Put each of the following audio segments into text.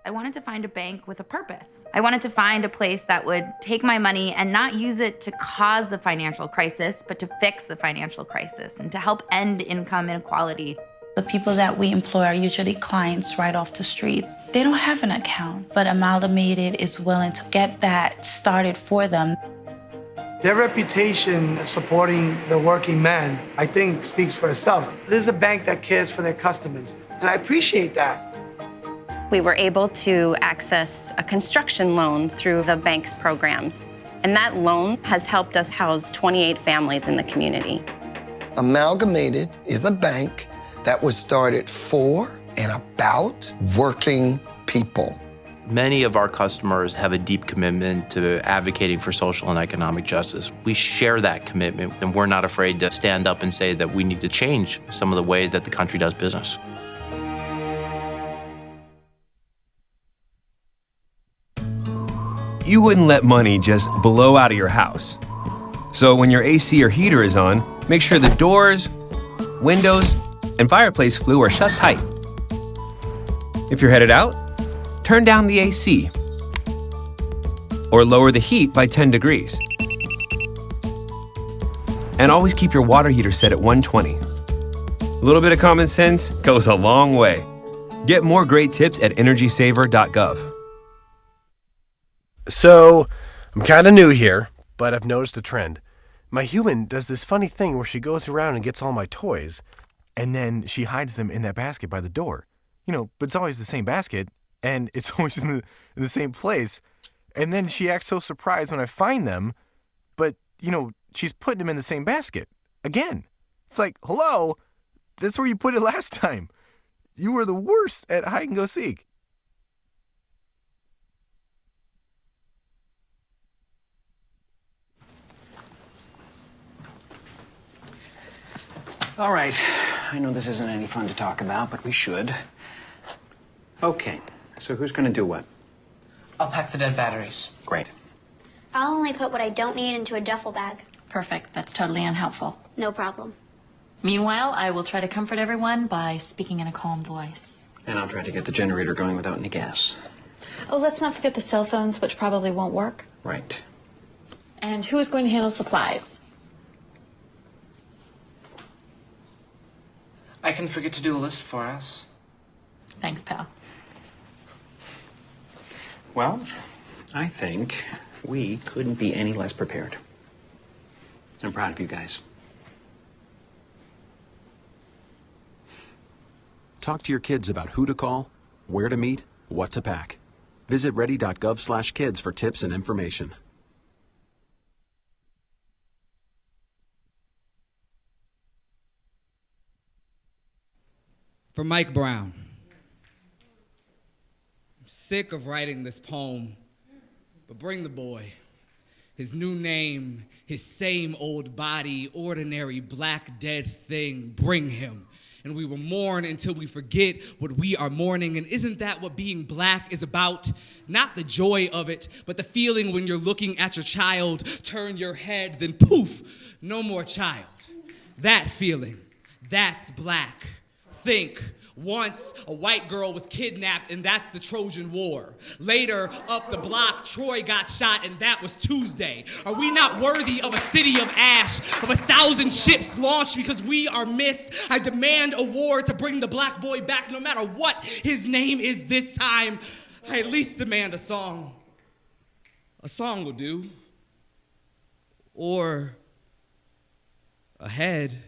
I wanted to find a bank with a purpose. I wanted to find a place that would take my money and not use it to cause the financial crisis, but to fix the financial crisis and to help end income inequality. The people that we employ are usually clients right off the streets. They don't have an account, but Amalgamated is willing to get that started for them. Their reputation of supporting the working man, I think, speaks for itself. This is a bank that cares for their customers, and I appreciate that. We were able to access a construction loan through the bank's programs, and that loan has helped us house 28 families in the community. Amalgamated is a bank that was started for and about working people. Many of our customers have a deep commitment to advocating for social and economic justice. We share that commitment, and we're not afraid to stand up and say that we need to change some of the way that the country does business. You wouldn't let money just blow out of your house. So when your AC or heater is on, make sure the doors, windows, and fireplace flue are shut tight. If you're headed out, turn down the AC or lower the heat by 10 degrees. And always keep your water heater set at 120. A little bit of common sense goes a long way. Get more great tips at energysaver.gov. So, I'm kind of new here, but I've noticed a trend. My human does this funny thing where she goes around and gets all my toys, and then she hides them in that basket by the door. But it's always the same basket, and it's always in the same place. And then she acts so surprised when I find them, but, she's putting them in the same basket again. It's like, hello, that's where you put it last time. You were the worst at hide and go seek. All right, I know this isn't any fun to talk about, but we should. Okay, so who's gonna do what? I'll pack the dead batteries. Great. I'll only put what I don't need into a duffel bag. Perfect. That's totally unhelpful. No problem. Meanwhile, I will try to comfort everyone by speaking in a calm voice. And I'll try to get the generator going without any gas. Oh, let's not forget the cell phones, which probably won't work. Right. And who is going to handle supplies? I can forget to do a list for us. Thanks, pal. Well, I think we couldn't be any less prepared. I'm proud of you guys. Talk to your kids about who to call, where to meet, what to pack. Visit ready.gov/kids for tips and information. For Mike Brown. I'm sick of writing this poem, but bring the boy. His new name, his same old body, ordinary black dead thing, bring him. And we will mourn until we forget what we are mourning. And isn't that what being black is about? Not the joy of it, but the feeling when you're looking at your child, turn your head, then poof, no more child. That feeling, that's black. Think, once a white girl was kidnapped and that's the Trojan War. Later, up the block, Troy got shot and that was Tuesday. Are we not worthy of a city of ash, of 1,000 ships launched because we are missed? I demand a war to bring the black boy back no matter what his name is this time. I at least demand a song. A song will do. Or a head.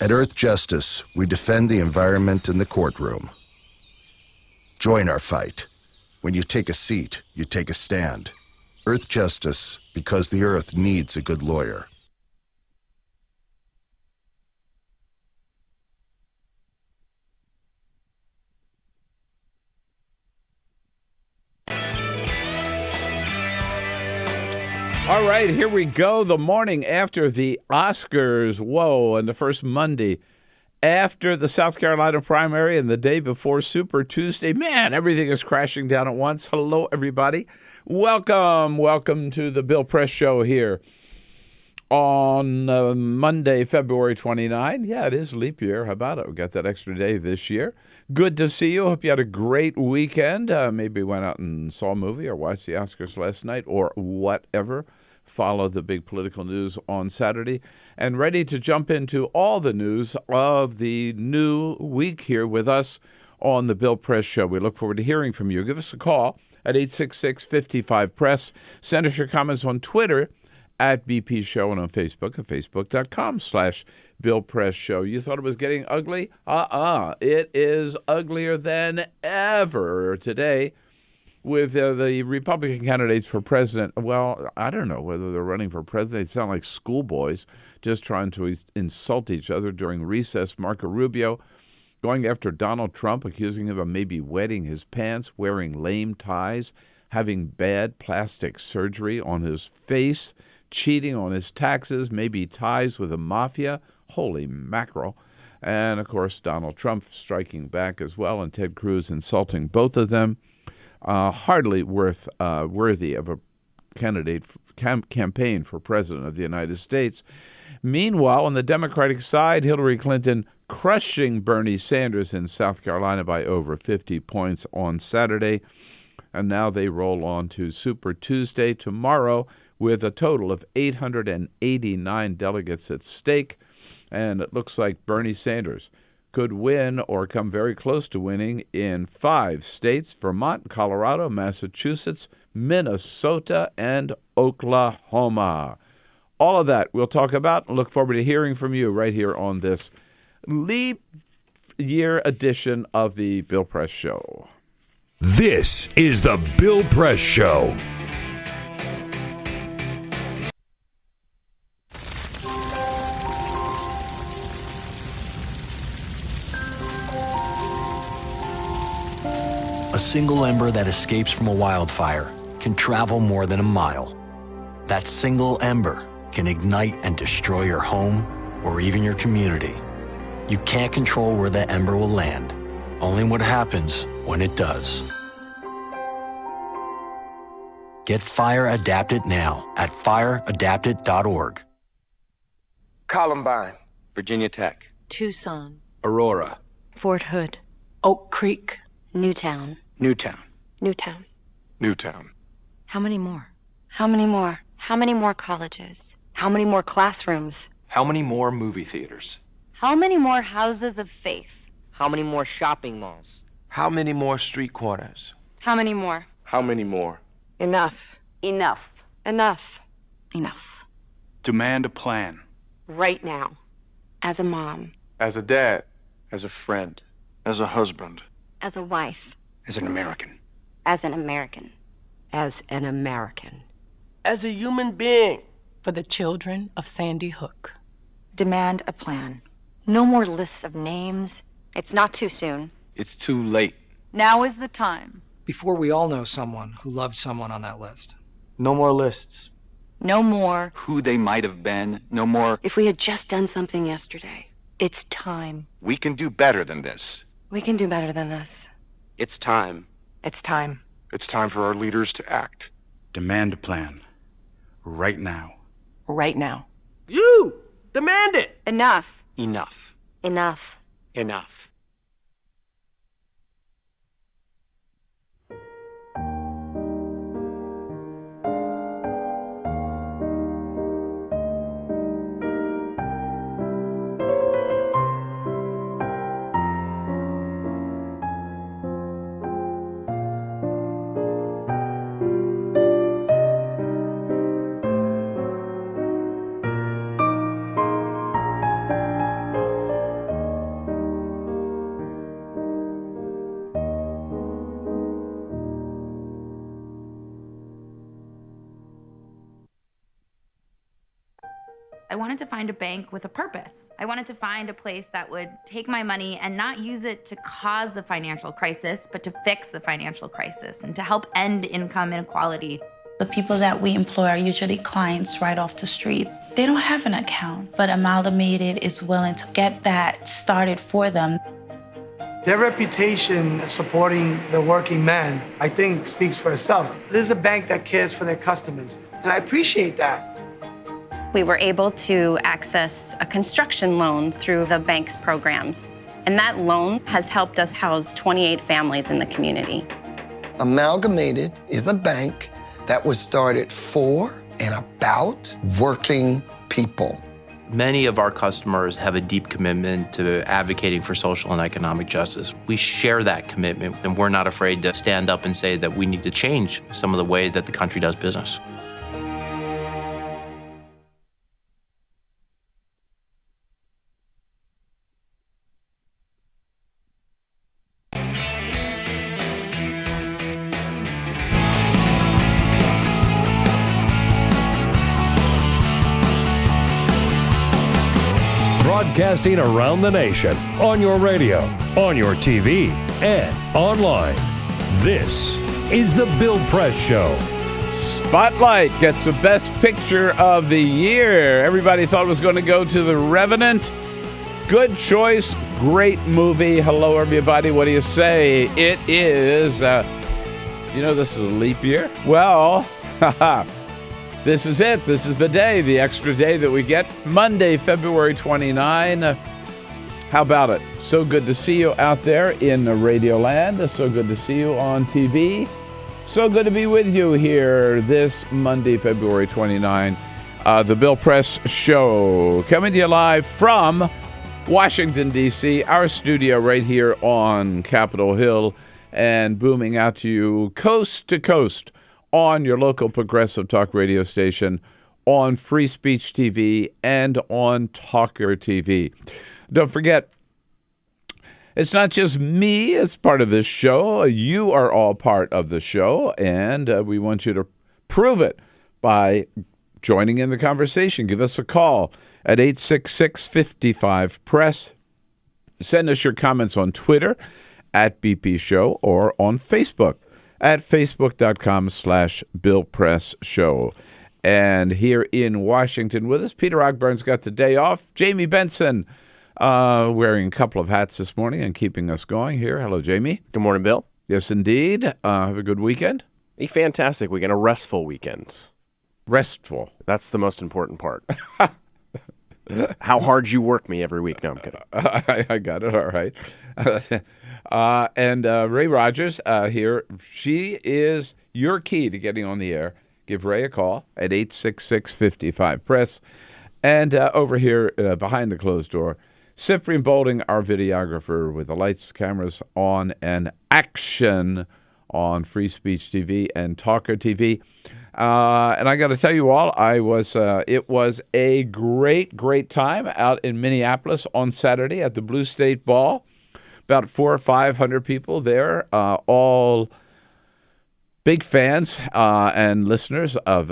At Earth Justice, we defend the environment in the courtroom. Join our fight. When you take a seat, you take a stand. Earth Justice, because the Earth needs a good lawyer. All right, here we go. The morning after the Oscars. Whoa, and the first Monday after the South Carolina primary and the day before Super Tuesday. Man, everything is crashing down at once. Hello, everybody. Welcome to the Bill Press Show here on Monday, February 29. Yeah, it is leap year. How about it? We got that extra day this year. Good to see you. Hope you had a great weekend. Maybe went out and saw a movie or watched the Oscars last night or whatever. Follow the big political news on Saturday. And ready to jump into all the news of the new week here with us on the Bill Press Show. We look forward to hearing from you. Give us a call at 866-55-PRESS. Send us your comments on Twitter at BP Show and on Facebook at facebook.com/Bill Press Show. You thought it was getting ugly? It is uglier than ever today with the Republican candidates for president. Well, I don't know whether they're running for president. They sound like schoolboys just trying to insult each other during recess. Marco Rubio going after Donald Trump, accusing him of maybe wetting his pants, wearing lame ties, having bad plastic surgery on his face, cheating on his taxes, maybe ties with the mafia. Holy mackerel. And, of course, Donald Trump striking back as well, and Ted Cruz insulting both of them. Hardly worthy of a candidate campaign for president of the United States. Meanwhile, on the Democratic side, Hillary Clinton crushing Bernie Sanders in South Carolina by over 50 points on Saturday. And now they roll on to Super Tuesday tomorrow with a total of 889 delegates at stake. And it looks like Bernie Sanders could win or come very close to winning in 5 states: Vermont, Colorado, Massachusetts, Minnesota, and Oklahoma. All of that we'll talk about and look forward to hearing from you right here on this leap year edition of the Bill Press Show. This is the Bill Press Show. A single ember that escapes from a wildfire can travel more than a mile. That single ember can ignite and destroy your home or even your community. You can't control where the ember will land, only what happens when it does. Get Fire Adapted now at fireadapted.org. Columbine, Virginia Tech, Tucson, Aurora, Fort Hood, Oak Creek, Newtown. Newtown, Newtown. Newtown. How many more? How many more? How many more colleges? How many more classrooms? How many more movie theaters? How many more houses of faith? How many more shopping malls? How many more street corners? How many more? How many more? Enough. Enough. Enough. Enough. Demand a plan. Right now. As a mom. As a dad. As a friend. As a husband. As a wife. As an American. As an American. As an American. As a human being. For the children of Sandy Hook. Demand a plan. No more lists of names. It's not too soon. It's too late. Now is the time. Before we all know someone who loved someone on that list. No more lists. No more. Who they might have been. No more. If we had just done something yesterday. It's time. We can do better than this. We can do better than this. It's time. It's time. It's time for our leaders to act. Demand a plan. Right now. Right now. You! Demand it! Enough. Enough. Enough. Enough. I wanted to find a bank with a purpose. I wanted to find a place that would take my money and not use it to cause the financial crisis, but to fix the financial crisis and to help end income inequality. The people that we employ are usually clients right off the streets. They don't have an account, but Amalgamated is willing to get that started for them. Their reputation supporting the working man, I think, speaks for itself. This is a bank that cares for their customers, and I appreciate that. We were able to access a construction loan through the bank's programs, and that loan has helped us house 28 families in the community. Amalgamated is a bank that was started for and about working people. Many of our customers have a deep commitment to advocating for social and economic justice. We share that commitment, and we're not afraid to stand up and say that we need to change some of the way that the country does business. Broadcasting around the nation, on your radio, on your TV, and online. This is The Bill Press Show. Spotlight gets the best picture of the year. Everybody thought it was going to go to The Revenant. Good choice. Great movie. Hello, everybody. What do you say? It is, this is a leap year. Well, this is it. This is the day, the extra day that we get. Monday, February 29. How about it? So good to see you out there in the radio land. So good to see you on TV. So good to be with you here this Monday, February 29. The Bill Press Show. Coming to you live from Washington, D.C., our studio right here on Capitol Hill, and booming out to you coast to coast on your local progressive talk radio station, on Free Speech TV, and on TawkrTV. Don't forget, it's not just me as part of this show. You are all part of the show, and we want you to prove it by joining in the conversation. Give us a call at 866-55-PRESS. Send us your comments on Twitter at BP Show or on Facebook at facebook.com/Bill Press Show. And here in Washington with us, Peter Ogburn's got the day off. Jamie Benson wearing a couple of hats this morning and keeping us going here. Hello, Jamie. Good morning, Bill. Yes, indeed. Have a good weekend. A fantastic weekend. A restful weekend. Restful. That's the most important part. How hard you work me every week. No, I'm kidding. I got it. All right. And Ray Rogers here. She is your key to getting on the air. Give Ray a call at 866-55-PRESS. And over here behind the closed door, Cyprian Bolding, our videographer, with the lights, cameras on, and action on Free Speech TV and TawkrTV. And I got to tell you all, it was a great time out in Minneapolis on Saturday at the Blue State Ball. About 400 or 500 people there, all big fans and listeners of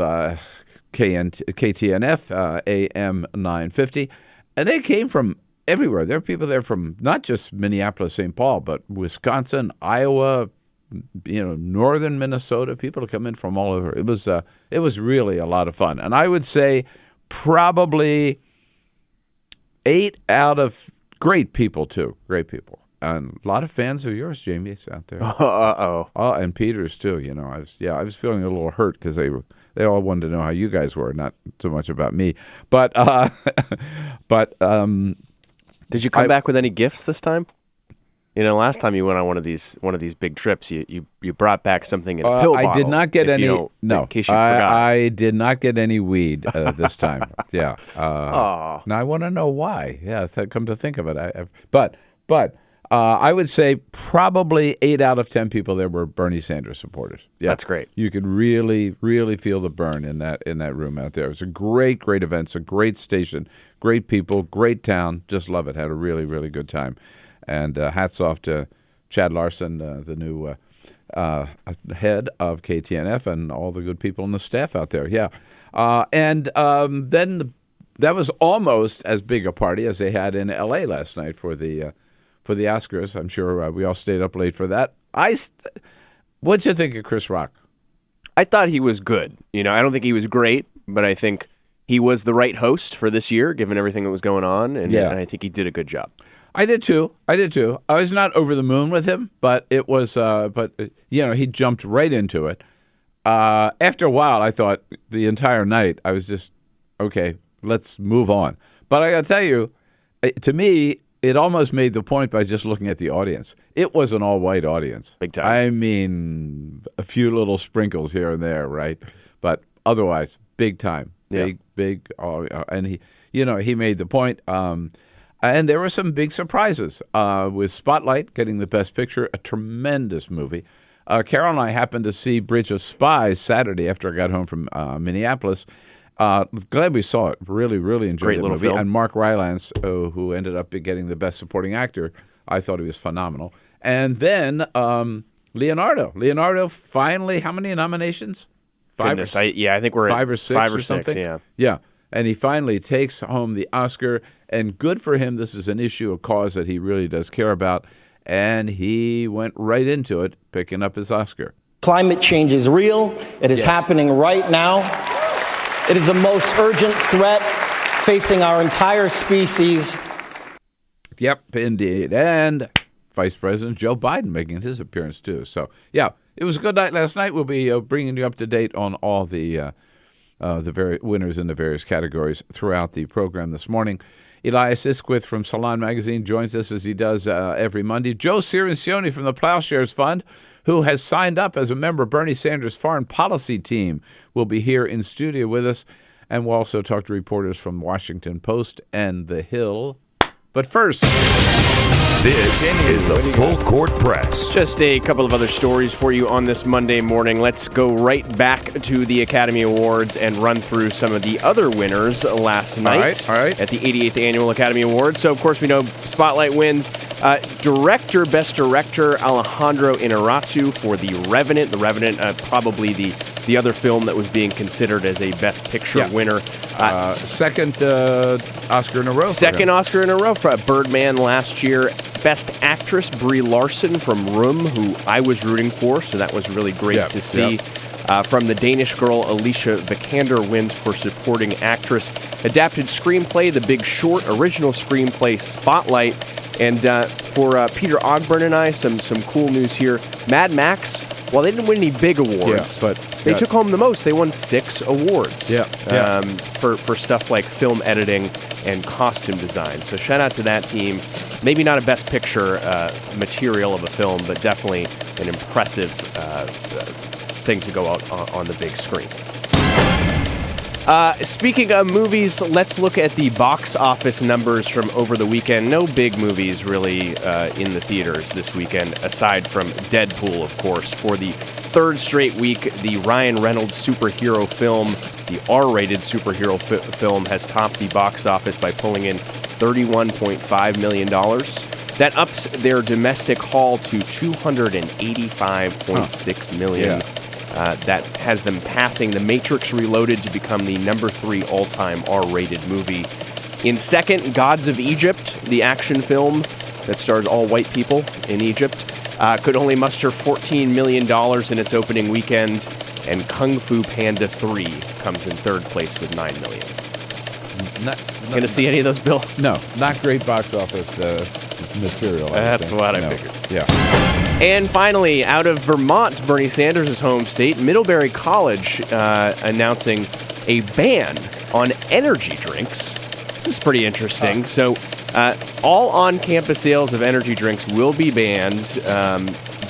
KTNF, AM 950. And they came from everywhere. There are people there from not just Minneapolis, St. Paul, but Wisconsin, Iowa, northern Minnesota. People come in from all over. It was really a lot of fun. And I would say probably 8 out of great people, too. Great people. And a lot of fans of yours, Jamie, out there. Uh-oh. Oh, and Peter's too. I was feeling a little hurt because they all wanted to know how you guys were, not so much about me. But did you come back with any gifts this time? Last time you went on one of these big trips, you brought back something in a pill bottle. I did not get any. No, in case you forgot. I did not get any weed this time. Yeah. Now I want to know why. Yeah, come to think of it, but. I would say probably 8 out of 10 people there were Bernie Sanders supporters. Yeah, that's great. You could really, really feel the burn in that room out there. It was a great event. It's a great station, great people, great town. Just love it. Had a really, really good time. And hats off to Chad Larson, the new head of KTNF, and all the good people on the staff out there. Yeah, then that was almost as big a party as they had in L.A. last night for the Oscars. I'm sure we all stayed up late for that. What'd you think of Chris Rock? I thought he was good. I don't think he was great, but I think he was the right host for this year, given everything that was going on, and I think he did a good job. I did too. I was not over the moon with him, but it was. He jumped right into it. After a while, I thought the entire night I was just okay. Let's move on. But I got to tell you, to me, it almost made the point by just looking at the audience. It was an all-white audience. Big time. I mean, a few little sprinkles here and there, right? But otherwise, big time. Big. And he made the point. And there were some big surprises with Spotlight getting the Best Picture, a tremendous movie. Carol and I happened to see Bridge of Spies Saturday after I got home from Minneapolis. Glad we saw it. Really, really enjoyed the movie. Film. And Mark Rylance, who ended up getting the Best Supporting Actor, I thought he was phenomenal. And then Leonardo. Leonardo finally, how many nominations? I think we're five at or six 5 or something. 6, Yeah. And he finally takes home the Oscar, and good for him. This is an issue, a cause that he really does care about, and he went right into it, picking up his Oscar. Climate change is real. It is happening right now. It is the most urgent threat facing our entire species. Yep, indeed. And Vice President Joe Biden making his appearance, too. So, yeah, it was a good night last night. We'll be bringing you up to date on all the various winners in the various categories throughout the program this morning. Elias Isquith from Salon Magazine joins us as he does every Monday. Joe Cirincione from the Plowshares Fund, who has signed up as a member of Bernie Sanders' foreign policy team, will be here in studio with us. And we'll also talk to reporters from Washington Post and The Hill. But first, this is the Full Court Press. Just a couple of other stories for you on this Monday morning. Let's go right back to the Academy Awards and run through some of the other winners last night all right. at the 88th Annual Academy Awards. So, of course, we know Spotlight wins. Best Director, Alejandro Inarritu for The Revenant. The Revenant, probably the other film that was being considered as a Best Picture winner. Second Oscar in a row. Second Oscar in a row for Birdman last year. Best Actress, Brie Larson from Room, who I was rooting for, so that was really great to see. From The Danish Girl, Alicia Vikander wins for Supporting Actress. Adapted Screenplay, The Big Short. Original Screenplay, Spotlight. And for Peter Ogburn and I, some cool news here. Mad Max, while they didn't win any big awards, but they took home the most. They won 6 awards for stuff like film editing and costume design. So shout out to that team. Maybe not a Best Picture material of a film, but definitely an impressive thing to go out on the big screen. Speaking of movies, let's look at the box office numbers from over the weekend. No big movies really in the theaters this weekend, aside from Deadpool, of course. For the third straight week, the Ryan Reynolds superhero film, the R-rated superhero film, has topped the box office by pulling in $31.5 million. That ups their domestic haul to $285.6 million. That has them passing The Matrix Reloaded to become the number 3 all-time R-rated movie. In second, Gods of Egypt, the action film that stars all white people in Egypt, could only muster $14 million in its opening weekend, and Kung Fu Panda 3 comes in third place with $9 million. Going to see any of those, Bill? No, not great box office material. That's what I figured. Yeah. And finally, out of Vermont, Bernie Sanders' home state, Middlebury College announcing a ban on energy drinks. This is pretty interesting. So all on-campus sales of energy drinks will be banned.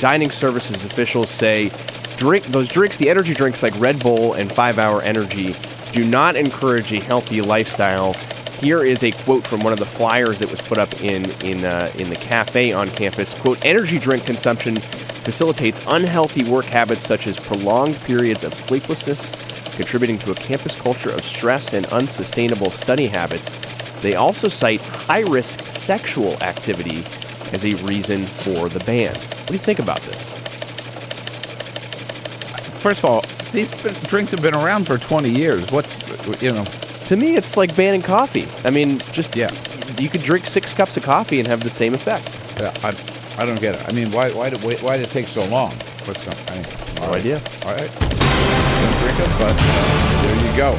Dining services officials say those drinks, the energy drinks like Red Bull and 5 Hour Energy, do not encourage a healthy lifestyle. Here is a quote from one of the flyers that was put up in the cafe on campus. Quote, energy drink consumption facilitates unhealthy work habits such as prolonged periods of sleeplessness, contributing to a campus culture of stress and unsustainable study habits. They also cite high-risk sexual activity as a reason for the ban. What do you think about this? First of all, these drinks have been around for 20 years. To me, it's like banning coffee. I mean, you could drink 6 cups of coffee and have the same effects. Yeah, I don't get it. I mean, why did it take so long? What's going on? No idea. All right. America, but there you go.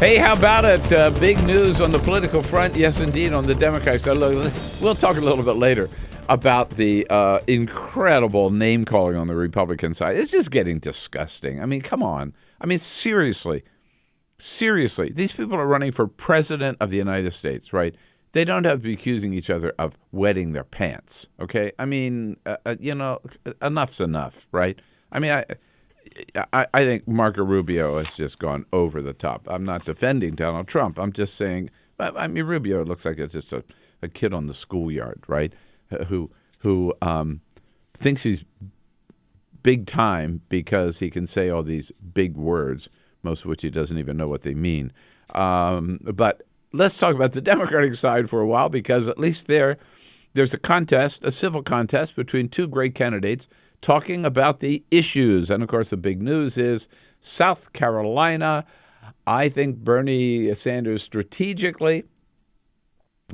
Hey, how about it? Big news on the political front. Yes, indeed, on the Democratic side. Look, we'll talk a little bit later about the incredible name-calling on the Republican side. It's just getting disgusting. I mean, come on. I mean, seriously. Seriously. These people are running for president of the United States, right? They don't have to be accusing each other of wetting their pants, okay? I mean, enough's enough, right? I mean, I think Marco Rubio has just gone over the top. I'm not defending Donald Trump. I'm just saying, I mean, Rubio looks like it's just a kid on the schoolyard, right? Who thinks he's big time because he can say all these big words, most of which he doesn't even know what they mean. But let's talk about the Democratic side for a while, because at least there's a contest, a civil contest between two great candidates talking about the issues. And, of course, the big news is South Carolina. I think Bernie Sanders strategically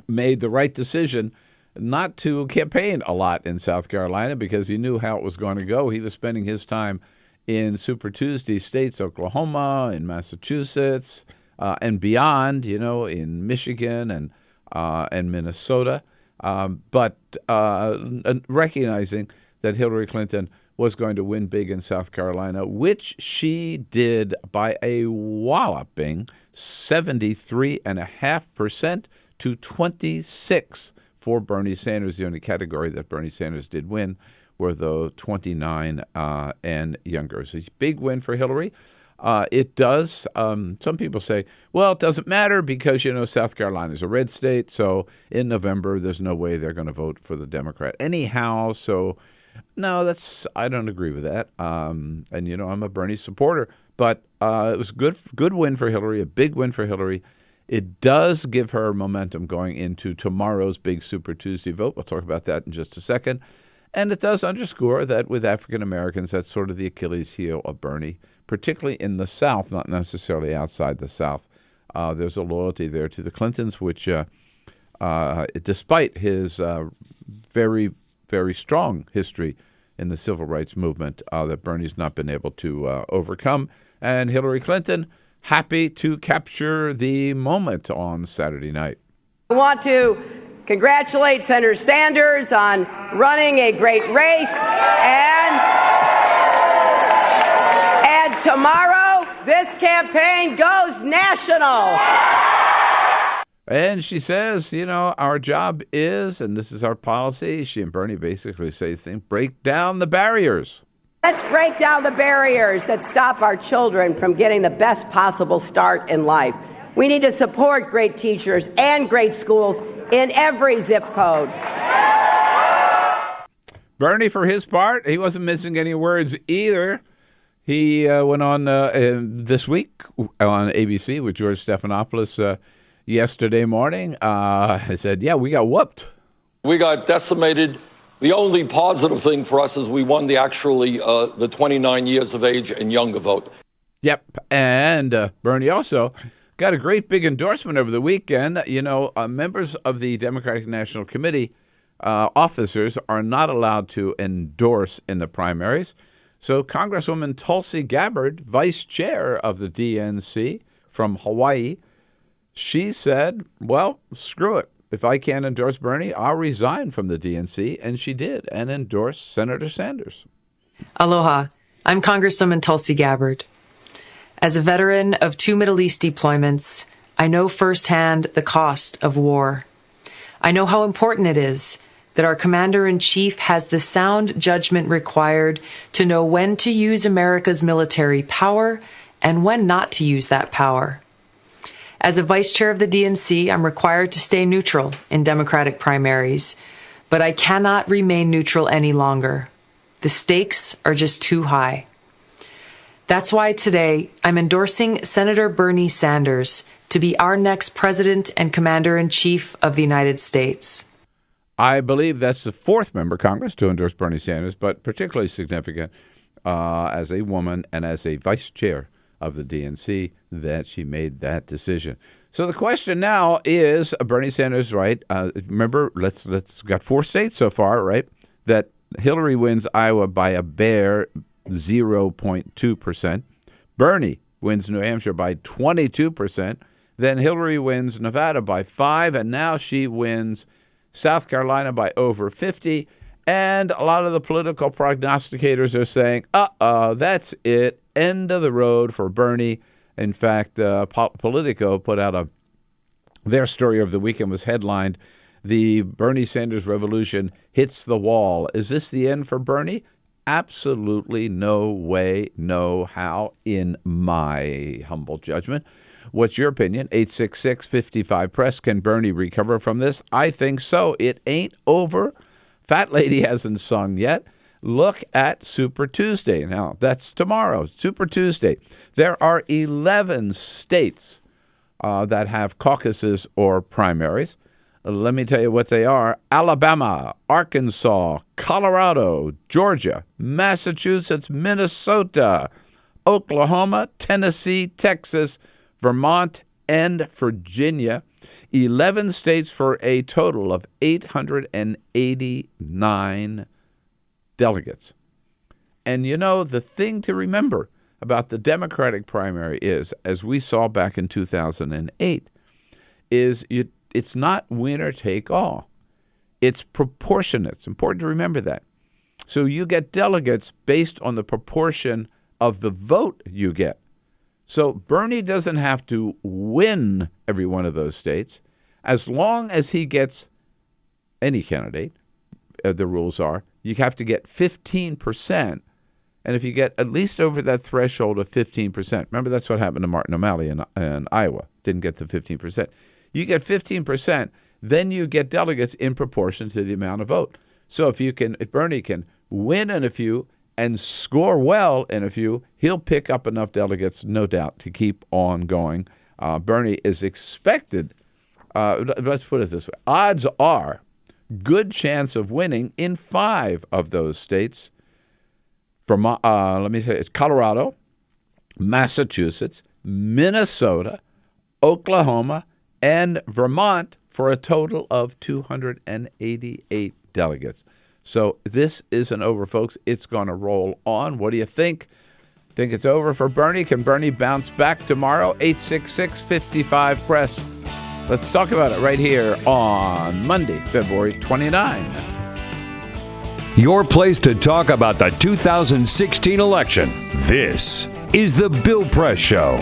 made the right decision not to campaign a lot in South Carolina because he knew how it was going to go. He was spending his time in Super Tuesday states, Oklahoma, in Massachusetts, and beyond, in Michigan and Minnesota, but recognizing that Hillary Clinton was going to win big in South Carolina, which she did by a walloping 73.5% to 26% for Bernie Sanders. The only category that Bernie Sanders did win were the 29 and younger. So it's a big win for Hillary. It does. Some people say, well, it doesn't matter because, South Carolina is a red state. So in November, there's no way they're going to vote for the Democrat anyhow. So no, I don't agree with that. And, I'm a Bernie supporter, but it was good win for Hillary, a big win for Hillary. It does give her momentum going into tomorrow's big Super Tuesday vote. We'll talk about that in just a second. And it does underscore that with African Americans, that's sort of the Achilles heel of Bernie, particularly in the South, not necessarily outside the South. There's a loyalty there to the Clintons, which, despite his very, very strong history in the civil rights movement, that Bernie's not been able to overcome. And Hillary Clinton, happy to capture the moment on Saturday night. I want to congratulate Senator Sanders on running a great race, and tomorrow this campaign goes national. And she says, our job is, and this is our policy, she and Bernie basically say things, break down the barriers. Let's break down the barriers that stop our children from getting the best possible start in life. We need to support great teachers and great schools in every zip code. Bernie, for his part, he wasn't missing any words either. He went on this week on ABC with George Stephanopoulos yesterday morning. He said, we got whooped. We got decimated. The only positive thing for us is we won the 29 years of age and younger vote. Yep. And Bernie also got a great big endorsement over the weekend. Members of the Democratic National Committee, officers, are not allowed to endorse in the primaries. So Congresswoman Tulsi Gabbard, vice chair of the DNC from Hawaii, she said, well, screw it. If I can't endorse Bernie, I'll resign from the DNC. And she did, and endorsed Senator Sanders. Aloha. I'm Congresswoman Tulsi Gabbard. As a veteran of 2 Middle East deployments, I know firsthand the cost of war. I know how important it is that our Commander-in-Chief has the sound judgment required to know when to use America's military power and when not to use that power. As a vice chair of the DNC, I'm required to stay neutral in Democratic primaries, but I cannot remain neutral any longer. The stakes are just too high. That's why today I'm endorsing Senator Bernie Sanders to be our next president and commander-in-chief of the United States. I believe that's the fourth member of Congress to endorse Bernie Sanders, but particularly significant as a woman and as a vice chair of the DNC that she made that decision. So the question now is, Bernie Sanders, right? Remember, let's got 4 states so far, right? That Hillary wins Iowa by a bare 0.2%. Bernie wins New Hampshire by 22%. Then Hillary wins Nevada by 5%, and now she wins South Carolina by over 50%. And a lot of the political prognosticators are saying, that's it, end of the road for Bernie. In fact, Politico put out their story of the weekend was headlined, "The Bernie Sanders Revolution Hits the Wall." Is this the end for Bernie? Absolutely no way, no how, in my humble judgment. What's your opinion? 866-55-PRESS. Can Bernie recover from this? I think so. It ain't over. Fat Lady hasn't sung yet. Look at Super Tuesday. Now, that's tomorrow, Super Tuesday. There are 11 states that have caucuses or primaries. Let me tell you what they are: Alabama, Arkansas, Colorado, Georgia, Massachusetts, Minnesota, Oklahoma, Tennessee, Texas, Vermont, and Virginia. 11 states for a total of 889 delegates. And you know, the thing to remember about the Democratic primary is, as we saw back in 2008, is it's not winner take all. It's proportionate. It's important to remember that. So you get delegates based on the proportion of the vote you get. So Bernie doesn't have to win every one of those states. As long as he gets any candidate, the rules are, you have to get 15%. And if you get at least over that threshold of 15%, remember that's what happened to Martin O'Malley in Iowa, didn't get the 15%. You get 15%, then you get delegates in proportion to the amount of vote. So if Bernie can win in a few and score well in a few, he'll pick up enough delegates, no doubt, to keep on going. Bernie is expected, let's put it this way, odds are good chance of winning in 5 of those states. From it's Colorado, Massachusetts, Minnesota, Oklahoma, and Vermont, for a total of 288 delegates. So this isn't over, folks. It's going to roll on. What do you think? Think it's over for Bernie? Can Bernie bounce back tomorrow? 866-55-PRESS. Let's talk about it right here on Monday, February 29. Your place to talk about the 2016 election. This is the Bill Press Show.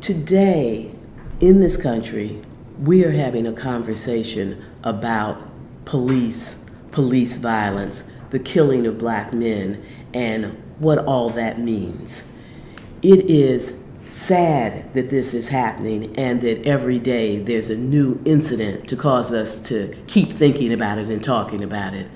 Today, in this country, we are having a conversation about police violence, the killing of black men, and what all that means. It is sad that this is happening and that every day there's a new incident to cause us to keep thinking about it and talking about it.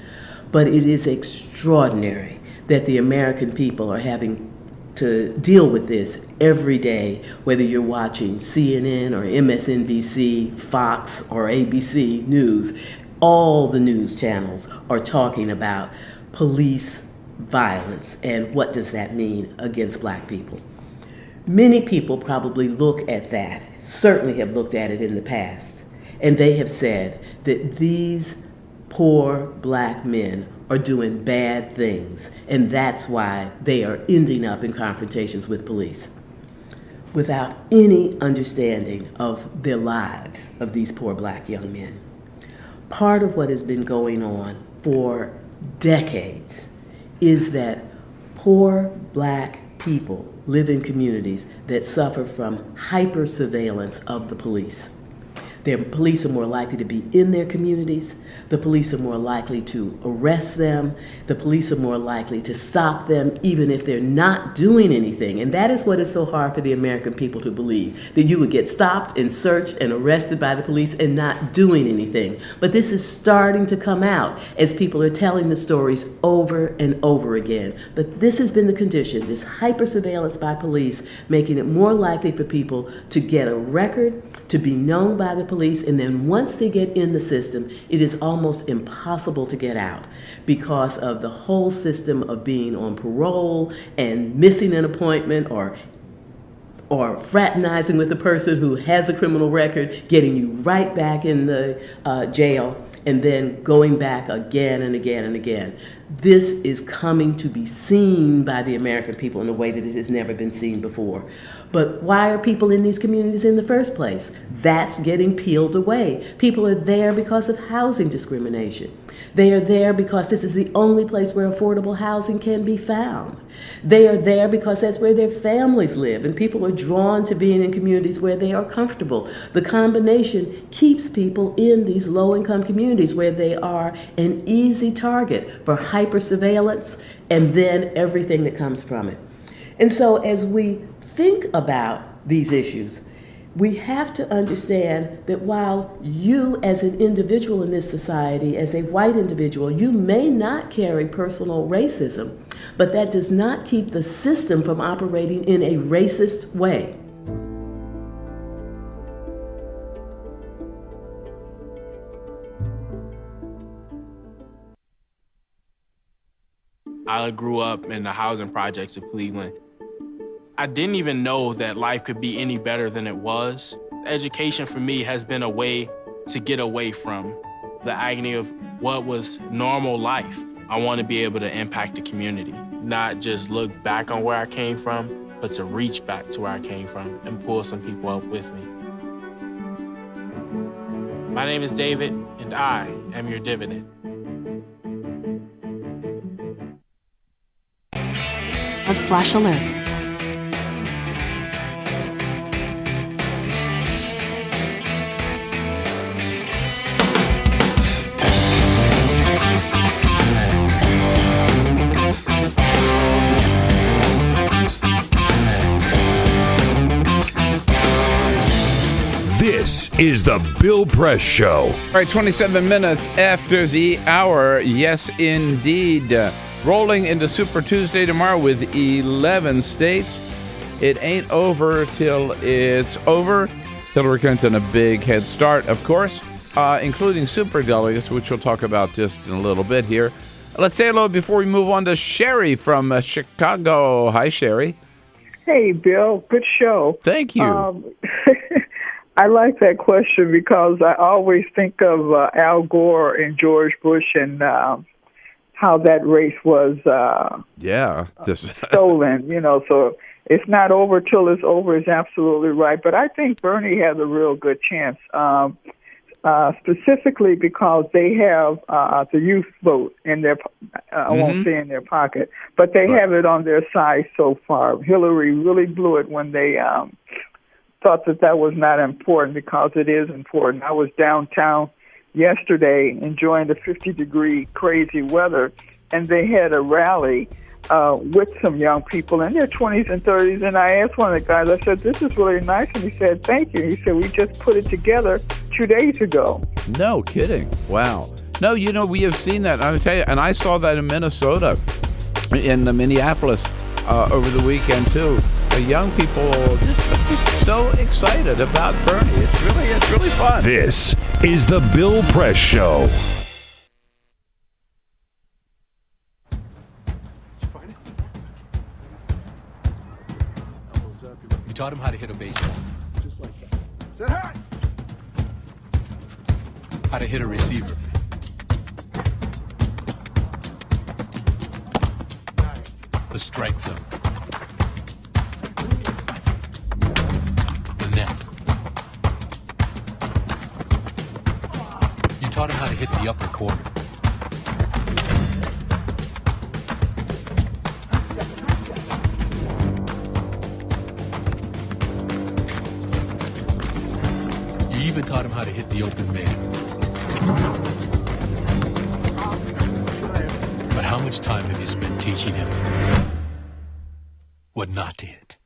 But it is extraordinary that the American people are having to deal with this every day, whether you're watching CNN or MSNBC, Fox, or ABC News. All the news channels are talking about police violence and what does that mean against black people. Many people probably look at that, certainly have looked at it in the past, and they have said that these poor black men are doing bad things, and that's why they are ending up in confrontations with police without any understanding of their lives of these poor black young men. Part of what has been going on for decades is that poor black people live in communities that suffer from hyper-surveillance of the police. The police are more likely to be in their communities. The police are more likely to arrest them. The police are more likely to stop them even if they're not doing anything. And that is what is so hard for the American people to believe, that you would get stopped and searched and arrested by the police and not doing anything. But this is starting to come out as people are telling the stories over and over again. But this has been the condition, this hyper-surveillance by police, making it more likely for people to get a record, to be known by the police, and then once they get in the system, it is almost impossible to get out because of the whole system of being on parole and missing an appointment or fraternizing with a person who has a criminal record, getting you right back in the jail, and then going back again and again and again. This is coming to be seen by the American people in a way that it has never been seen before. But why are people in these communities in the first place? That's getting peeled away. People are there because of housing discrimination. They are there because this is the only place where affordable housing can be found. They are there because that's where their families live, and people are drawn to being in communities where they are comfortable. The combination keeps people in these low-income communities where they are an easy target for hyper-surveillance and then everything that comes from it. And so as we think about these issues, we have to understand that while you as an individual in this society, as a white individual, you may not carry personal racism, but that does not keep the system from operating in a racist way. I grew up in the housing projects of Cleveland. I didn't even know that life could be any better than it was. Education for me has been a way to get away from the agony of what was normal life. I want to be able to impact the community, not just look back on where I came from, but to reach back to where I came from and pull some people up with me. My name is David, and I am your dividend. /alerts. This is the Bill Press Show. All right, 27 minutes after the hour. Yes, indeed. Rolling into Super Tuesday tomorrow with 11 states. It ain't over till it's over. Hillary Clinton a big head start, of course, including superdelegates, which we'll talk about just in a little bit here. Let's say hello before we move on to Sherry from Chicago. Hi, Sherry. Hey, Bill. Good show. Thank you. I like that question because I always think of Al Gore and George Bush and how that race was stolen, so it's not over till it's over is absolutely right. But I think Bernie has a real good chance, specifically because they have the youth vote in their, I won't say in their pocket, but they have it on their side so far. Hillary really blew it when they thought that was not important because it is important. I was downtown yesterday enjoying the 50-degree crazy weather, and they had a rally with some young people in their 20s and 30s, and I asked one of the guys, I said, this is really nice, and he said, thank you. He said, we just put it together 2 days ago. No kidding. Wow. No, we have seen that. I will tell you, and I saw that in Minnesota, in Minneapolis over the weekend, too. The young people just so excited about Bernie. It's really fun. This is the Bill Press Show. You taught him how to hit a baseball. Just like that. Say hi. How to hit a receiver. Nice. The strike zone. The net. You taught him how to hit the upper corner. You even taught him how to hit the open man. But how much time have you spent teaching him what not to hit?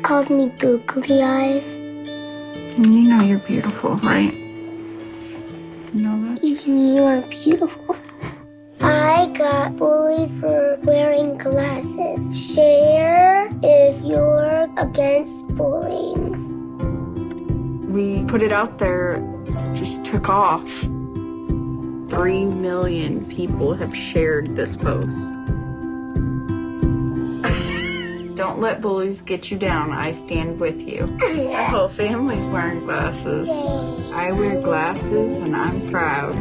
calls me googly eyes. And you know you're beautiful, right? You know that? Even you are beautiful. I got bullied for wearing glasses. Share if you're against bullying. We put it out there, just took off. 3 million people have shared this post. Don't let bullies get you down. I stand with you. The whole family's wearing glasses. I wear glasses and I'm proud.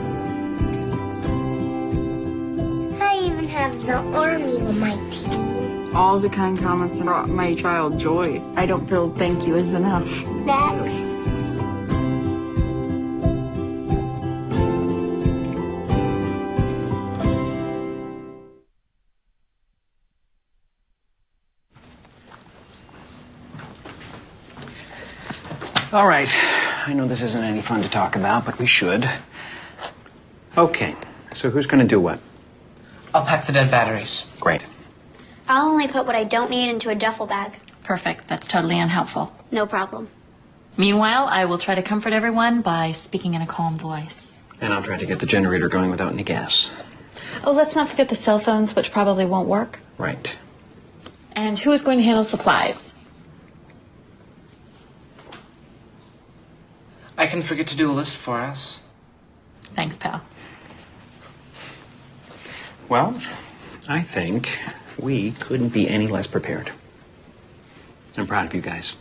I even have the army on my team. All the kind comments brought my child joy. I don't feel thank you is enough. That's All right. I know this isn't any fun to talk about, but we should. Okay. So who's going to do what? I'll pack the dead batteries. Great. I'll only put what I don't need into a duffel bag. Perfect. That's totally unhelpful. No problem. Meanwhile, I will try to comfort everyone by speaking in a calm voice. And I'll try to get the generator going without any gas. Oh, let's not forget the cell phones, which probably won't work. Right. And who is going to handle supplies? I can forget to do a list for us. Thanks, pal. Well, I think we couldn't be any less prepared. I'm proud of you guys.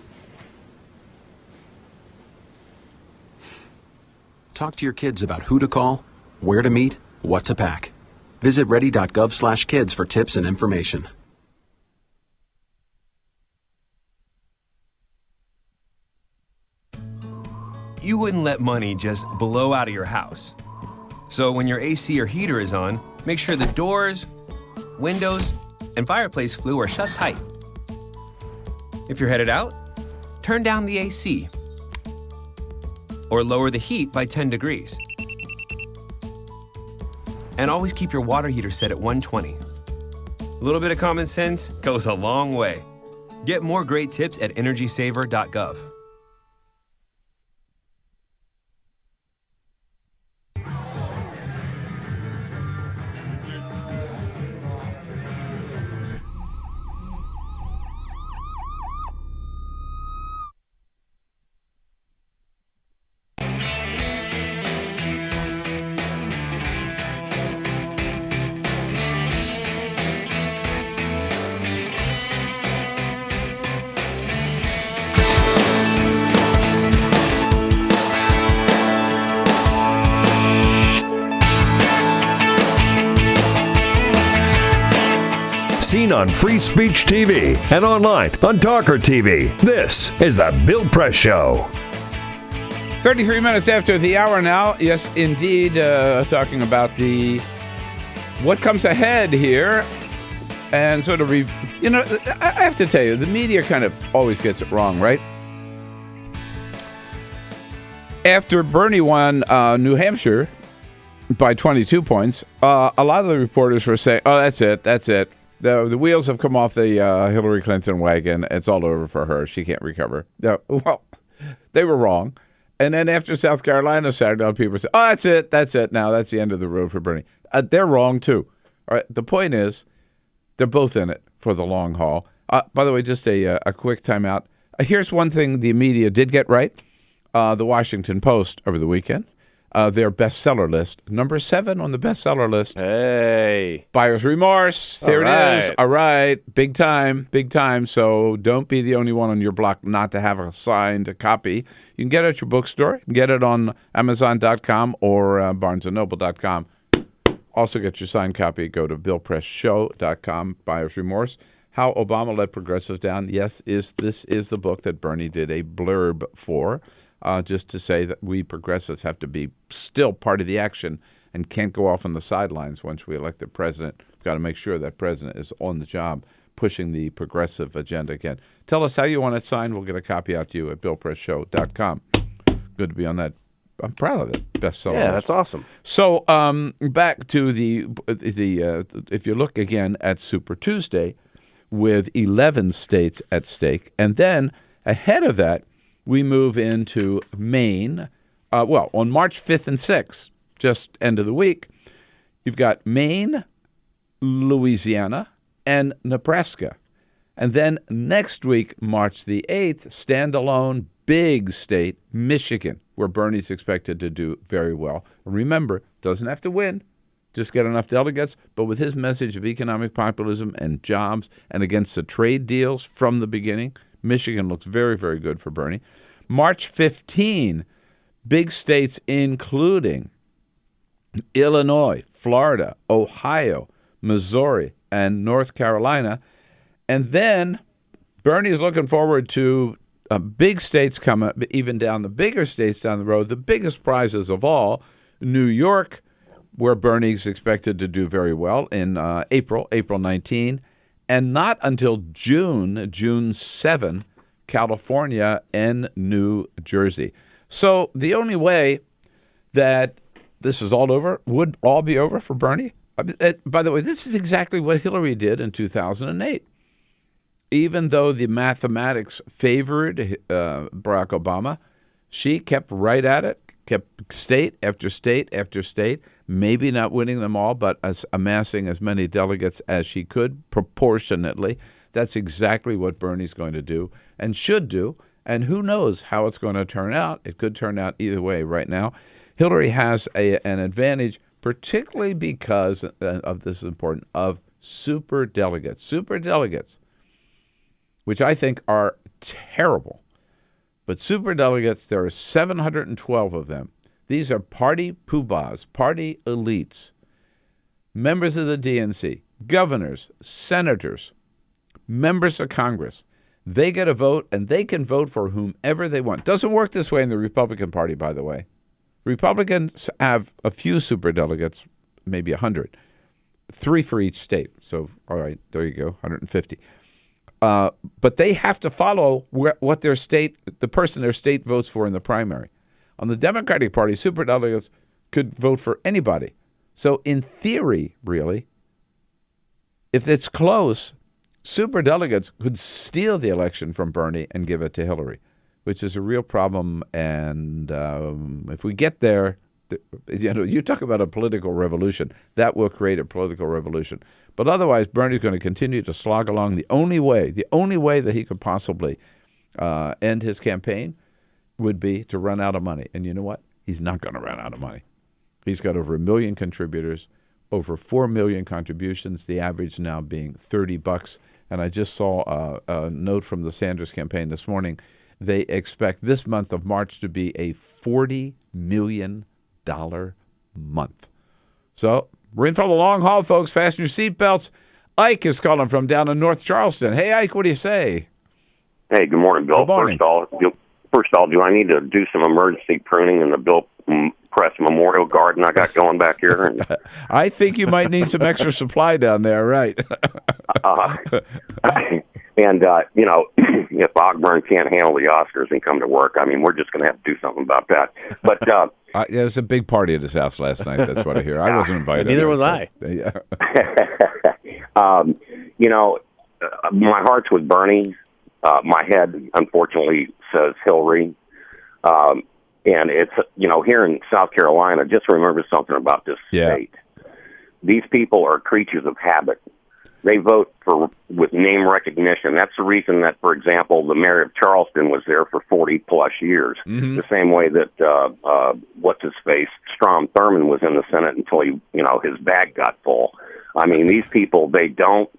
Talk to your kids about who to call, where to meet, what to pack. Visit ready.gov/kids for tips and information. You wouldn't let money just blow out of your house. So when your AC or heater is on, make sure the doors, windows, and fireplace flue are shut tight. If you're headed out, turn down the AC or lower the heat by 10 degrees. And always keep your water heater set at 120. A little bit of common sense goes a long way. Get more great tips at energysaver.gov. Seen on Free Speech TV and online on TawkrTV. This is the Bill Press Show. 33 minutes after the hour now. Yes, indeed, talking about what comes ahead here. And sort of, I have to tell you, the media kind of always gets it wrong, right? After Bernie won New Hampshire by 22 points, a lot of the reporters were saying, oh, that's it. The wheels have come off the Hillary Clinton wagon. It's all over for her. She can't recover. Well, they were wrong. And then after South Carolina Saturday, people say, oh, that's it. Now that's the end of the road for Bernie. They're wrong, too. All right. The point is, they're both in it for the long haul. By the way, just a quick timeout. Here's one thing the media did get right. The Washington Post over the weekend. Their bestseller list, number 7 on the bestseller list. Hey. Buyer's remorse. Here it is. All right. Big time. So don't be the only one on your block not to have a signed copy. You can get it at your bookstore. You can get it on Amazon.com or BarnesandNoble.com. Also get your signed copy. Go to BillPressShow.com. Buyer's remorse. How Obama Let Progressives Down. Yes, this is the book that Bernie did a blurb for. Just to say that we progressives have to be still part of the action and can't go off on the sidelines once we elect the president. We've got to make sure that president is on the job pushing the progressive agenda again. Tell us how you want it signed. We'll get a copy out to you at BillPressShow.com. Good to be on that. I'm proud of it. Bestseller. Yeah, that's awesome. So back to the if you look again at Super Tuesday, with 11 states at stake. And then ahead of that, we move into Maine. On March 5th and 6th, just end of the week, you've got Maine, Louisiana, and Nebraska. And then next week, March the 8th, standalone big state, Michigan, where Bernie's expected to do very well. Remember, doesn't have to win, just get enough delegates. But with his message of economic populism and jobs and against the trade deals from the beginning, Michigan looks very, very good for Bernie. March 15, big states including Illinois, Florida, Ohio, Missouri, and North Carolina. And then Bernie's looking forward to big states coming, even down the bigger states down the road. The biggest prizes of all, New York, where Bernie's expected to do very well in April 19, and not until June 7, California and New Jersey. So the only way that this is all over, would all be over for Bernie. By the way, this is exactly what Hillary did in 2008. Even though the mathematics favored Barack Obama, she kept right at it, kept state after state after state, maybe not winning them all, but amassing as many delegates as she could proportionately. That's exactly what Bernie's going to do and should do. And who knows how it's going to turn out. It could turn out either way right now. Hillary has an advantage, particularly because of this is important, of superdelegates, which I think are terrible. But superdelegates, there are 712 of them. These are party poobahs, party elites, members of the DNC, governors, senators, members of Congress. They get a vote, and they can vote for whomever they want. Doesn't work this way in the Republican Party, by the way. Republicans have a few superdelegates, maybe 100, 3 for each state. So, all right, there you go, 150. But they have to follow what their state, the person their state votes for in the primary. On the Democratic Party, superdelegates could vote for anybody. So in theory, really, if it's close, superdelegates could steal the election from Bernie and give it to Hillary, which is a real problem. And if we get there, you talk about a political revolution, that will create a political revolution. But otherwise, Bernie's going to continue to slog along. The only way that he could possibly end his campaign would be to run out of money. And you know what? He's not going to run out of money. He's got over 1 million contributors, over 4 million contributions, the average now being $30. And I just saw a note from the Sanders campaign this morning. They expect this month of March to be a $40 million month. So we're in for the long haul, folks. Fasten your seatbelts. Ike is calling from down in North Charleston. Hey, Ike, what do you say? Hey, good morning, Bill. Good morning. First of all, do I need to do some emergency pruning in the Bill Press Memorial Garden I got going back here? I think you might need some extra supply down there, right? If Ogburn can't handle the Oscars and come to work, I mean, we're just going to have to do something about that. But there was a big party at his house last night. That's what I hear. I wasn't invited. Neither was I. Yeah. My heart's with Bernie. My head, unfortunately, says Hillary. And it's, here in South Carolina, just remember something about this state. These people are creatures of habit. They vote with name recognition. That's the reason that, for example, the mayor of Charleston was there for 40-plus years. Mm-hmm. The same way that, what's-his-face, Strom Thurmond was in the Senate until his bag got full. I mean, these people, they don't,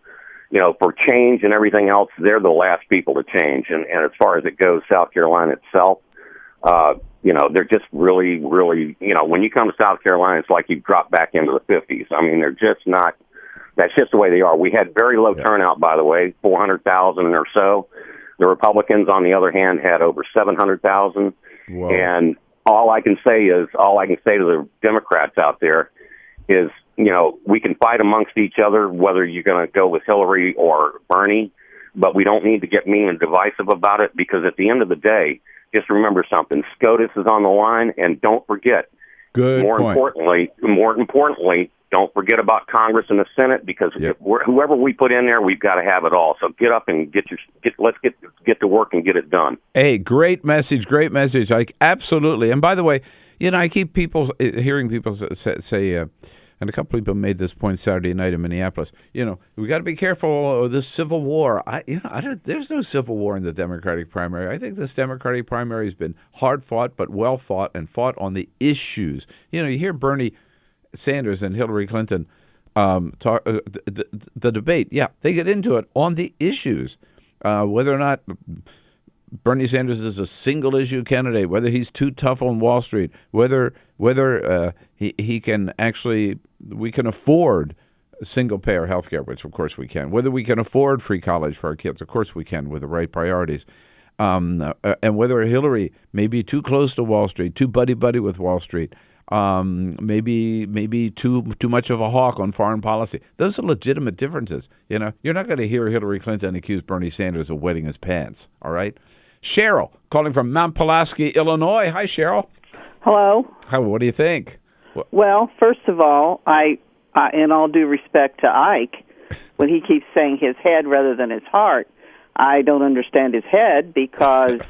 for change and everything else, they're the last people to change. And as far as it goes, South Carolina itself, they're just really, really, when you come to South Carolina, it's like you drop back into the 50s. I mean, they're just not. That's just the way they are. We had very low turnout, by the way, 400,000 or so. The Republicans, on the other hand, had over 700,000. And all I can say to the Democrats out there is, we can fight amongst each other, whether you're going to go with Hillary or Bernie, but we don't need to get mean and divisive about it, because at the end of the day, just remember something. SCOTUS is on the line, and don't forget, more importantly, Don't forget about Congress and the Senate, because whoever we put in there, we've got to have it all. So get up and let's get to work and get it done. Hey, great message. Like, absolutely. And by the way, I keep hearing people say and a couple of people made this point Saturday night in Minneapolis. We got to be careful of this civil war. There's no civil war in the Democratic primary. I think this Democratic primary has been hard fought, but well fought, and fought on the issues. You hear Bernie Sanders and Hillary Clinton talk the debate. Yeah, they get into it on the issues, whether or not Bernie Sanders is a single issue candidate, whether he's too tough on Wall Street, whether he can actually, we can afford single payer health care, which of course we can, whether we can afford free college for our kids, of course we can, with the right priorities, and whether Hillary may be too close to Wall Street, too buddy with Wall Street, maybe too much of a hawk on foreign policy. Those are legitimate differences. You're not going to hear Hillary Clinton accuse Bernie Sanders of wetting his pants. All right. Cheryl, calling from Mount Pulaski, Illinois. Hi, Cheryl. Hello. Hi. What do you think? Well, first of all, I in all due respect to Ike, when he keeps saying his head rather than his heart, I don't understand his head, because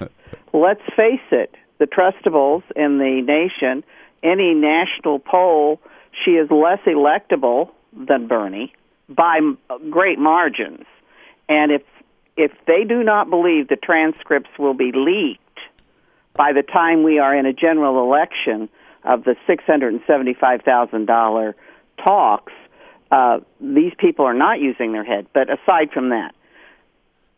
let's face it, the trustables in the nation, any national poll, she is less electable than Bernie by great margins. And if they do not believe the transcripts will be leaked by the time we are in a general election of the $675,000 talks, these people are not using their head. But aside from that,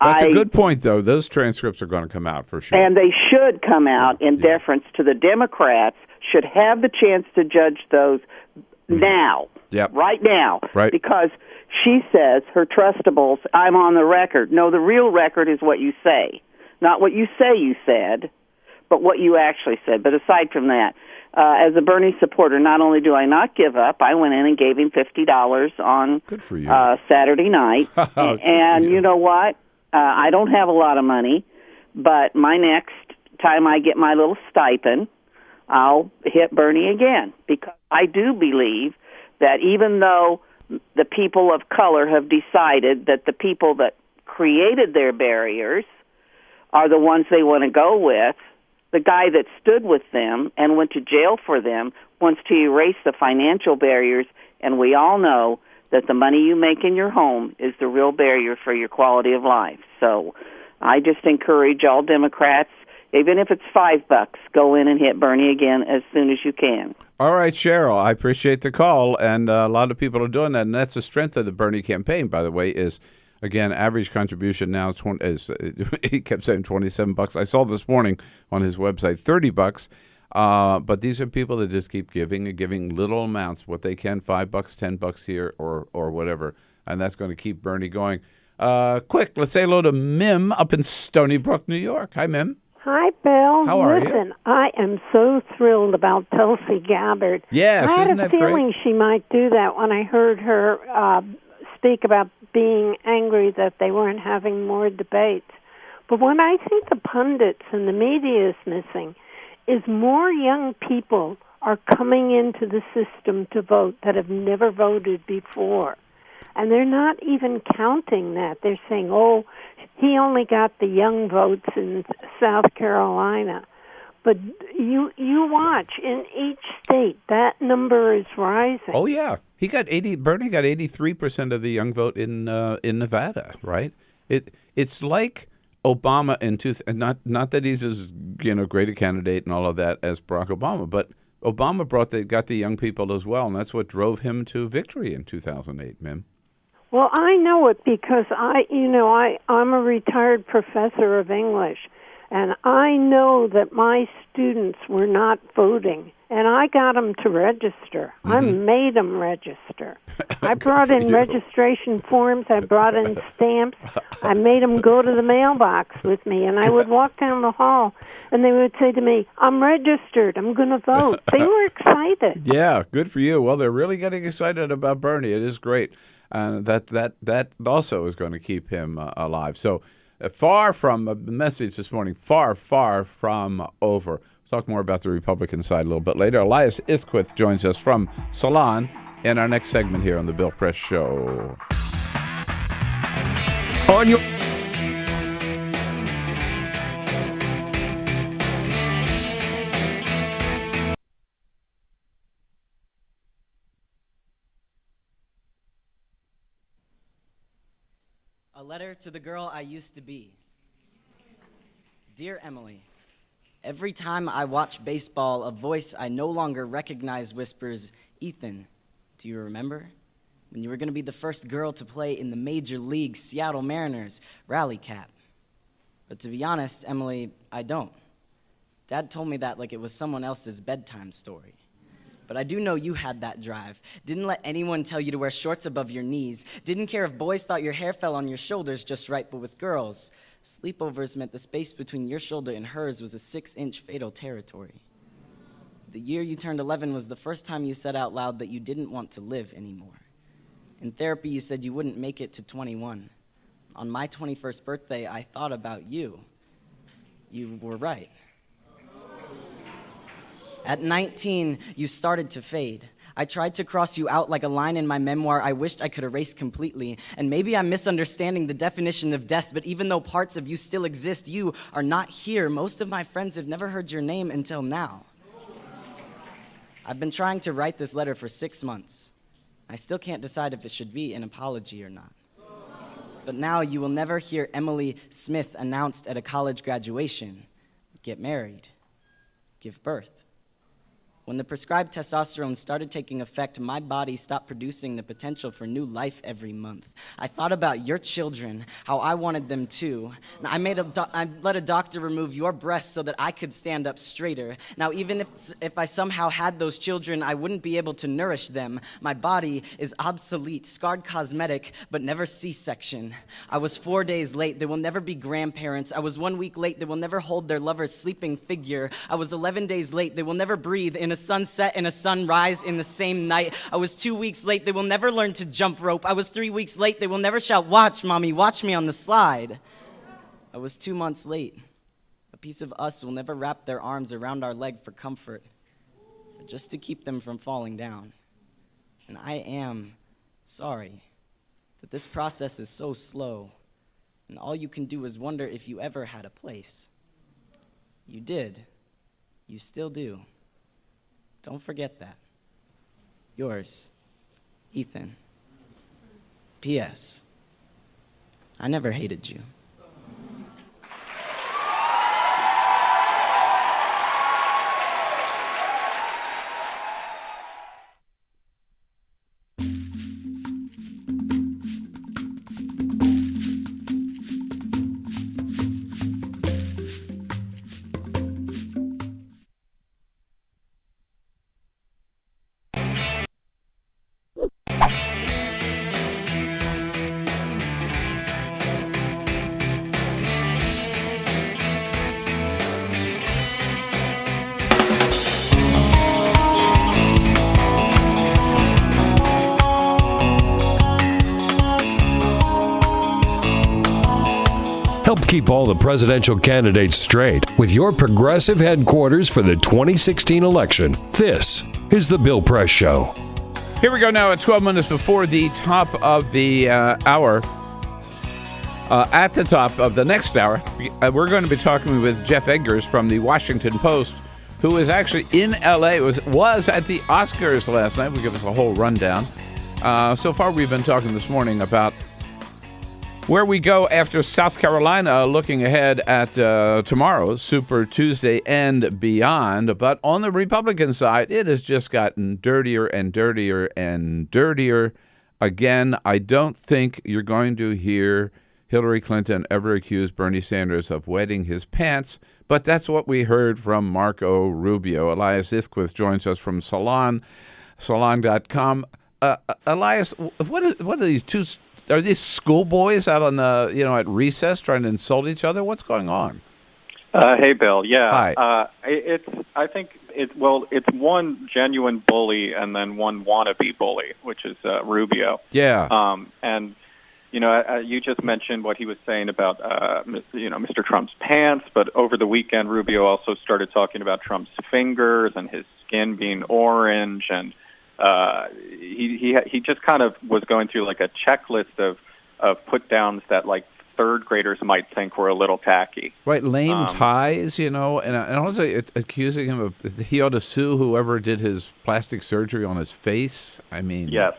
that's a good point, though. Those transcripts are going to come out for sure. And they should come out in deference to the Democrats, should have the chance to judge those now, right now, because she says, her trustables, I'm on the record. No, the real record is what you say, not what you say you said, but what you actually said. But aside from that, as a Bernie supporter, not only do I not give up, I went in and gave him $50 on Saturday night. And you know what? I don't have a lot of money, but my next time I get my little stipend, I'll hit Bernie again, because I do believe that even though the people of color have decided that the people that created their barriers are the ones they want to go with, the guy that stood with them and went to jail for them wants to erase the financial barriers, and we all know that the money you make in your home is the real barrier for your quality of life. So I just encourage all Democrats, even if it's $5, go in and hit Bernie again as soon as you can. All right, Cheryl, I appreciate the call, and a lot of people are doing that, and that's the strength of the Bernie campaign, by the way, is, again, average contribution now is he kept saying $27. I saw this morning on his website $30, but these are people that just keep giving little amounts, what they can, $5, $10 here, or whatever, and that's going to keep Bernie going. Quick, let's say hello to Mim up in Stony Brook, New York. Hi, Mim. Hi, Bill. How are you? Listen, I am so thrilled about Tulsi Gabbard. Yes, I isn't had that a feeling she might do that when I heard her speak about being angry that they weren't having more debates. But what I think the pundits and the media is missing is more young people are coming into the system to vote that have never voted before. And they're not even counting that. They're saying, oh, he only got the young votes in South Carolina. But you watch, in each state, that number is rising. Oh, yeah. Bernie got 83% of the young vote in Nevada, right? It's like Obama not that he's as great a candidate and all of that as Barack Obama, but Obama got the young people as well, and that's what drove him to victory in 2008, Mim. Well, I know it because I'm a retired professor of English, and I know that my students were not voting, and I got them to register. Mm-hmm. I made them register. I brought in registration forms. I brought in stamps. I made them go to the mailbox with me, and I would walk down the hall, and they would say to me, I'm registered. I'm going to vote. They were excited. Yeah, good for you. Well, they're really getting excited about Bernie. It is great. And that also is going to keep him alive. So far from the message this morning, far from over. We'll talk more about the Republican side a little bit later. Elias Isquith joins us from Salon, in our next segment here on the Bill Press Show. On your A letter to the girl I used to be. Dear Emily, every time I watch baseball, a voice I no longer recognize whispers, "Ethan, do you remember? When you were going to be the first girl to play in the Major League Seattle Mariners rally cap." But to be honest, Emily, I don't. Dad told me that like it was someone else's bedtime story. But I do know you had that drive. Didn't let anyone tell you to wear shorts above your knees. Didn't care if boys thought your hair fell on your shoulders just right, but with girls, sleepovers meant the space between your shoulder and hers was a 6-inch fatal territory. The year you turned 11 was the first time you said out loud that you didn't want to live anymore. In therapy, you said you wouldn't make it to 21. On my 21st birthday, I thought about you. You were right. At 19, you started to fade. I tried to cross you out like a line in my memoir I wished I could erase completely. And maybe I'm misunderstanding the definition of death, but even though parts of you still exist, you are not here. Most of my friends have never heard your name until now. I've been trying to write this letter for 6 months. I still can't decide if it should be an apology or not. But now you will never hear Emily Smith announced at a college graduation. Get married. Give birth. When the prescribed testosterone started taking effect, my body stopped producing the potential for new life every month. I thought about your children, how I wanted them too. I let a doctor remove your breasts so that I could stand up straighter. Now, even if I somehow had those children, I wouldn't be able to nourish them. My body is obsolete, scarred cosmetic, but never C-section. I was 4 days late. They will never be grandparents. I was 1 week late. They will never hold their lover's sleeping figure. I was 11 days late. They will never breathe in a sunset and a sunrise in the same night. I was 2 weeks late. They will never learn to jump rope. I was 3 weeks late. They will never shout, "Watch, Mommy, watch me on the slide." I was 2 months late. A piece of us will never wrap their arms around our leg for comfort, but just to keep them from falling down. And I am sorry that this process is so slow, and all you can do is wonder if you ever had a place. You did. You still do. Don't forget that. Yours, Ethan. P.S. I never hated you. Help keep all the presidential candidates straight with your progressive headquarters for the 2016 election. This is The Bill Press Show. Here we go now at 12 minutes before the top of the hour. At the top of the next hour, we're going to be talking with Jeff Eggers from the Washington Post, who is actually in L.A., was at the Oscars last night. Will give us a whole rundown. So far, we've been talking this morning about where we go after South Carolina, looking ahead at tomorrow's Super Tuesday and beyond. But on the Republican side, it has just gotten dirtier and dirtier and dirtier. Again, I don't think you're going to hear Hillary Clinton ever accuse Bernie Sanders of wetting his pants, but that's what we heard from Marco Rubio. Elias Isquith joins us from Salon.com. Elias, what are these two? Are these schoolboys out on the, at recess trying to insult each other? What's going on? Hey, Bill. Yeah. Hi. It's one genuine bully and then one wannabe bully, which is Rubio. Yeah. You just mentioned what he was saying about, Mr. Trump's pants, but over the weekend, Rubio also started talking about Trump's fingers and his skin being orange and he just kind of was going through like a checklist of put downs that like third graders might think were a little tacky. Right, lame ties, and also accusing him of he ought to sue whoever did his plastic surgery on his face. I mean, yes,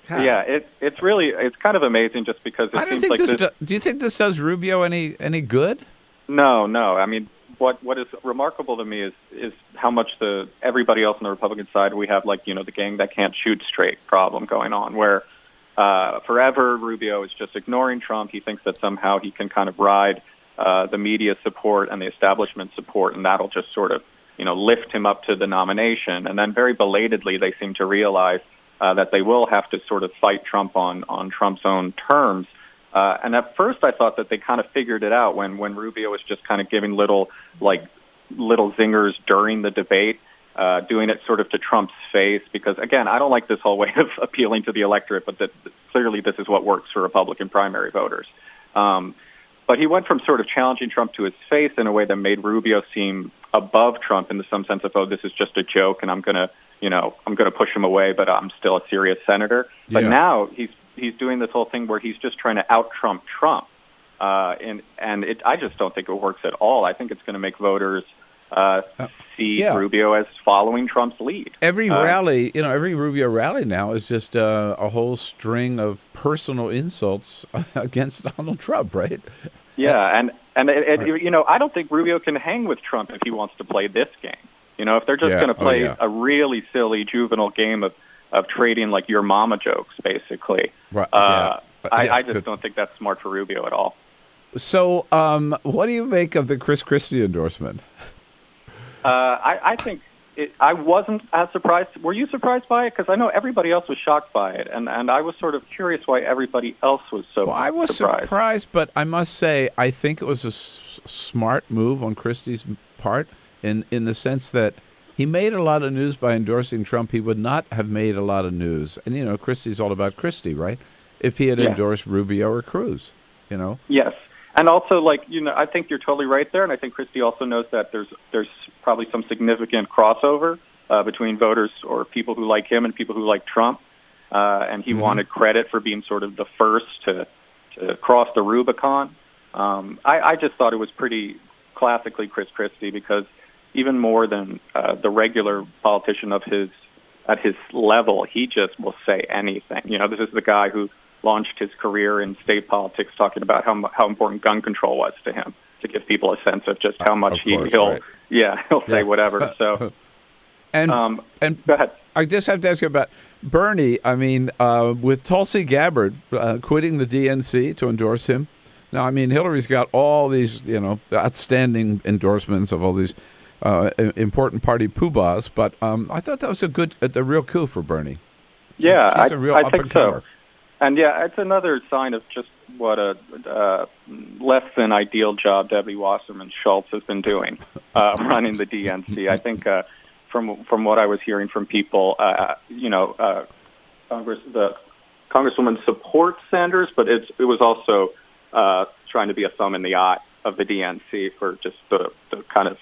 God. Yeah, it's kind of amazing just because it seems like this. Do you think this does Rubio any good? No. I mean, what is remarkable to me is how much everybody else on the Republican side, we have like the gang that can't shoot straight problem going on, where forever Rubio is just ignoring Trump. He thinks that somehow he can kind of ride the media support and the establishment support, and that'll just sort of lift him up to the nomination. And then very belatedly, they seem to realize that they will have to sort of fight Trump on Trump's own terms. And at first, I thought that they kind of figured it out when Rubio was just kind of giving little zingers during the debate, doing it sort of to Trump's face. Because again, I don't like this whole way of appealing to the electorate, but clearly this is what works for Republican primary voters. But he went from sort of challenging Trump to his face in a way that made Rubio seem above Trump in some sense of, oh, this is just a joke, and I'm going to push him away, but I'm still a serious senator. But now he's doing this whole thing where he's just trying to out-Trump Trump. I just don't think it works at all. I think it's going to make voters see Rubio as following Trump's lead. Every rally, every Rubio rally now is just a whole string of personal insults against Donald Trump, right? Yeah, and I don't think Rubio can hang with Trump if he wants to play this game. If they're just going to play a really silly juvenile game of trading like your mama jokes, basically. Right. I just don't think that's smart for Rubio at all. So, what do you make of the Chris Christie endorsement? I think I wasn't as surprised. Were you surprised by it? Because I know everybody else was shocked by it, and I was sort of curious why everybody else was so surprised. I was surprised, but I must say I think it was a smart move on Christie's part in the sense that he made a lot of news by endorsing Trump. He would not have made a lot of news. And, Christie's all about Christie, right? If he had endorsed Rubio or Cruz, Yes. And also, I think you're totally right there. And I think Christie also knows that there's probably some significant crossover between voters or people who like him and people who like Trump. And he wanted credit for being sort of the first to cross the Rubicon. I just thought it was pretty classically Chris Christie, because even more than the regular politician at his level, he just will say anything. This is the guy who launched his career in state politics, talking about how important gun control was to him, to give people a sense of just how much he'll say whatever. So, and go ahead. I just have to ask you about Bernie. I mean, with Tulsi Gabbard quitting the DNC to endorse him. Now, I mean, Hillary's got all these, outstanding endorsements of all these important party poobahs, but I thought that was a real coup for Bernie. Yeah, she's a real I think so. And it's another sign of just what a less than ideal job Debbie Wasserman Schultz has been doing, running the DNC. I think from what I was hearing from people, the Congresswoman supports Sanders, but it was also trying to be a thumb in the eye of the DNC for just the kind of.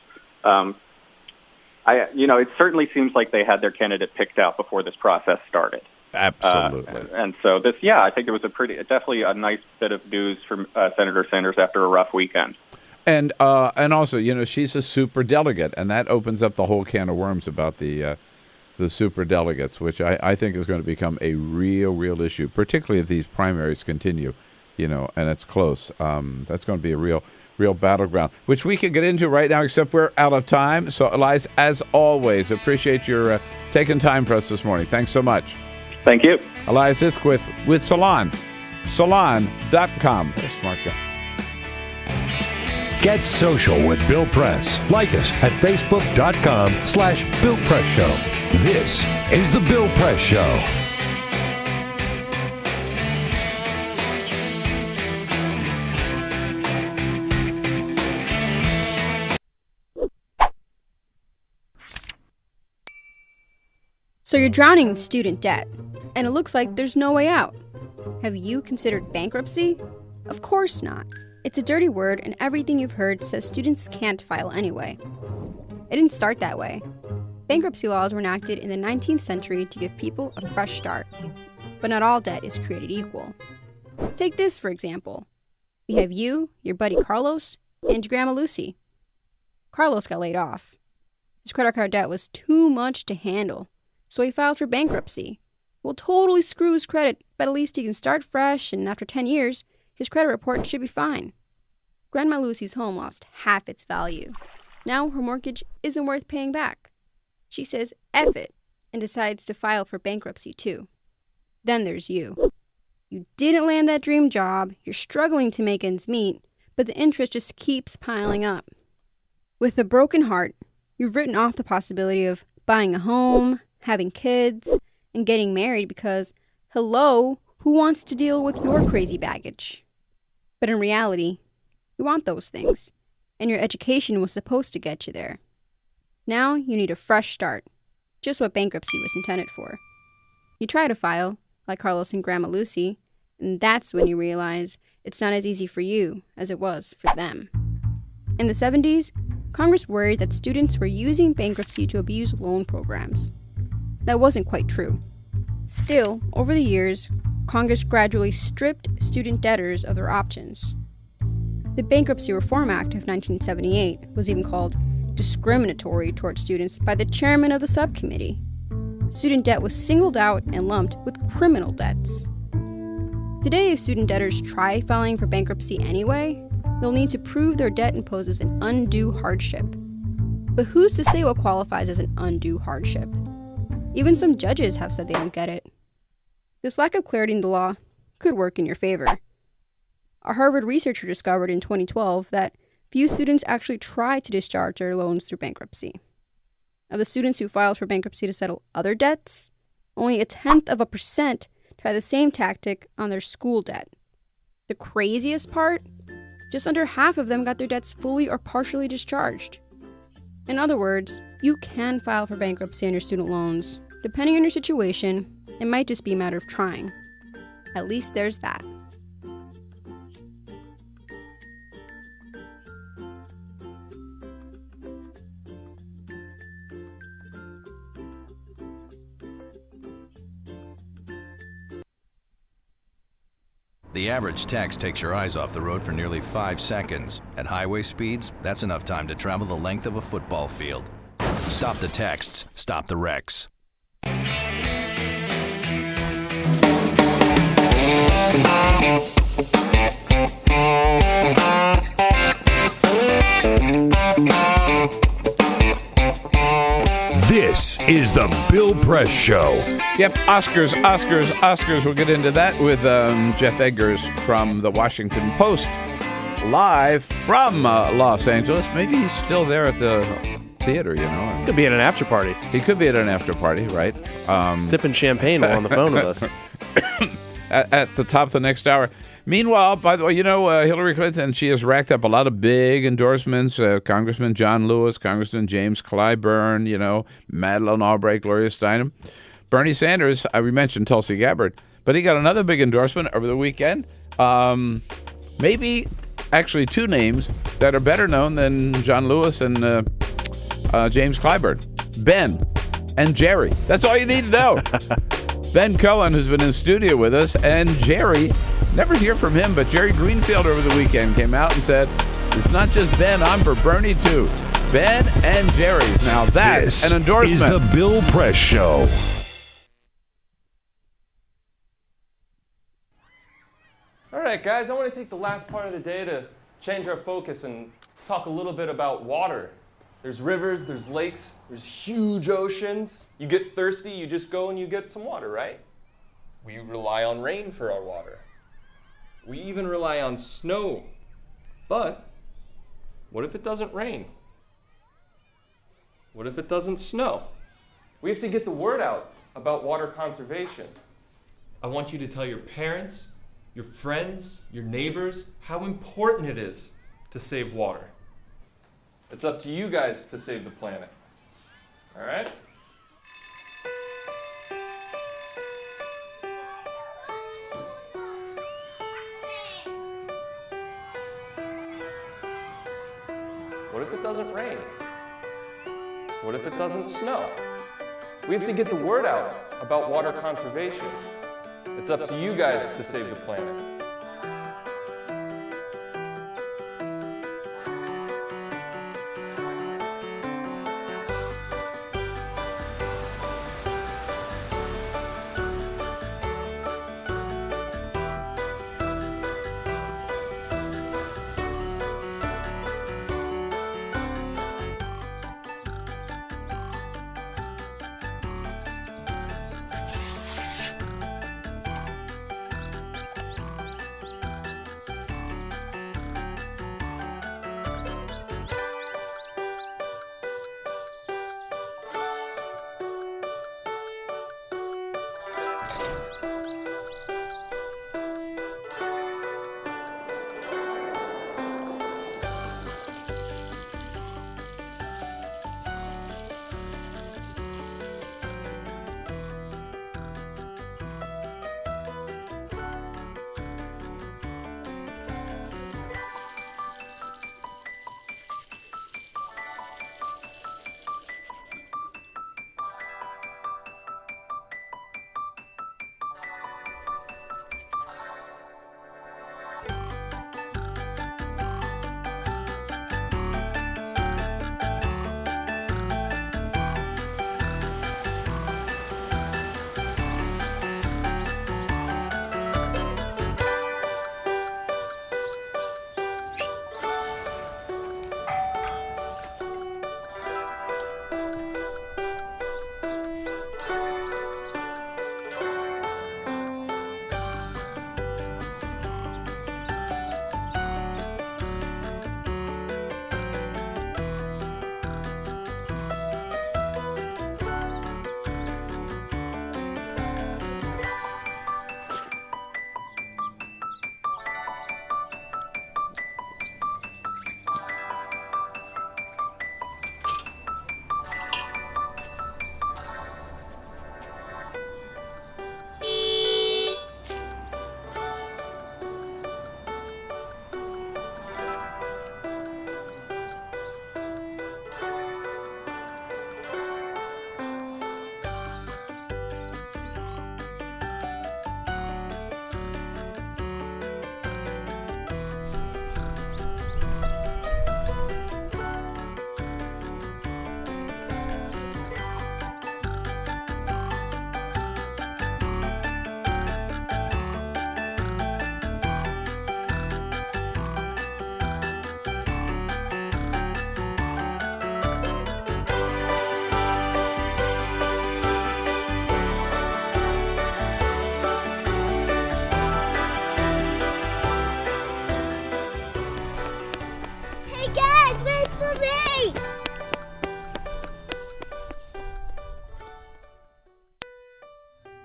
It certainly seems like they had their candidate picked out before this process started. Absolutely. And so I think it was definitely a nice bit of news from Senator Sanders after a rough weekend. And also, she's a super delegate, and that opens up the whole can of worms about the super delegates, which I think is going to become a real issue, particularly if these primaries continue, and it's close. That's going to be a real battleground, which we could get into right now, except we're out of time. So, Elias, as always, appreciate your taking time for us this morning. Thanks so much. Thank you. Elias Isk with Salon. Salon.com. What a smart guy. Get social with Bill Press. Like us at Facebook.com/Bill Press Show. This is The Bill Press Show. So you're drowning in student debt, and it looks like there's no way out. Have you considered bankruptcy? Of course not. It's a dirty word, and everything you've heard says students can't file anyway. It didn't start that way. Bankruptcy laws were enacted in the 19th century to give people a fresh start. But not all debt is created equal. Take this, for example. We have you, your buddy Carlos, and your grandma Lucy. Carlos got laid off. His credit card debt was too much to handle, so he filed for bankruptcy. Will totally screw his credit, but at least he can start fresh, and after 10 years, his credit report should be fine. Grandma Lucy's home lost half its value. Now her mortgage isn't worth paying back. She says F it and decides to file for bankruptcy too. Then there's you. You didn't land that dream job, you're struggling to make ends meet, but the interest just keeps piling up. With a broken heart, you've written off the possibility of buying a home, having kids, and getting married because, hello, who wants to deal with your crazy baggage? But in reality, you want those things, and your education was supposed to get you there. Now you need a fresh start, just what bankruptcy was intended for. You try to file, like Carlos and Grandma Lucy, and that's when you realize it's not as easy for you as it was for them. In the 70s, Congress worried that students were using bankruptcy to abuse loan programs. That wasn't quite true. Still, over the years, Congress gradually stripped student debtors of their options. The Bankruptcy Reform Act of 1978 was even called discriminatory toward students by the chairman of the subcommittee. Student debt was singled out and lumped with criminal debts. Today, if student debtors try filing for bankruptcy anyway, they'll need to prove their debt imposes an undue hardship. But who's to say what qualifies as an undue hardship? Even some judges have said they don't get it. This lack of clarity in the law could work in your favor. A Harvard researcher discovered in 2012 that few students actually try to discharge their loans through bankruptcy. Of the students who filed for bankruptcy to settle other debts, only 0.1% try the same tactic on their school debt. The craziest part? Just under half of them got their debts fully or partially discharged. In other words, you can file for bankruptcy on your student loans. Depending on your situation, it might just be a matter of trying. At least there's that. The average text takes your eyes off the road for nearly 5 seconds. At highway speeds, that's enough time to travel the length of a football field. Stop the texts, stop the wrecks. This is the Bill Press Show. Yep, Oscars. We'll get into that with Jeff Eggers from the Washington Post, live from Los Angeles. Maybe he's still there at the theater, you know. Could be at an after party. He could be at an after party, right? Sipping champagne while on the phone with us. at the top of the next hour. Meanwhile, by the way, you know, Hillary Clinton, she has racked up a lot of big endorsements. Congressman John Lewis, Congressman James Clyburn, you know, Madeleine Albright, Gloria Steinem. Bernie Sanders, we mentioned Tulsi Gabbard, but he got another big endorsement over the weekend. Maybe actually two names that are better known than John Lewis and James Clyburn. Ben and Jerry. That's all you need to know. Ben Cohen, who's been in studio with us, and Jerry, never hear from him, but Jerry Greenfield over the weekend came out and said, it's not just Ben, I'm for Bernie too. Ben and Jerry. Now that's an endorsement. This is the Bill Press Show. All right, guys, I want to take the last part of the day to change our focus and talk a little bit about water. There's rivers, there's lakes, there's huge oceans. You get thirsty, you just go and you get some water, right? We rely on rain for our water. We even rely on snow. But what if it doesn't rain? What if it doesn't snow? We have to get the word out about water conservation. I want you to tell your parents, your friends, your neighbors, how important it is to save water. It's up to you guys to save the planet. All right? What if it doesn't rain? What if it doesn't snow? We have to get the word out about water conservation. It's up to you guys to save the planet.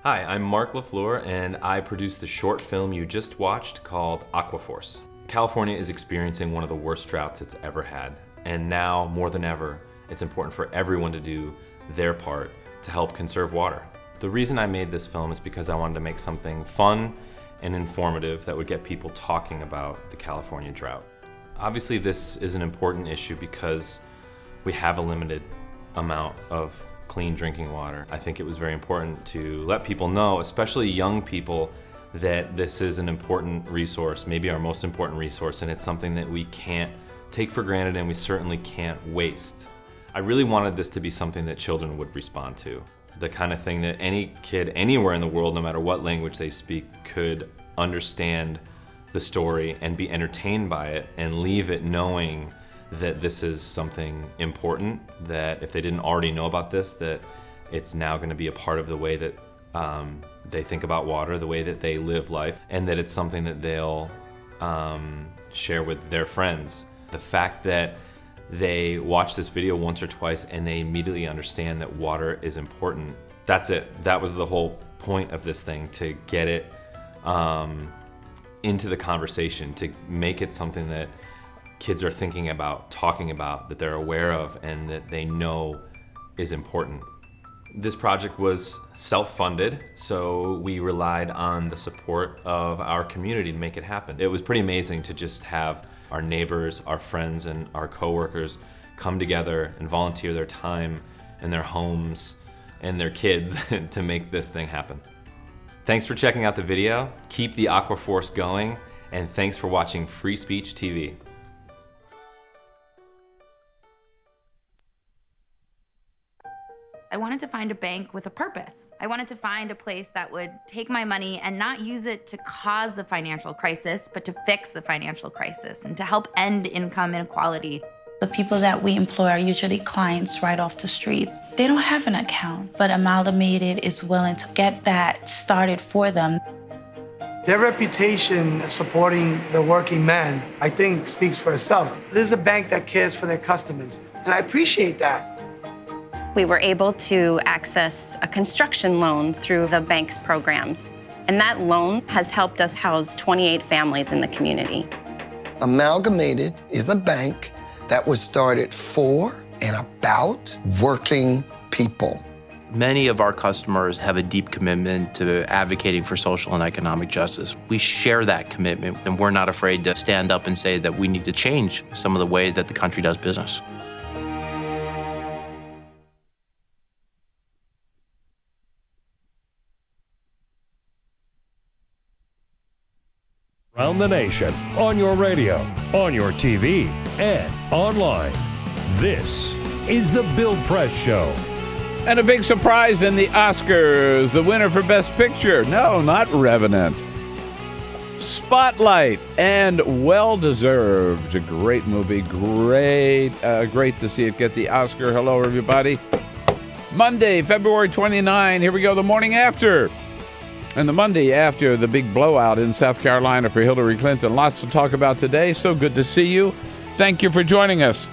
Hi, I'm Mark LaFleur, and I produced the short film you just watched called Aquaforce. California is experiencing one of the worst droughts it's ever had, and now, more than ever, it's important for everyone to do their part to help conserve water. The reason I made this film is because I wanted to make something fun and informative that would get people talking about the California drought. Obviously, this is an important issue because we have a limited amount of clean drinking water. I think it was very important to let people know, especially young people, that this is an important resource, maybe our most important resource, and it's something that we can't take for granted and we certainly can't waste. I really wanted this to be something that children would respond to. The kind of thing that any kid anywhere in the world, no matter what language they speak, could understand the story and be entertained by it and leave it knowing that this is something important, that if they didn't already know about this, that it's now going to be a part of the way that they think about water, the way that they live life, and that it's something that they'll share with their friends. The fact that they watch this video once or twice and they immediately understand that water is important, that's it. That was the whole point of this thing, to get it into the conversation, to make it something that kids are thinking about, talking about, that they're aware of, and that they know is important. This project was self-funded, so we relied on the support of our community to make it happen. It was pretty amazing to just have our neighbors, our friends, and our coworkers come together and volunteer their time and their homes and their kids to make this thing happen. Thanks for checking out the video. Keep the Aquaforce going, and thanks for watching Free Speech TV. I wanted to find a bank with a purpose. I wanted to find a place that would take my money and not use it to cause the financial crisis, but to fix the financial crisis and to help end income inequality. The people that we employ are usually clients right off the streets. They don't have an account, but Amalgamated is willing to get that started for them. Their reputation supporting the working man, I think, speaks for itself. This is a bank that cares for their customers, and I appreciate that. We were able to access a construction loan through the bank's programs, and that loan has helped us house 28 families in the community. Amalgamated is a bank that was started for and about working people. Many of our customers have a deep commitment to advocating for social and economic justice. We share that commitment, and we're not afraid to stand up and say that we need to change some of the way that the country does business. Around the nation, on your radio, on your TV, and online. This is The Bill Press Show. And a big surprise in the Oscars, the winner for Best Picture. No, not Revenant. Spotlight, and well-deserved. A great movie. Great to see it get the Oscar. Hello, everybody. Monday, February 29. Here we go, the morning after. And the Monday after the big blowout in South Carolina for Hillary Clinton. Lots to talk about today. So good to see you. Thank you for joining us.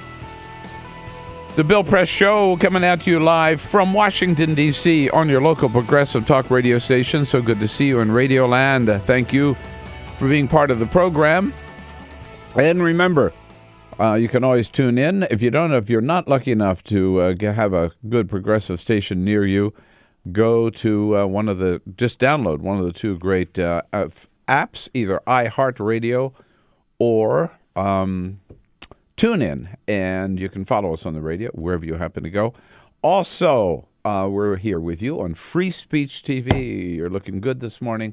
The Bill Press Show coming out to you live from Washington, D.C. on your local progressive talk radio station. So good to see you in Radio Land. Thank you for being part of the program. And remember, you can always tune in. If you're not lucky enough to have a good progressive station near you, go to just download one of the two great apps, either iHeartRadio or TuneIn, and you can follow us on the radio wherever you happen to go. Also, we're here with you on Free Speech TV. You're looking good this morning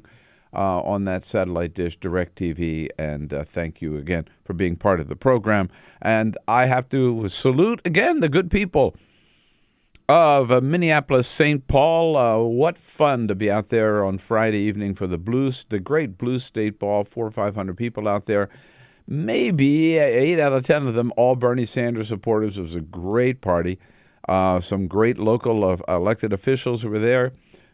on that satellite dish, DirecTV, and thank you again for being part of the program. And I have to salute again the good people of Minneapolis, St. Paul. What fun to be out there on Friday evening for the great Blues State Ball. 400 or 500 people out there. Maybe 8 out of 10 of them all Bernie Sanders supporters. It was a great party. Some great local elected officials who were there.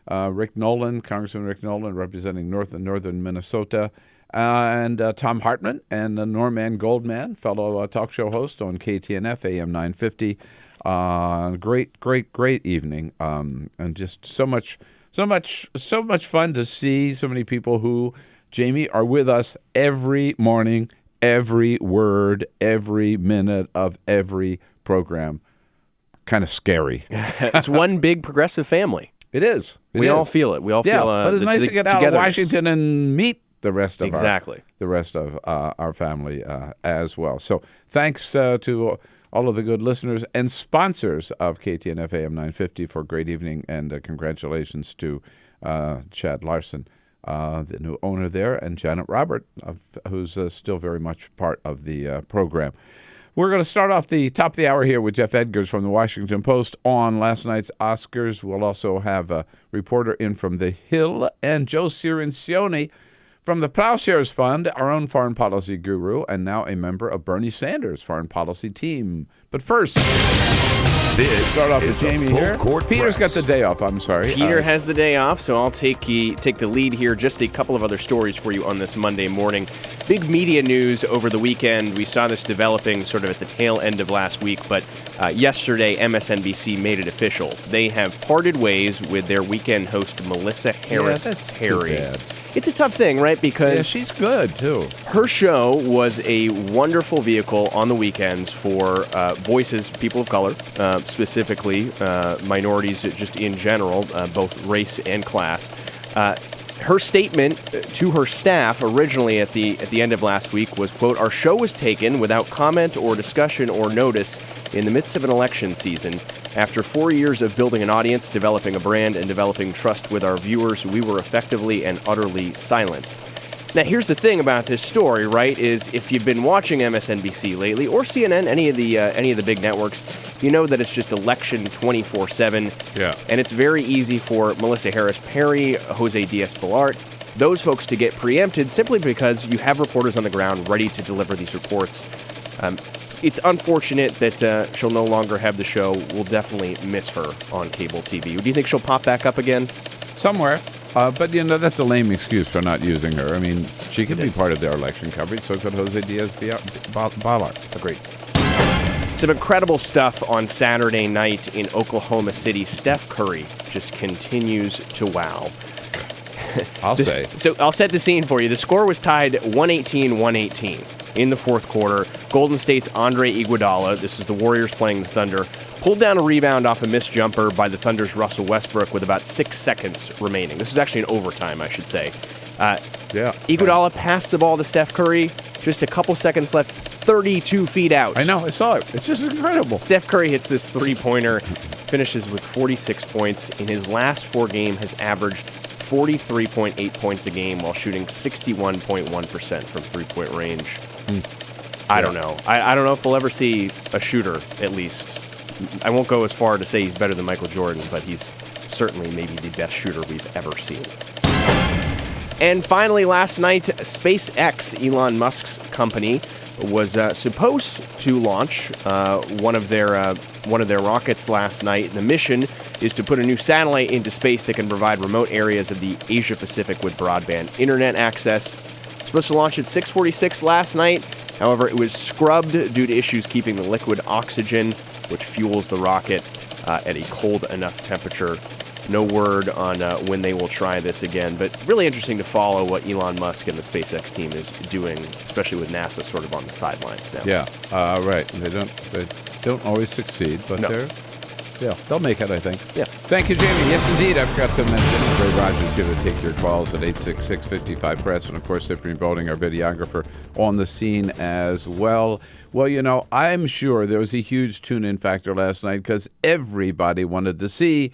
Congressman Rick Nolan, representing northern Minnesota, and Tom Hartman and Norman Goldman, fellow talk show host on KTNF AM 950. Great evening, and just so much fun to see so many people who, Jamie, are with us every morning, every word, every minute of every program. Kind of scary. It's one big progressive family. It is. We all feel it. We all feel. But it's nice to get out of Washington and meet the rest of our family as well. So thanks to all of the good listeners and sponsors of KTNF AM 950 for a great evening, and congratulations to Chad Larson, the new owner there, and Janet Robert, who's still very much part of the program. We're going to start off the top of the hour here with Jeff Edgars from the Washington Post on last night's Oscars. We'll also have a reporter in from The Hill, and Joe Cirincione from the Plowshares Fund, our own foreign policy guru, and now a member of Bernie Sanders' foreign policy team. But first, this start off is with Jamie the here. Full Court Peter's Press. got the day off. I'm sorry. Peter has the day off, so I'll take the lead here. Just a couple of other stories for you on this Monday morning. Big media news over the weekend. We saw this developing sort of at the tail end of last week, but yesterday MSNBC made it official. They have parted ways with their weekend host, Melissa Harris Perry. Too bad. It's a tough thing, right? Because she's good, too. Her show was a wonderful vehicle on the weekends for voices, people of color, specifically minorities just in general, both race and class. her statement to her staff originally at the end of last week was, quote, "Our show was taken without comment or discussion or notice in the midst of an election season. After 4 years of building an audience, developing a brand, and developing trust with our viewers, we were effectively and utterly silenced." Now, here's the thing about this story, right, is if you've been watching MSNBC lately, or CNN, any of the big networks, you know that it's just election 24/7. Yeah. And it's very easy for Melissa Harris Perry, Jose Diaz-Balart, those folks to get preempted simply because you have reporters on the ground ready to deliver these reports. It's unfortunate that she'll no longer have the show. We'll definitely miss her on cable TV. Do you think she'll pop back up again? Somewhere. But, that's a lame excuse for not using her. I mean, she could be part of their election coverage, so could Jose Diaz-Balart. Agreed. Some incredible stuff on Saturday night in Oklahoma City. Steph Curry just continues to wow. I'll say. So I'll set the scene for you. The score was tied 118-118 in the fourth quarter. Golden State's Andre Iguodala, this is the Warriors playing the Thunder, pulled down a rebound off a missed jumper by the Thunder's Russell Westbrook with about 6 seconds remaining. This is actually an overtime, I should say. Iguodala passed the ball to Steph Curry. Just a couple seconds left, 32 feet out. I know, I saw it. It's just incredible. Steph Curry hits this three-pointer, finishes with 46 points. In his last 4 games, has averaged 43.8 points a game while shooting 61.1% from three-point range. I don't know. I don't know if we'll ever see a shooter, at least. I won't go as far to say he's better than Michael Jordan, but he's certainly maybe the best shooter we've ever seen. And finally, last night, SpaceX, Elon Musk's company, was supposed to launch one of their rockets last night. The mission is to put a new satellite into space that can provide remote areas of the Asia Pacific with broadband internet access. Supposed to launch at 6:46 last night. However, it was scrubbed due to issues keeping the liquid oxygen, which fuels the rocket, at a cold enough temperature. No word on when they will try this again, but really interesting to follow what Elon Musk and the SpaceX team is doing, especially with NASA sort of on the sidelines now. Yeah, right. They don't always succeed, but they'll make it, I think. Yeah. Thank you, Jamie. Yes, indeed. I forgot to mention Ray Rogers here to take your calls at 866-55-PRESS, and of course, Cyprian Bolding, our videographer, on the scene as well. Well, I'm sure there was a huge tune-in factor last night because everybody wanted to see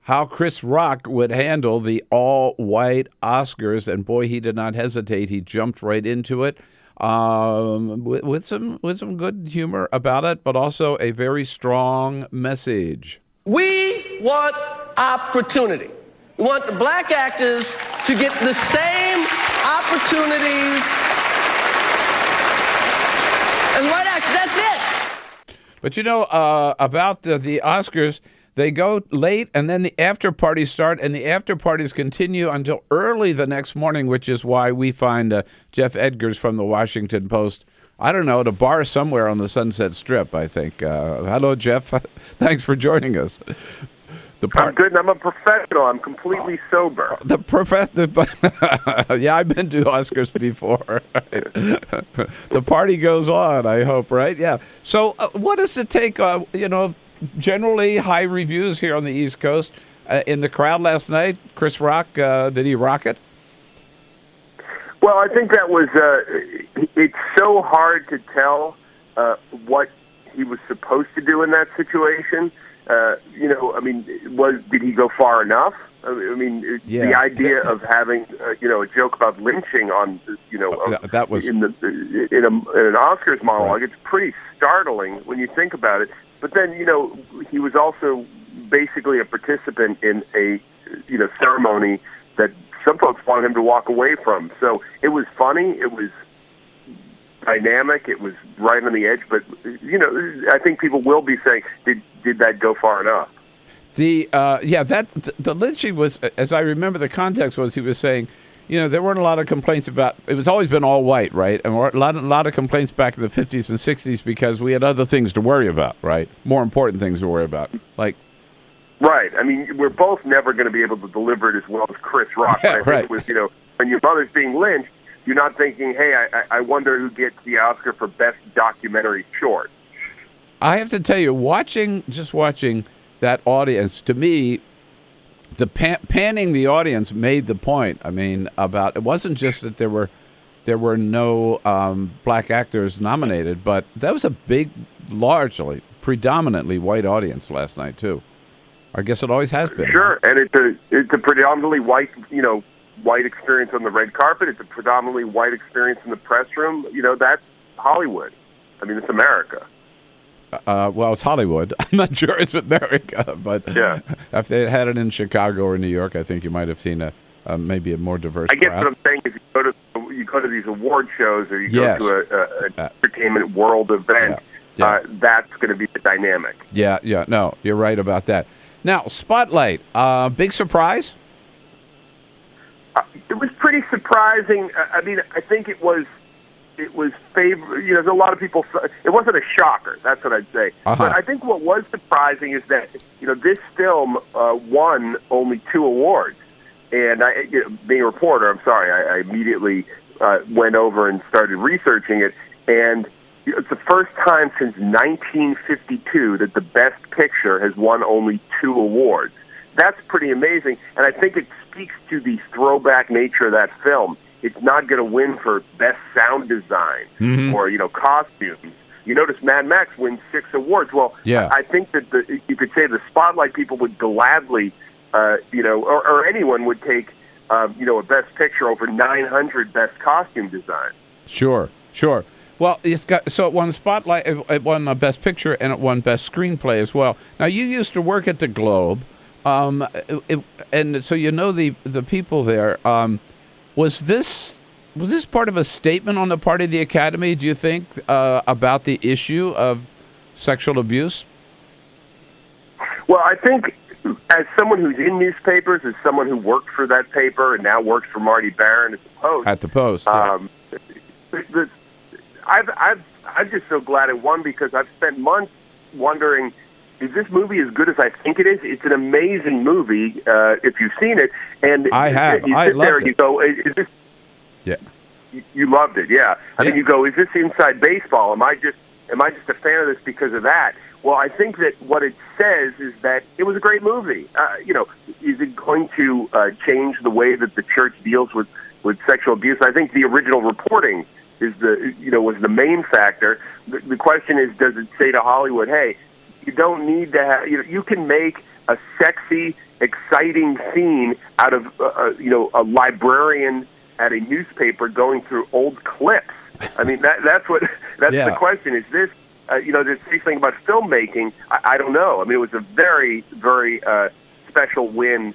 how Chris Rock would handle the all-white Oscars, and boy, he did not hesitate. He jumped right into it with some good humor about it, but also a very strong message. We want opportunity. We want the black actors to get the same opportunities as white actors. That's it. But about the Oscars, they go late, and then the after parties start, and the after parties continue until early the next morning, which is why we find Jeff Edgars from the Washington Post, I don't know, at a bar somewhere on the Sunset Strip, I think. Hello, Jeff. Thanks for joining us. I'm good, and I'm a professional. I'm completely sober. Yeah, I've been to Oscars before. The party goes on, I hope, right? Yeah. So what does it take, generally high reviews here on the East Coast. In the crowd last night, Chris Rock, did he rock it? Well, I think that was, it's so hard to tell what he was supposed to do in that situation. Did he go far enough? The idea of having, a joke about lynching on, that was in an Oscars monologue, it's pretty startling when you think about it. But then, he was also basically a participant in a, ceremony that some folks wanted him to walk away from. So it was funny. It was dynamic. It was right on the edge. But, I think people will be saying, did that go far enough? The lynching was, as I remember the context was, he was saying, there weren't a lot of complaints about, it was always been all white, right? And a lot of complaints back in the 50s and 60s because we had other things to worry about, right? More important things to worry about. Right. We're both never going to be able to deliver it as well as Chris Rock. Yeah, right. It was, when your mother's being lynched, you're not thinking, hey, I wonder who gets the Oscar for Best Documentary Short. I have to tell you, watching that audience, to me, The panning the audience made the point. I mean, about it wasn't just that there were no black actors nominated, but that was a big, largely, predominantly white audience last night too. I guess it always has been. Sure, and it's a predominantly white, white experience on the red carpet. It's a predominantly white experience in the press room. That's Hollywood. I mean, it's America. Well, it's Hollywood. I'm not sure it's America, but yeah. If they had it in Chicago or New York, I think you might have seen maybe a more diverse I guess crowd. what I'm saying is you go to these award shows or you go to an entertainment world event, that's going to be the dynamic. Yeah, no, you're right about that. Now, Spotlight, big surprise? It was pretty surprising. I mean, I think it was favor. There's a lot of people. It wasn't a shocker. That's what I'd say. But I think what was surprising is that this film won only 2 awards. And being a reporter, I'm sorry, I immediately went over and started researching it. And it's the first time since 1952 that the Best Picture has won only 2 awards. That's pretty amazing, and I think it speaks to the throwback nature of that film. It's not going to win for Best Sound Design or, costumes. You notice Mad Max wins 6 awards. Well, I think that you could say the Spotlight people would gladly, or anyone would take, a Best Picture over 900 Best Costume Design. Sure. Well, it won Spotlight, it won Best Picture, and it won Best Screenplay as well. Now, you used to work at the Globe, and so the people there. Was this part of a statement on the part of the Academy, do you think, about the issue of sexual abuse? Well, I think as someone who's in newspapers, as someone who worked for that paper and now works for Marty Barron at the Post. At the Post, I'm just so glad it won because I've spent months wondering, is this movie as good as I think it is? It's an amazing movie if you've seen it. And I have. You sit there and you go, is this... Yeah. You loved it, yeah. I mean, you go, is this inside baseball? Am I just a fan of this because of that? Well, I think that what it says is that it was a great movie. Is it going to change the way that the church deals with sexual abuse? I think the original reporting was the main factor. The question is, does it say to Hollywood, hey, you don't need to have, you can make a sexy, exciting scene out of, a librarian at a newspaper going through old clips. I mean, that's the question. Is this, this thing about filmmaking? I don't know. I mean, it was a very, very special win,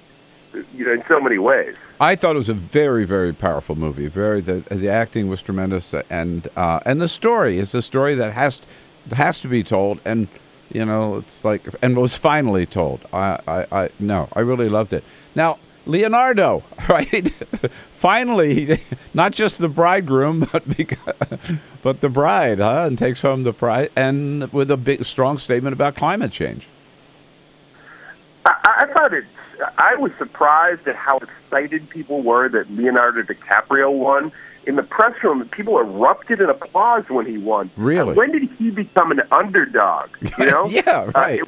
in so many ways. I thought it was a very, very powerful movie. The acting was tremendous, and the story is a story that has to be told, and it's like, and was finally told. I really loved it. Now, Leonardo, right? Finally, not just the bridegroom, but the bride, and takes home the prize, and with a big, strong statement about climate change. I thought I was surprised at how excited people were that Leonardo DiCaprio won. In the press room, people erupted in applause when he won. Really? When did he become an underdog? Yeah, right.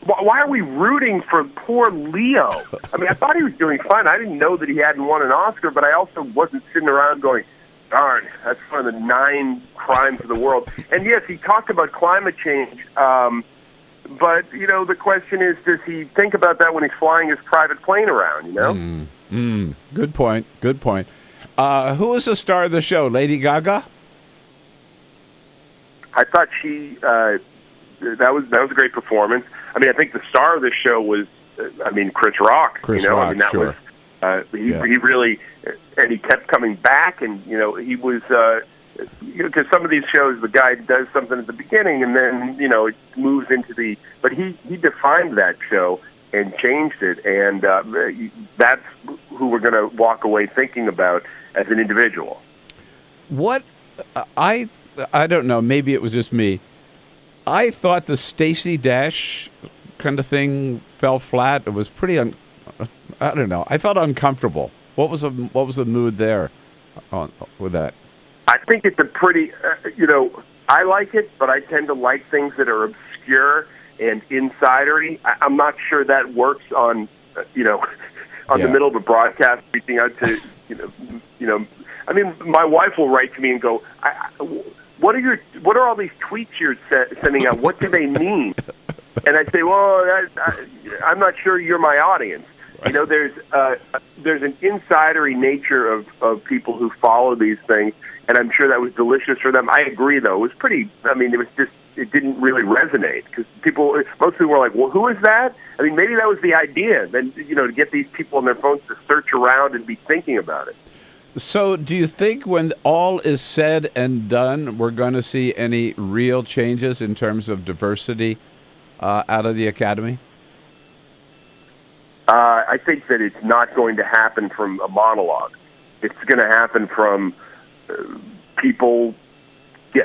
Why are we rooting for poor Leo? I mean, I thought he was doing fine. I didn't know that he hadn't won an Oscar, but I also wasn't sitting around going, darn, that's one of the 9 crimes of the world. And yes, he talked about climate change, but, the question is, does he think about that when he's flying his private plane around, Good point. Who was the star of the show, Lady Gaga? I thought she, that was a great performance. I mean, I think the star of the show was, Chris Rock. Rock, I mean, that sure. was, he really, and he kept coming back, and, he was, because some of these shows, the guy does something at the beginning, and then, it moves into but he defined that show and changed it, and that's who we're going to walk away thinking about as an individual. What, I don't know, maybe it was just me. I thought the Stacey Dash kind of thing fell flat. It was pretty, I don't know. I felt uncomfortable. What was the mood there with that? I think it's a pretty, I like it, but I tend to like things that are obscure and insidery. I'm not sure that works on, on the middle of a broadcast, reaching out to, I mean, my wife will write to me and go, what are all these tweets you're sending out? What do they mean? And I say, well, I'm not sure you're my audience. Right. There's an insidery nature of people who follow these things, and I'm sure that was delicious for them. I agree, though. It was pretty, it didn't really resonate because most people were like, well, who is that? I mean, maybe that was the idea, then, to get these people on their phones to search around and be thinking about it. So do you think when all is said and done, we're going to see any real changes in terms of diversity out of the Academy? I think that it's not going to happen from a monologue. It's going to happen from people.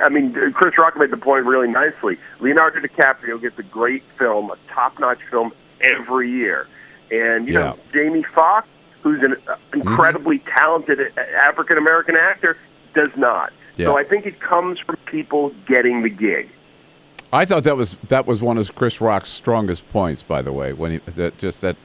I mean, Chris Rock made the point really nicely. Leonardo DiCaprio gets a great film, a top-notch film every year. And, Jamie Foxx, who's an incredibly talented African-American actor, does not. Yeah. So I think it comes from people getting the gig. I thought that was one of Chris Rock's strongest points, by the way, when that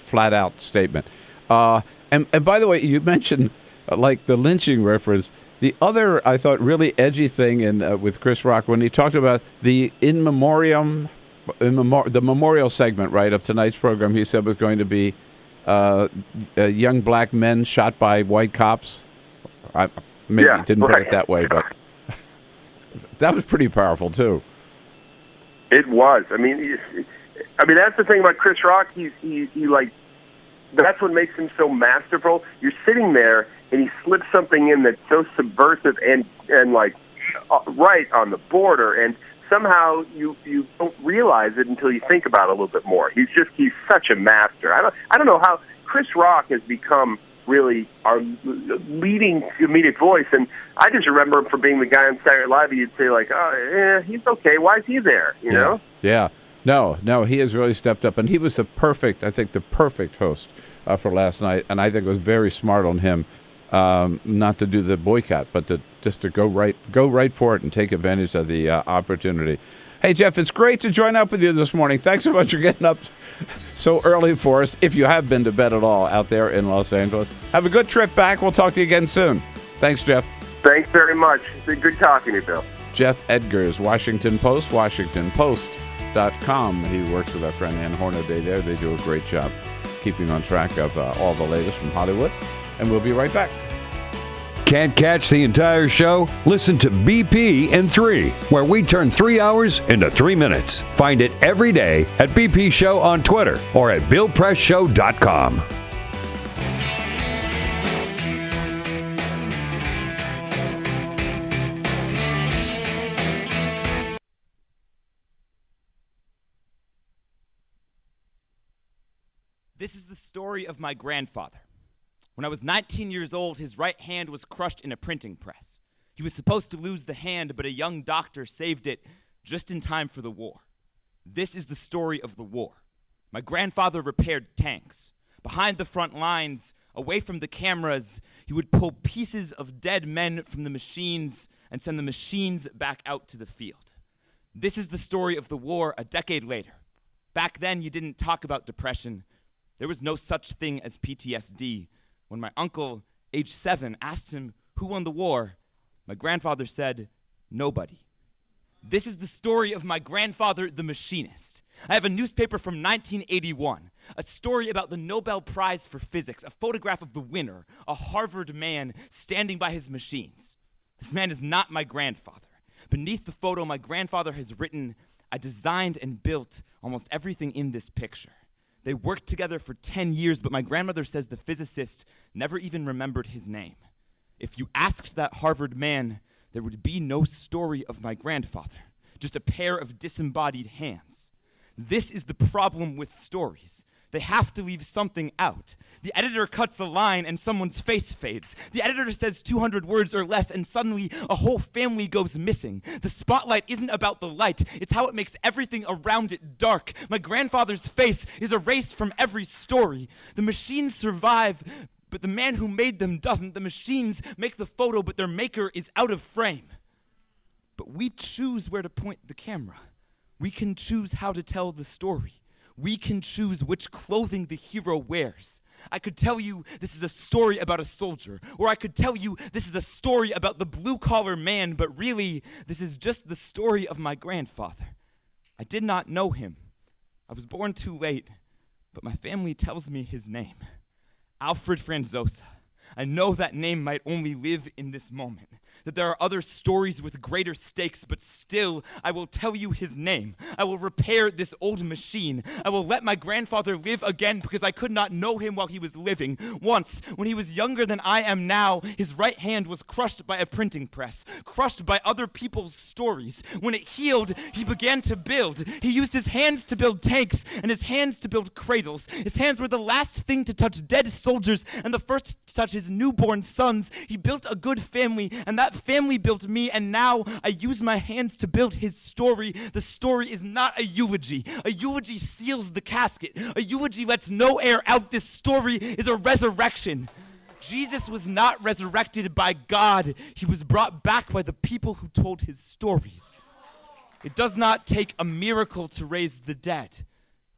flat-out statement. And by the way, you mentioned like the lynching reference. The other, I thought, really edgy thing with Chris Rock when he talked about the the memorial segment, right, of tonight's program, he said was going to be young black men shot by white cops. I maybe didn't put it that way, but that was pretty powerful too. It was. I mean, that's the thing about Chris Rock. He that's what makes him so masterful. You're sitting there and he slips something in that's so subversive and like right on the border, and somehow you don't realize it until you think about it a little bit more. He's such a master. I don't know how Chris Rock has become really our leading comedic voice, and I just remember him for being the guy on Saturday Night Live. You'd say like, he's okay. Why is he there? You know? Yeah. No, he has really stepped up, and he was the perfect host for last night, and I think it was very smart on him not to do the boycott, but to go right for it and take advantage of the opportunity. Hey, Jeff, it's great to join up with you this morning. Thanks so much for getting up so early for us, if you have been to bed at all out there in Los Angeles. Have a good trip back. We'll talk to you again soon. Thanks, Jeff. Thanks very much. It's been good talking to you, Bill. Jeff Edgars, Washington Post, WashingtonPost.com. He works with our friend Ann Hornaday there. They do a great job keeping on track of all the latest from Hollywood. And we'll be right back. Can't catch the entire show? Listen to BP in 3, where we turn 3 hours into 3 minutes. Find it every day at BP Show on Twitter or at BillPressShow.com. This is the story of my grandfather. When I was 19 years old, his right hand was crushed in a printing press. He was supposed to lose the hand, but a young doctor saved it just in time for the war. This is the story of the war. My grandfather repaired tanks. Behind the front lines, away from the cameras, he would pull pieces of dead men from the machines and send the machines back out to the field. This is the story of the war a decade later. Back then, you didn't talk about depression. There was no such thing as PTSD. When my uncle, age 7, asked him who won the war, my grandfather said, nobody. This is the story of my grandfather, the machinist. I have a newspaper from 1981, a story about the Nobel Prize for Physics, a photograph of the winner, a Harvard man standing by his machines. This man is not my grandfather. Beneath the photo, my grandfather has written, I designed and built almost everything in this picture. They worked together for 10 years, but my grandmother says the physicist never even remembered his name. If you asked that Harvard man, there would be no story of my grandfather, just a pair of disembodied hands. This is the problem with stories. They have to leave something out. The editor cuts a line and someone's face fades. The editor says 200 words or less and suddenly a whole family goes missing. The spotlight isn't about the light. It's how it makes everything around it dark. My grandfather's face is erased from every story. The machines survive, but the man who made them doesn't. The machines make the photo, but their maker is out of frame. But we choose where to point the camera. We can choose how to tell the story. We can choose which clothing the hero wears. I could tell you this is a story about a soldier, or I could tell you this is a story about the blue-collar man, but really, this is just the story of my grandfather. I did not know him. I was born too late, but my family tells me his name. Alfred Franzosa. I know that name might only live in this moment, that there are other stories with greater stakes, but still, I will tell you his name. I will repair this old machine. I will let my grandfather live again because I could not know him while he was living. Once, when he was younger than I am now, his right hand was crushed by a printing press, crushed by other people's stories. When it healed, he began to build. He used his hands to build tanks and his hands to build cradles. His hands were the last thing to touch dead soldiers and the first to touch his newborn sons. He built a good family, and that family built me, and now I use my hands to build his story. The story is not a eulogy. A eulogy seals the casket. A eulogy lets no air out. This story is a resurrection. Jesus was not resurrected by God. He was brought back by the people who told his stories. It does not take a miracle to raise the dead,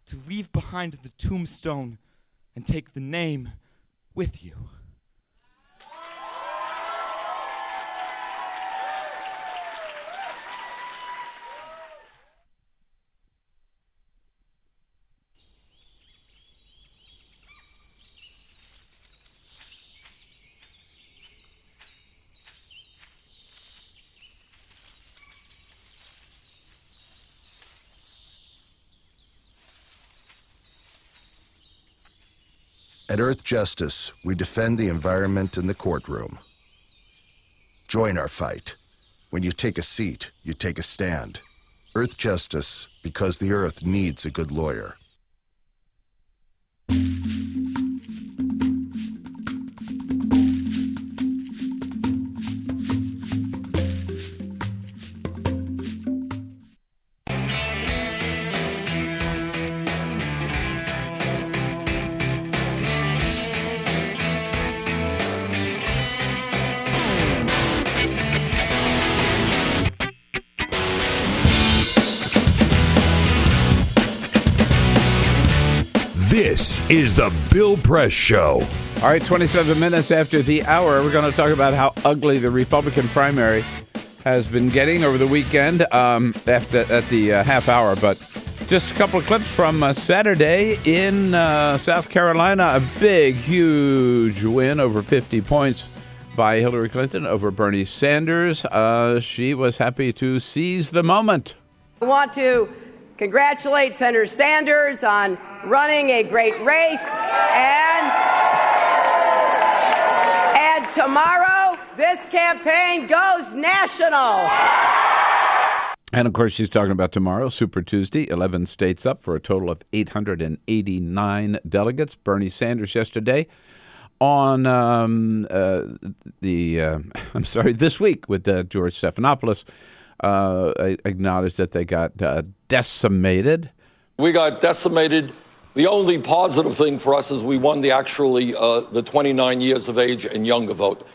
to leave behind the tombstone and take the name with you. At Earth Justice, we defend the environment in the courtroom. Join our fight. When you take a seat, you take a stand. Earth Justice, because the Earth needs a good lawyer. This is the Bill Press Show. All right, 27 minutes after the hour, we're going to talk about how ugly the Republican primary has been getting over the weekend at the half hour. But just a couple of clips from Saturday in South Carolina. A big, huge win, over 50 points by Hillary Clinton over Bernie Sanders. She was happy to seize the moment. I want to congratulate Senator Sanders on running a great race, and tomorrow this campaign goes national. And of course, she's talking about tomorrow, Super Tuesday, 11 states up for a total of 889 delegates. Bernie Sanders yesterday on this week with George Stephanopoulos acknowledged that they got decimated. We got decimated. The only positive thing for us is we won the 29 years of age and younger vote.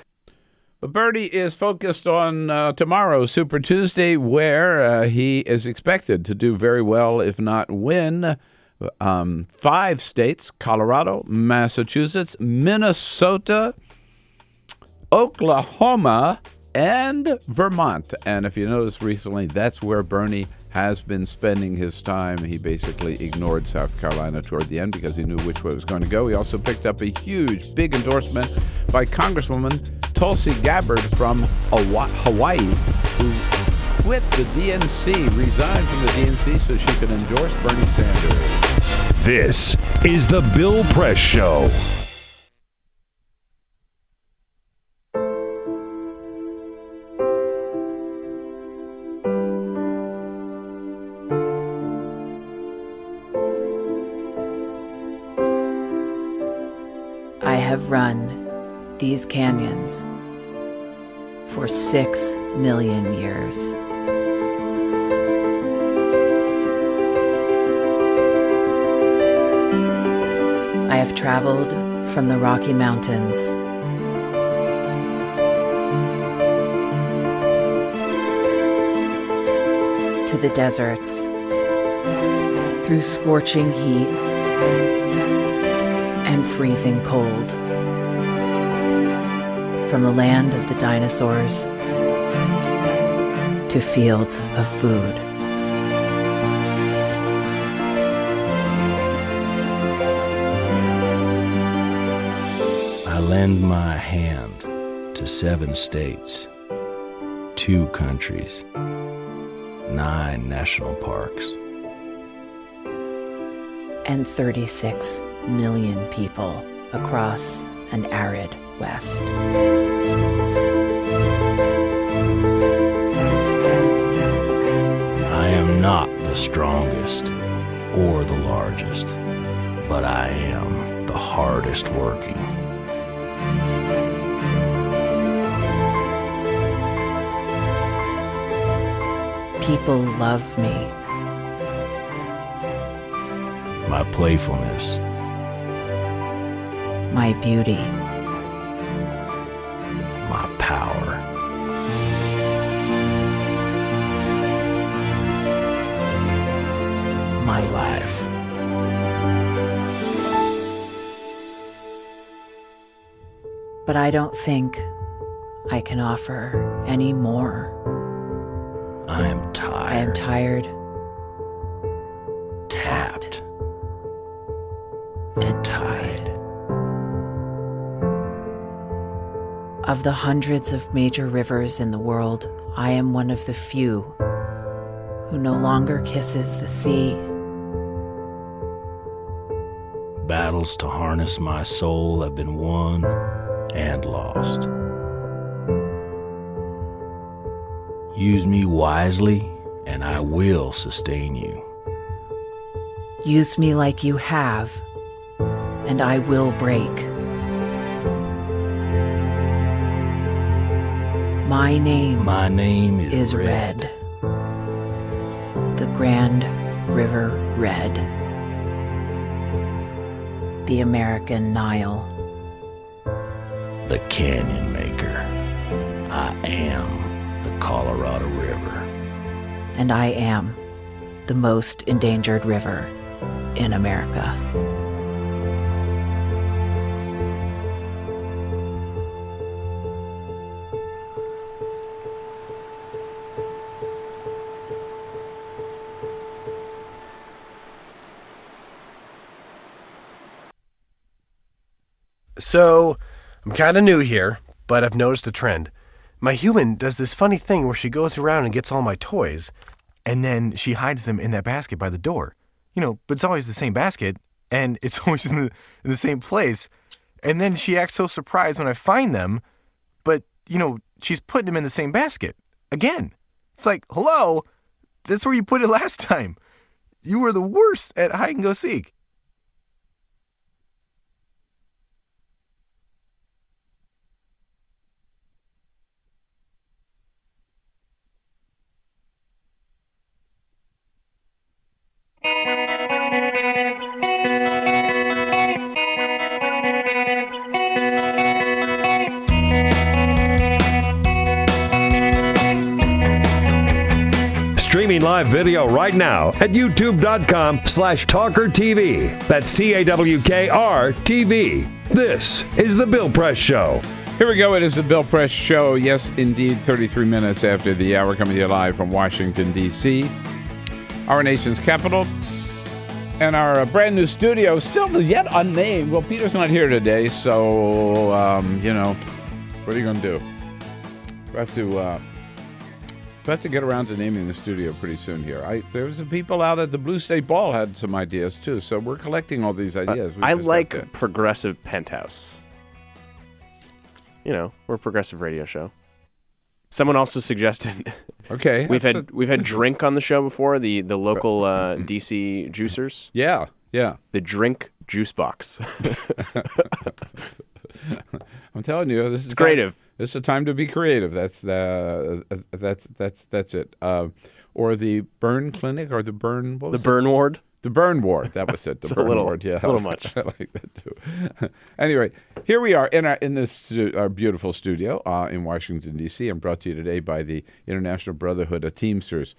But Bernie is focused on tomorrow, Super Tuesday, where he is expected to do very well, if not win. 5 states: Colorado, Massachusetts, Minnesota, Oklahoma, and Vermont. And if you notice recently, that's where Bernie has been spending his time. He basically ignored South Carolina toward the end because he knew which way it was going to go. He also picked up a huge, big endorsement by Congresswoman Tulsi Gabbard from Hawaii, who quit the DNC, resigned from the DNC so she could endorse Bernie Sanders. This is the Bill Press Show. I have run these canyons for 6 million years. I have traveled from the Rocky Mountains to the deserts through scorching heat and freezing cold. From the land of the dinosaurs to fields of food. I lend my hand to 7 states, 2 countries, 9 national parks, And 36 million people across an arid West. I am not the strongest or the largest, but I am the hardest working. People love me. My playfulness, My beauty. my power, My life. But I don't think I can offer any more. I am tired. I am tired, tapped, and tied. Of the hundreds of major rivers in the world, I am one of the few who no longer kisses the sea. Battles to harness my soul have been won and lost. Use me wisely, and I will sustain you. Use me like you have, and I will break. My name is Red. The Grand River Red. The American Nile. The Canyon Maker. I am the Colorado River. And I am the most endangered river in America. So, I'm kind of new here, but I've noticed a trend. My human does this funny thing where she goes around and gets all my toys, and then she hides them in that basket by the door. You know, but it's always the same basket, and it's always in the same place. And then she acts so surprised when I find them, but, you know, she's putting them in the same basket. Again. It's like, hello, that's where you put it last time. You were the worst at hide and go seek. Streaming live video right now at youtube.com/TawkrTV. That's TAWKR-TV. This is The Bill Press Show. Here we go. It is the Bill Press Show. Yes, indeed, 33 minutes after the hour, coming to you live from Washington, D.C., our nation's capital, and our brand new studio, still yet unnamed. Well, Peter's not here today, so, you know, what are you going to do? We have to get around to naming the studio pretty soon here. There was some people out at the Blue State Ball had some ideas, too, so we're collecting all these ideas. I like Progressive Penthouse. You know, we're a progressive radio show. Someone also suggested. Okay, we've had Drink on the show before. The local DC juicers. Yeah. The Drink Juice Box. I'm telling you, this is creative. This is a time to be creative. That's it. Or the Burn Clinic, or the Burn. What was the Burn Ward. The Burn Ward. That was it. The Burn Ward. Yeah, a little much. I like that too. Anyway, here we are in this our beautiful studio in Washington D.C. I'm brought to you today by the International Brotherhood of Teamsters.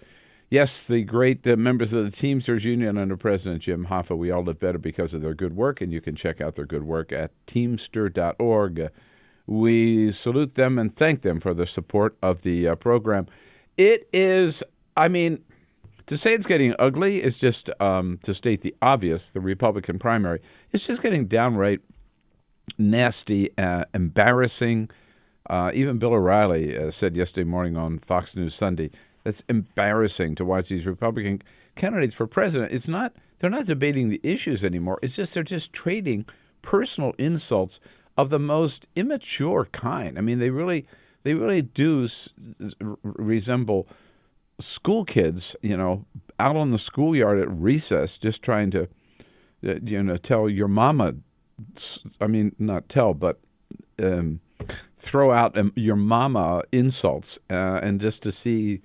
Yes, the great members of the Teamsters Union under President Jim Hoffa. We all live better because of their good work, and you can check out their good work at teamster.org. We salute them and thank them for the support of the program. It is, I mean, to say it's getting ugly is just to state the obvious, the Republican primary. It's just getting downright nasty, embarrassing. Even Bill O'Reilly said yesterday morning on Fox News Sunday, that's embarrassing to watch these Republican candidates for president. They're not debating the issues anymore. It's just they're just trading personal insults of the most immature kind. I mean, they really do resemble school kids, out on the schoolyard at recess, just trying to, tell your mama. I mean, not tell, but throw out your mama insults, and just to see.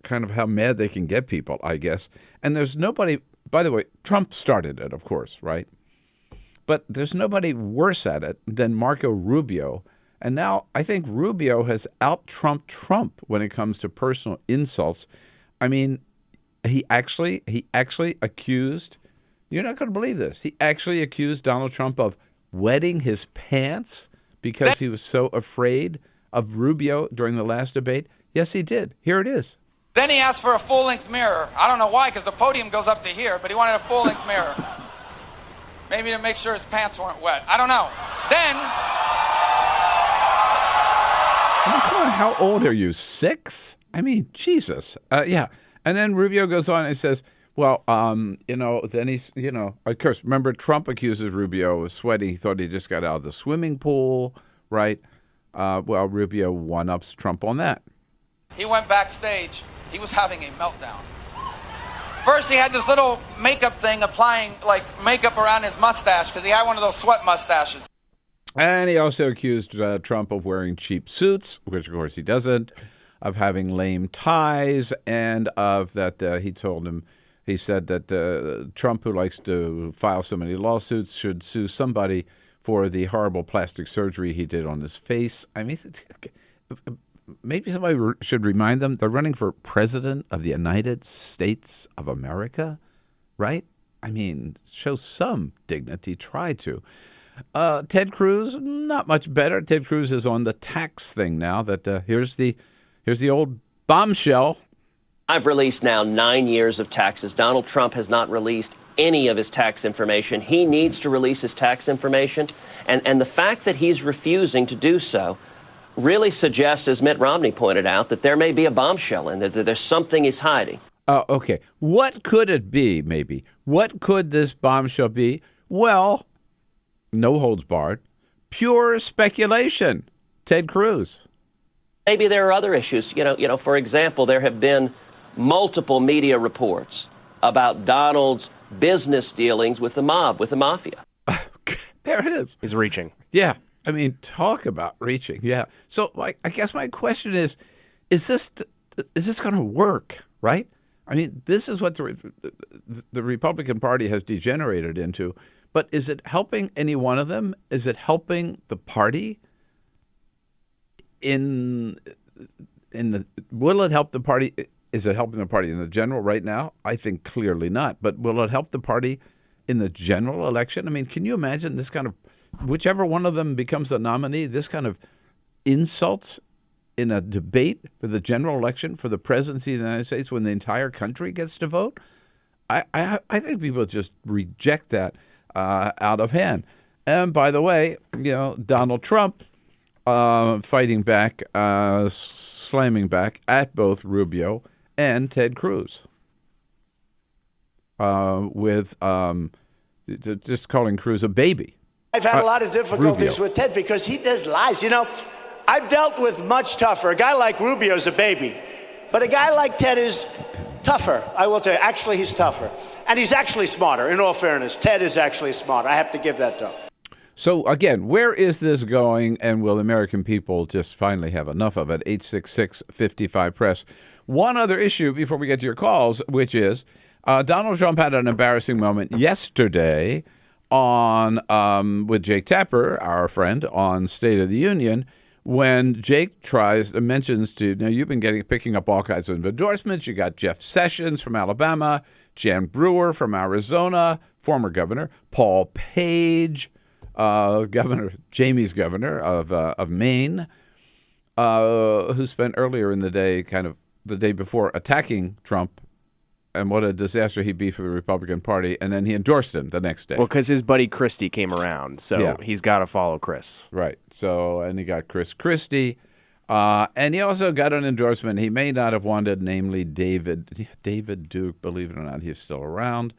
Kind of how mad they can get people, I guess. And there's nobody, by the way, Trump started it, of course, right? But there's nobody worse at it than Marco Rubio. And now I think Rubio has out-Trumped Trump when it comes to personal insults. I mean, he actually accused, you're not going to believe this, he actually accused Donald Trump of wetting his pants because he was so afraid of Rubio during the last debate. Yes, he did. Here it is. Then he asked for a full-length mirror. I don't know why, because the podium goes up to here, but he wanted a full-length mirror. Maybe to make sure his pants weren't wet. I don't know. Then... I mean, come on, how old are you? 6? I mean, Jesus. Yeah. And then Rubio goes on and says, well, then he's, of course, remember Trump accuses Rubio of sweating. He thought he just got out of the swimming pool, right? Well, Rubio one-ups Trump on that. He went backstage. He was having a meltdown. First, he had this little makeup thing applying, makeup around his mustache because he had one of those sweat mustaches. And he also accused Trump of wearing cheap suits, which, of course, he doesn't, of having lame ties, and of that he said that Trump, who likes to file so many lawsuits, should sue somebody for the horrible plastic surgery he did on his face. I mean, maybe somebody should remind them they're running for president of the United States of America, right? I mean, show some dignity. Try to. Ted Cruz, not much better. Ted Cruz is on the tax thing now. That here's the old bombshell. I've released now 9 years of taxes. Donald Trump has not released any of his tax information. He needs to release his tax information, and the fact that he's refusing to do so really suggests, as Mitt Romney pointed out, that there may be a bombshell in there, that there's something he's hiding. Okay. What could it be, maybe? What could this bombshell be? Well, no holds barred. Pure speculation. Ted Cruz. Maybe there are other issues. For example, there have been multiple media reports about Donald's business dealings with the mob, with the mafia. There it is. He's reaching. Yeah. I mean, talk about reaching. Yeah. So I guess my question is this going to work, right? I mean, this is what the Republican Party has degenerated into. But is it helping any one of them? Is it helping the party? Will it help the party? Is it helping the party in the general right now? I think clearly not. But will it help the party in the general election? I mean, can you imagine this kind of, whichever one of them becomes the nominee, this kind of insults in a debate for the general election for the presidency of the United States when the entire country gets to vote? I think people just reject that out of hand. And by the way, Donald Trump fighting back, slamming back at both Rubio and Ted Cruz with just calling Cruz a baby. I've had a lot of difficulties Rubio. with Ted because he does lies. I've dealt with much tougher. A guy like Rubio's a baby, but a guy like Ted is tougher. I will tell you, actually, he's tougher. And he's actually smarter, in all fairness. Ted is actually smarter. I have to give that to him. So, again, where is this going, and will American people just finally have enough of it? 866-55-PRESS. One other issue before we get to your calls, which is Donald Trump had an embarrassing moment yesterday on with Jake Tapper, our friend, on State of the Union, when Jake mentions you've been picking up all kinds of endorsements. You got Jeff Sessions from Alabama, Jan Brewer from Arizona, former governor, Paul Page, Jamie's governor of Maine, who spent earlier in the day, kind of the day before, attacking Trump and what a disaster he'd be for the Republican Party, and then he endorsed him the next day. Well, because his buddy Christie came around, so he's got to follow Chris. Right. So, and he got Chris Christie, and he also got an endorsement he may not have wanted, namely David Duke, believe it or not, he's still around,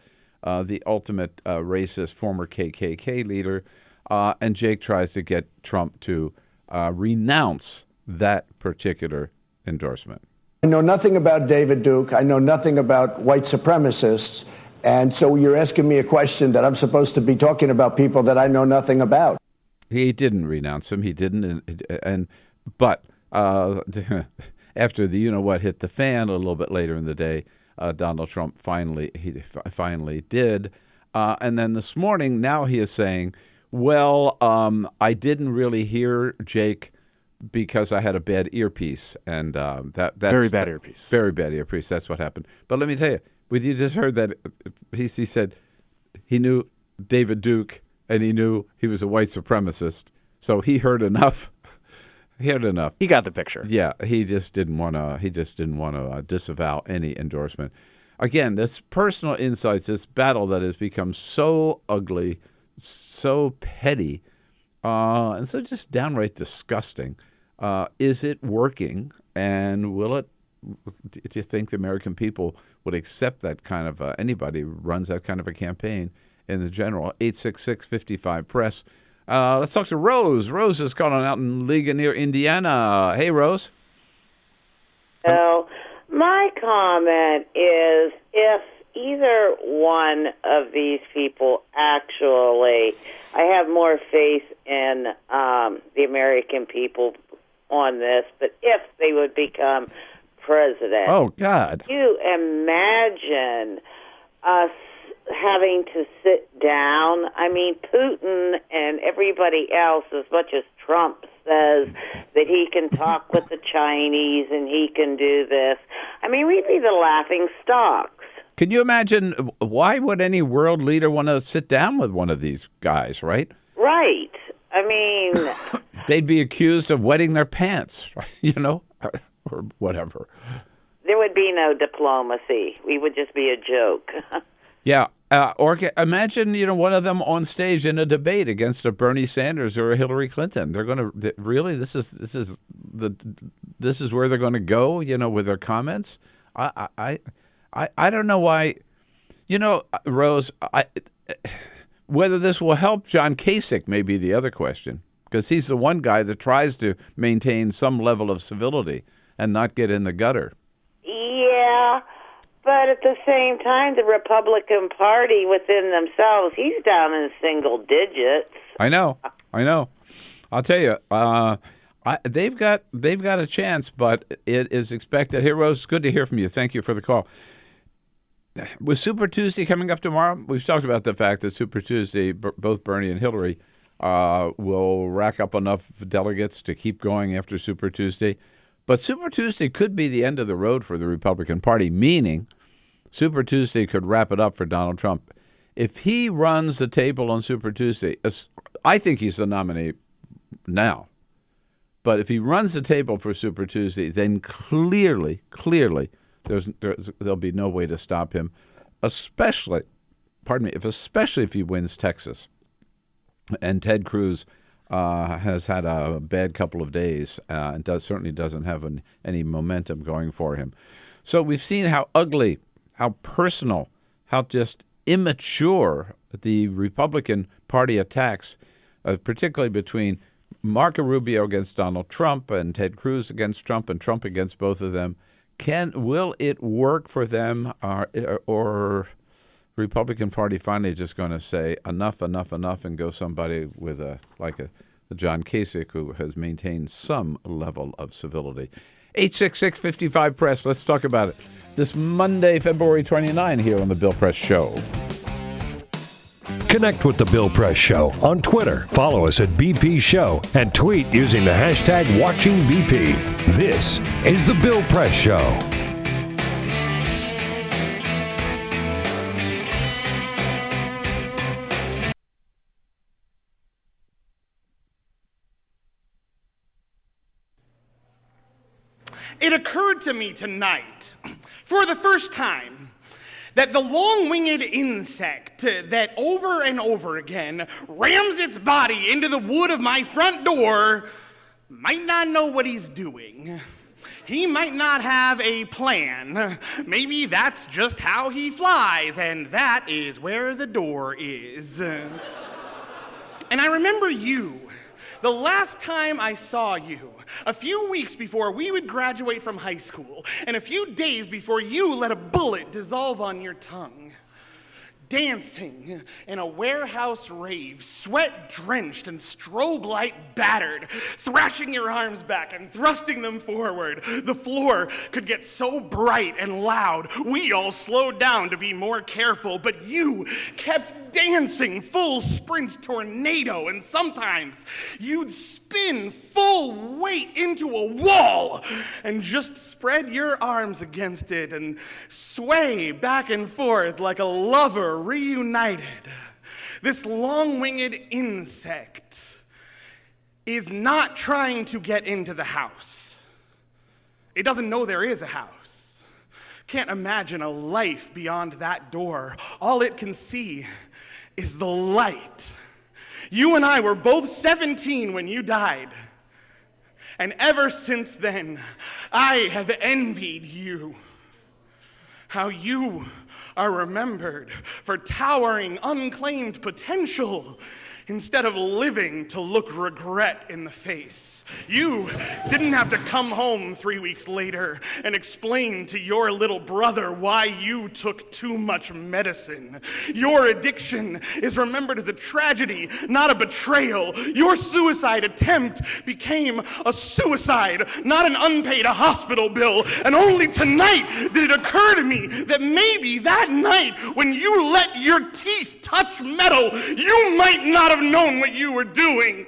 the ultimate racist former KKK leader, and Jake tries to get Trump to renounce that particular endorsement. I know nothing about David Duke. I know nothing about white supremacists. And so you're asking me a question that I'm supposed to be talking about people that I know nothing about. He didn't renounce him. He didn't. But after the you-know-what hit the fan a little bit later in the day, Donald Trump finally did. And then this morning, now he is saying, well, I didn't really hear Jake because I had a bad earpiece, and that's very bad earpiece. Very bad earpiece. That's what happened. But let me tell you, you just heard that he said he knew David Duke, and he knew he was a white supremacist, so he heard enough. He heard enough. He got the picture. Yeah, he just didn't want to disavow any endorsement. Again, this personal insights, this battle that has become so ugly, so petty, and so just downright disgusting. Is it working? And do you think the American people would accept that kind of, anybody who runs that kind of a campaign in the general? 866-55-PRESS. Let's talk to Rose. Rose is calling out in Ligonier, Indiana. Hey, Rose. So my comment is if either one of these people actually, I have more faith in the American people on this, but if they would become president. Oh, God. You imagine us having to sit down. I mean, Putin and everybody else, as much as Trump says that he can talk with the Chinese and he can do this, I mean, we'd be the laughing stocks. Can you imagine, why would any world leader want to sit down with one of these guys, right? Right. I mean... They'd be accused of wetting their pants, or whatever. There would be no diplomacy. We would just be a joke. Yeah. Or imagine, one of them on stage in a debate against a Bernie Sanders or a Hillary Clinton. They're going to really. This is where they're going to go. With their comments. I don't know why. Rose. Whether this will help John Kasich may be the other question, because he's the one guy that tries to maintain some level of civility and not get in the gutter. Yeah. But at the same time, the Republican Party within themselves, he's down in single digits. I know. I'll tell you, they've got a chance, but it is expected. Here, Rose, good to hear from you. Thank you for the call. With Super Tuesday coming up tomorrow, we've talked about the fact that Super Tuesday, both Bernie and Hillary, will rack up enough delegates to keep going after Super Tuesday. But Super Tuesday could be the end of the road for the Republican Party, meaning Super Tuesday could wrap it up for Donald Trump. If he runs the table on Super Tuesday, I think he's the nominee now. But if he runs the table for Super Tuesday, then clearly, there'll be no way to stop him, especially if he wins Texas. And Ted Cruz has had a bad couple of days and certainly doesn't have any momentum going for him. So we've seen how ugly, how personal, how just immature the Republican Party attacks, particularly between Marco Rubio against Donald Trump and Ted Cruz against Trump and Trump against both of them. Will it work for them, or Republican Party finally just going to say enough, and go somebody with a John Kasich who has maintained some level of civility? 866-55-PRESS. Let's talk about it this Monday, February 29, here on the Bill Press Show. Connect with The Bill Press Show on Twitter. Follow us at BP Show and tweet using the hashtag WatchingBP. This is The Bill Press Show. It occurred to me tonight, for the first time, that the long-winged insect that over and over again rams its body into the wood of my front door might not know what he's doing. He might not have a plan. Maybe that's just how he flies, and that is where the door is. And I remember you. The last time I saw you, a few weeks before we would graduate from high school, and a few days before you let a bullet dissolve on your tongue, dancing in a warehouse rave, sweat-drenched and strobe light battered, thrashing your arms back and thrusting them forward. The floor could get so bright and loud, we all slowed down to be more careful, but you kept dancing full sprint tornado, and sometimes you'd spin full weight into a wall and just spread your arms against it and sway back and forth like a lover reunited. This long-winged insect is not trying to get into the house. It doesn't know there is a house. Can't imagine a life beyond that door. All it can see is the light. You and I were both 17 when you died. And ever since then, I have envied you. How you are remembered for towering, unclaimed potential instead of living to look regret in the face. You didn't have to come home 3 weeks later and explain to your little brother why you took too much medicine. Your addiction is remembered as a tragedy, not a betrayal. Your suicide attempt became a suicide, not an unpaid hospital bill. And only tonight did it occur to me that maybe that night when you let your teeth touch metal, you might not have known what you were doing.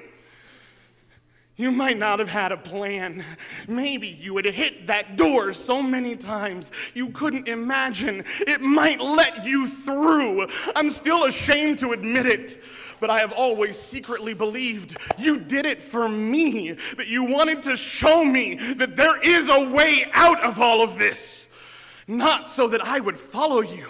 You might not have had a plan. Maybe you had hit that door so many times you couldn't imagine it might let you through. I'm still ashamed to admit it, but I have always secretly believed you did it for me, that you wanted to show me that there is a way out of all of this. Not so that I would follow you,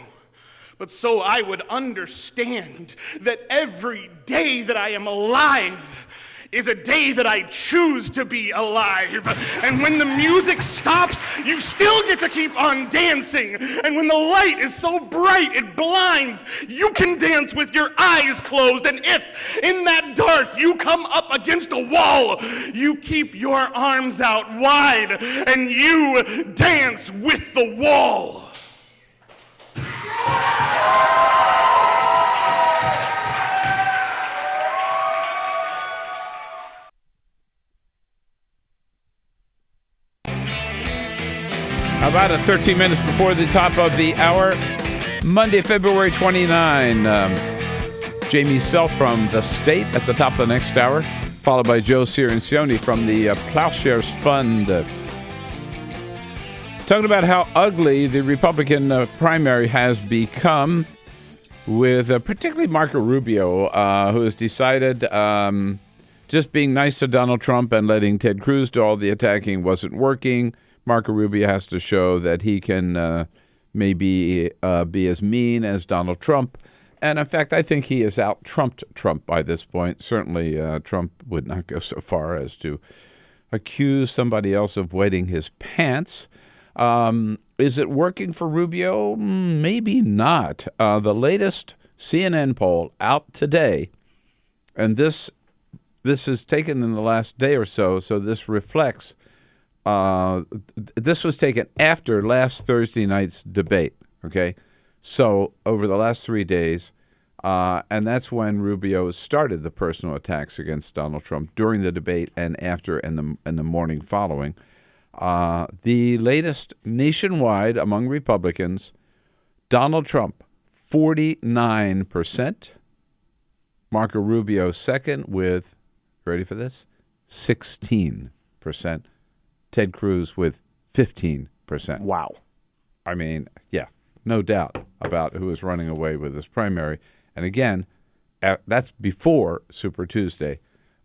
but so I would understand that every day that I am alive is a day that I choose to be alive. And when the music stops, you still get to keep on dancing. And when the light is so bright it blinds, you can dance with your eyes closed. And if in that dark you come up against a wall, you keep your arms out wide and you dance with the wall. About 13 minutes before the top of the hour, Monday, February 29. Jamie Self from The State at the top of the next hour, followed by Joe Cirincione from the Plowshares Fund. Talking about how ugly the Republican primary has become, with particularly Marco Rubio, who has decided just being nice to Donald Trump and letting Ted Cruz do all the attacking wasn't working. Marco Rubio has to show that he can maybe be as mean as Donald Trump. And in fact, I think he has out-Trumped Trump by this point. Certainly, Trump would not go so far as to accuse somebody else of wetting his pants. Is it working for Rubio? Maybe not. The latest CNN poll out today, and this is taken in the last day or so, so this reflects. This was taken after last Thursday night's debate, okay? So over the last 3 days, and that's when Rubio started the personal attacks against Donald Trump during the debate and after and the morning following. The latest nationwide among Republicans, Donald Trump, 49%, Marco Rubio second with, ready for this, 16%. Ted Cruz with 15%. Wow. I mean, yeah, no doubt about who is running away with this primary. And again, that's before Super Tuesday.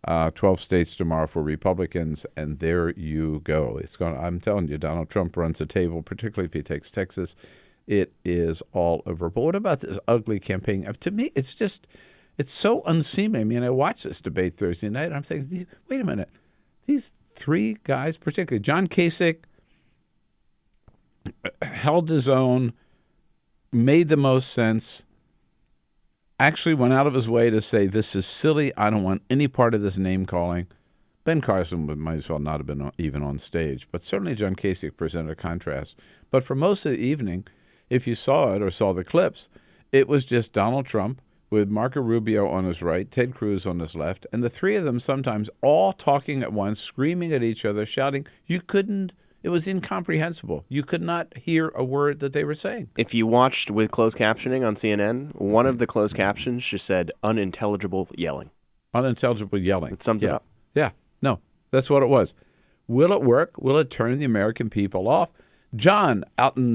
12 states tomorrow for Republicans, and there you go. I'm telling you, Donald Trump runs a table, particularly if he takes Texas. It is all over. But what about this ugly campaign? To me, it's so unseemly. I mean, I watched this debate Thursday night, and I'm thinking, wait a minute. These three guys, particularly John Kasich, held his own, made the most sense, actually went out of his way to say, this is silly. I don't want any part of this name-calling. Ben Carson might as well not have been even on stage, but certainly John Kasich presented a contrast. But for most of the evening, if you saw it or saw the clips, it was just Donald Trump with Marco Rubio on his right, Ted Cruz on his left, and the three of them sometimes all talking at once, screaming at each other, shouting. It was incomprehensible. You could not hear a word that they were saying. If you watched with closed captioning on CNN, one of the closed captions just said unintelligible yelling. Unintelligible yelling. It sums it up. Yeah. No, that's what it was. Will it work? Will it turn the American people off? John, out in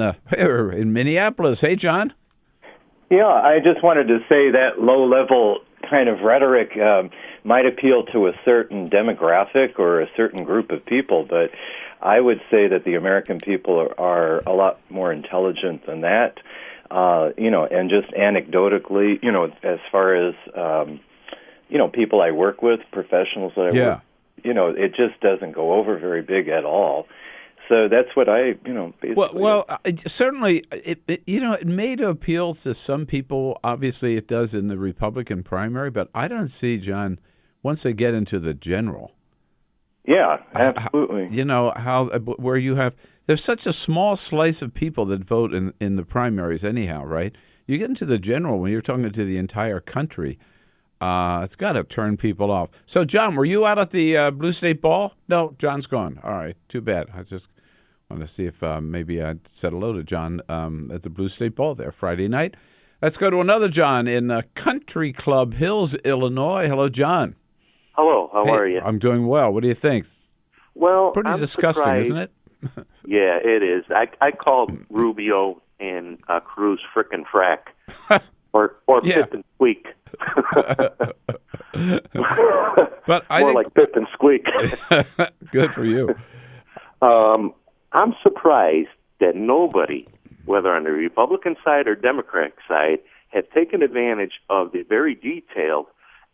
Minneapolis. Hey, John. Yeah, I just wanted to say that low-level kind of rhetoric might appeal to a certain demographic or a certain group of people, but I would say that the American people are a lot more intelligent than that, and just anecdotally, as far as, people I work with, professionals that I work, it just doesn't go over very big at all. So that's what I, basically. Well, certainly, it may appeal to some people. Obviously, it does in the Republican primary, but I don't see, John, once they get into the general. Yeah, absolutely. Where you have, there's such a small slice of people that vote in the primaries anyhow, right? You get into the general when you're talking to the entire country. It's got to turn people off. So, John, were you out at the Blue State Ball? No, John's gone. All right, too bad. I just want to see if maybe I'd said hello to John at the Blue State Ball there Friday night. Let's go to another John in Country Club Hills, Illinois. Hello, John. Hello, how are you? I'm doing well. What do you think? Well, pretty disgusting, surprised. Isn't it? Yeah, it is. I called Rubio and Cruz frickin' frack, or Pip and Squeak. But I more think... like Pip and Squeak. Good for you. I'm surprised that nobody, whether on the Republican side or Democratic side, have taken advantage of the very detailed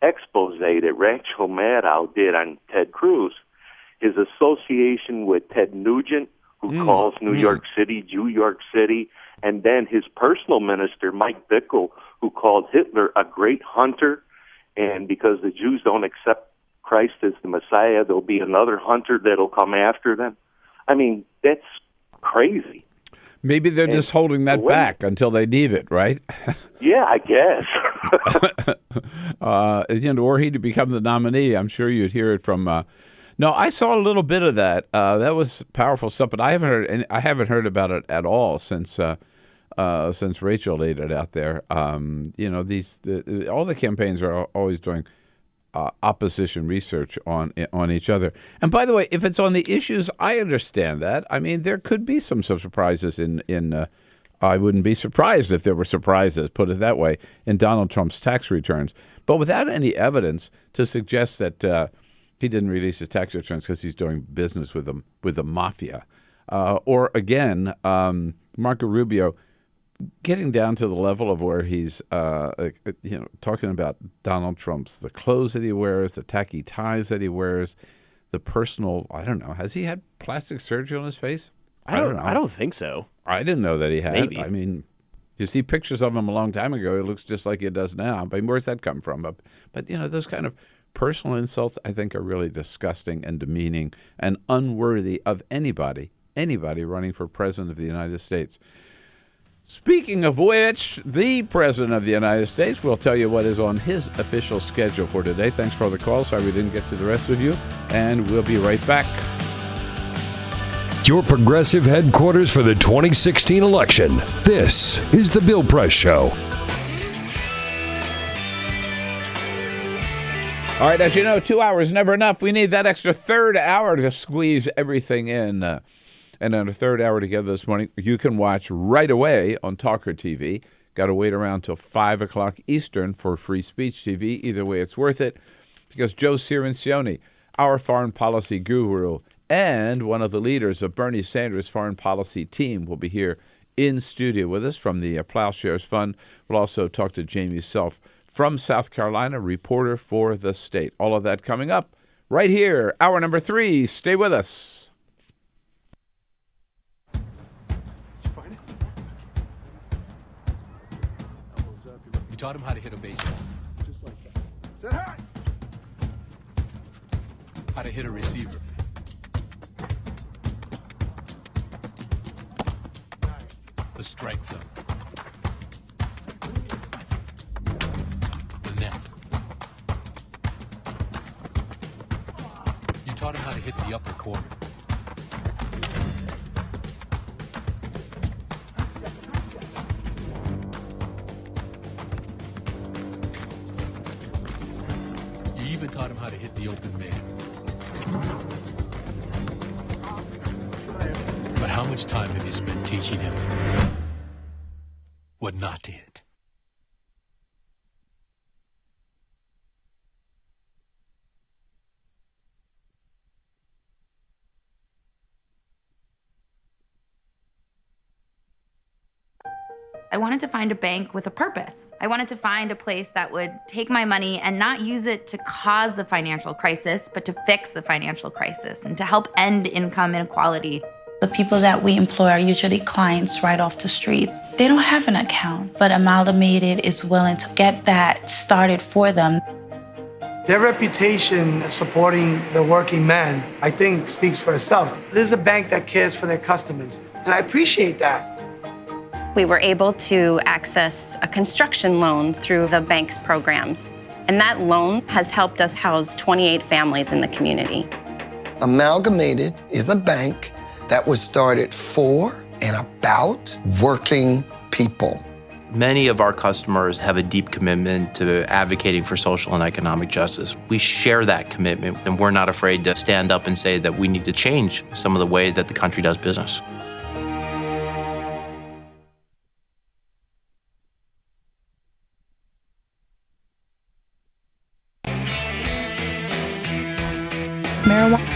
expose that Rachel Maddow did on Ted Cruz, his association with Ted Nugent, who calls New York City, New York City, and then his personal minister, Mike Bickle, who called Hitler a great hunter, and because the Jews don't accept Christ as the Messiah, there'll be another hunter that'll come after them. I mean, that's crazy. Maybe they're just holding that back until they need it, right? Yeah, I guess. Or he to become the nominee. I'm sure you'd hear it from. No, I saw a little bit of that. That was powerful stuff, but I haven't heard about it at all since Rachel laid it out there. All the campaigns are always doing opposition research on each other. And by the way, if it's on the issues, I understand that. I mean, there could be some surprises in I wouldn't be surprised if there were surprises, put it that way, in Donald Trump's tax returns. But without any evidence to suggest that he didn't release his tax returns because he's doing business with the mafia. Or again, Marco Rubio getting down to the level of where he's, talking about Donald Trump's, the clothes that he wears, the tacky ties that he wears, the personal, I don't know, has he had plastic surgery on his face? I don't know. I don't think so. I didn't know that he had. Maybe. I mean, you see pictures of him a long time ago, it looks just like it does now. But where's that come from? But those kind of personal insults, I think, are really disgusting and demeaning and unworthy of anybody running for president of the United States. Speaking of which, the President of the United States will tell you what is on his official schedule for today. Thanks for all the calls. Sorry we didn't get to the rest of you, and we'll be right back. Your progressive headquarters for the 2016 election. This is The Bill Press Show. All right, as you know, 2 hours never enough. We need that extra third hour to squeeze everything in. And on a third hour together this morning, you can watch right away on TawkrTV. Got to wait around till 5 o'clock Eastern for Free Speech TV. Either way, it's worth it because Joe Cirincione, our foreign policy guru and one of the leaders of Bernie Sanders' foreign policy team, will be here in studio with us from the Plowshares Fund. We'll also talk to Jamie Self from South Carolina, reporter for the state. All of that coming up right here. Hour number 3. Stay with us. You taught him how to hit a baseball. Just like that. Say hi. How to hit a receiver. Nice. The strike zone. The net. You taught him how to hit the upper corner. You even taught him how to hit the open man. But how much time have you spent teaching him what not to hit? I wanted to find a bank with a purpose. I wanted to find a place that would take my money and not use it to cause the financial crisis, but to fix the financial crisis and to help end income inequality. The people that we employ are usually clients right off the streets. They don't have an account, but Amalgamated is willing to get that started for them. Their reputation of supporting the working man, I think, speaks for itself. This is a bank that cares for their customers, and I appreciate that. We were able to access a construction loan through the bank's programs, and that loan has helped us house 28 families in the community. Amalgamated is a bank that was started for and about working people. Many of our customers have a deep commitment to advocating for social and economic justice. We share that commitment, and we're not afraid to stand up and say that we need to change some of the way that the country does business. Marijuana.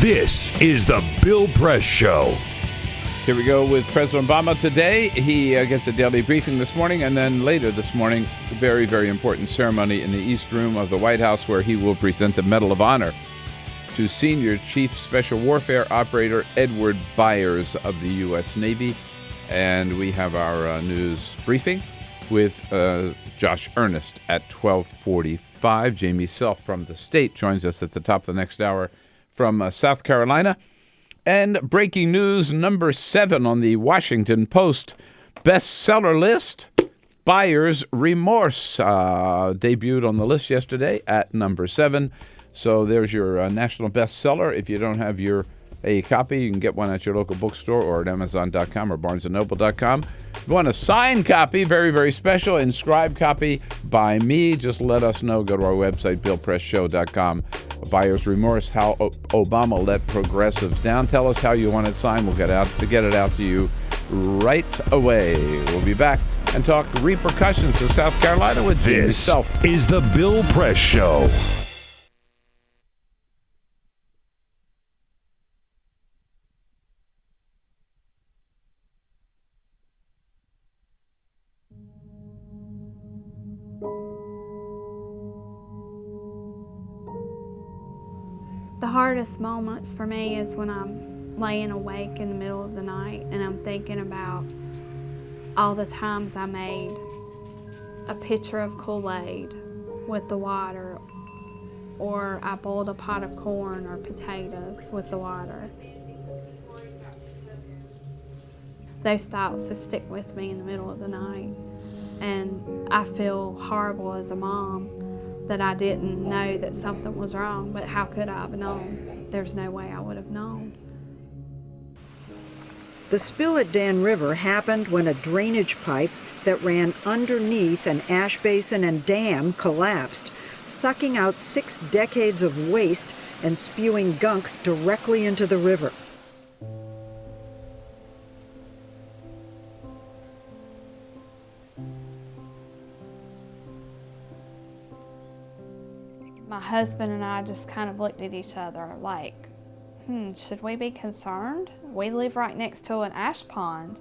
This is the Bill Press Show. Here we go with President Obama today. He gets a daily briefing this morning, and then later this morning, a very, very important ceremony in the East Room of the White House where he will present the Medal of Honor to Senior Chief Special Warfare Operator Edward Byers of the U.S. Navy. And we have our news briefing with Josh Earnest at 12:45. Jamie Self from the state joins us at the top of the next hour from South Carolina. And breaking news, number 7 on the Washington Post bestseller list, Buyer's Remorse, debuted on the list yesterday at number 7. So there's your national bestseller. If you don't have a copy, you can get one at your local bookstore or at Amazon.com or BarnesandNoble.com. If you want a signed copy, very, very special, inscribed copy by me, just let us know. Go to our website, BillPressShow.com. Buyer's Remorse, how Obama let progressives down. Tell us how you want it signed. We'll get it out to you right away. We'll be back and talk repercussions of South Carolina with Jamie Self. This is the Bill Press Show. The hardest moments for me is when I'm laying awake in the middle of the night and I'm thinking about all the times I made a pitcher of Kool-Aid with the water, or I boiled a pot of corn or potatoes with the water. Those thoughts just stick with me in the middle of the night. And I feel horrible as a mom that I didn't know that something was wrong, but how could I have known? There's no way I would have known. The spill at Dan River happened when a drainage pipe that ran underneath an ash basin and dam collapsed, sucking out 6 decades of waste and spewing gunk directly into the river. My husband and I just kind of looked at each other like, should we be concerned? We live right next to an ash pond,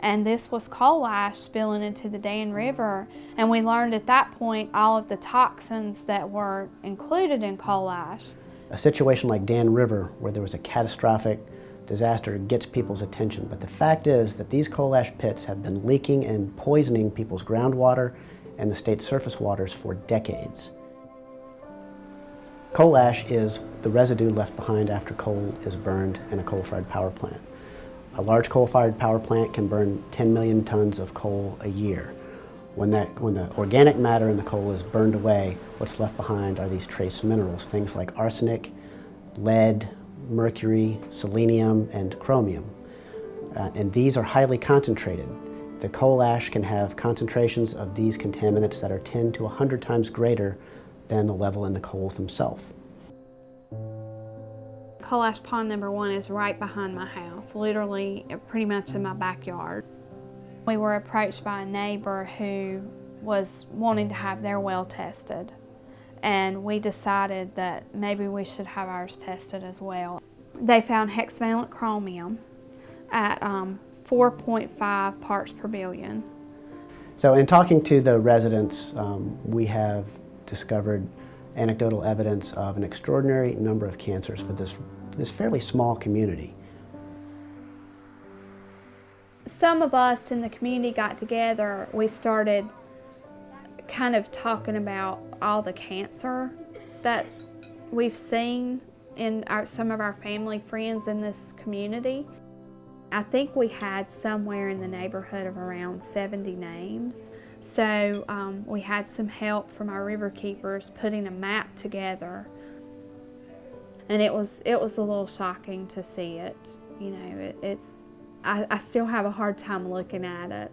and this was coal ash spilling into the Dan River, and we learned at that point all of the toxins that were included in coal ash. A situation like Dan River, where there was a catastrophic disaster, gets people's attention, but the fact is that these coal ash pits have been leaking and poisoning people's groundwater and the state's surface waters for decades. Coal ash is the residue left behind after coal is burned in a coal-fired power plant. A large coal-fired power plant can burn 10 million tons of coal a year. When the organic matter in the coal is burned away, what's left behind are these trace minerals, things like arsenic, lead, mercury, selenium, and chromium. And these are highly concentrated. The coal ash can have concentrations of these contaminants that are 10 to 100 times greater than the level in the coals themselves. Coal ash pond number 1 is right behind my house, literally pretty much in my backyard. We were approached by a neighbor who was wanting to have their well tested, and we decided that maybe we should have ours tested as well. They found hexavalent chromium at 4.5 parts per billion. So in talking to the residents, we have discovered anecdotal evidence of an extraordinary number of cancers for this fairly small community. Some of us in the community got together. We started kind of talking about all the cancer that we've seen in some of our family friends in this community. I think we had somewhere in the neighborhood of around 70 names. So we had some help from our river keepers putting a map together, and it was a little shocking to see it. You know, I still have a hard time looking at it.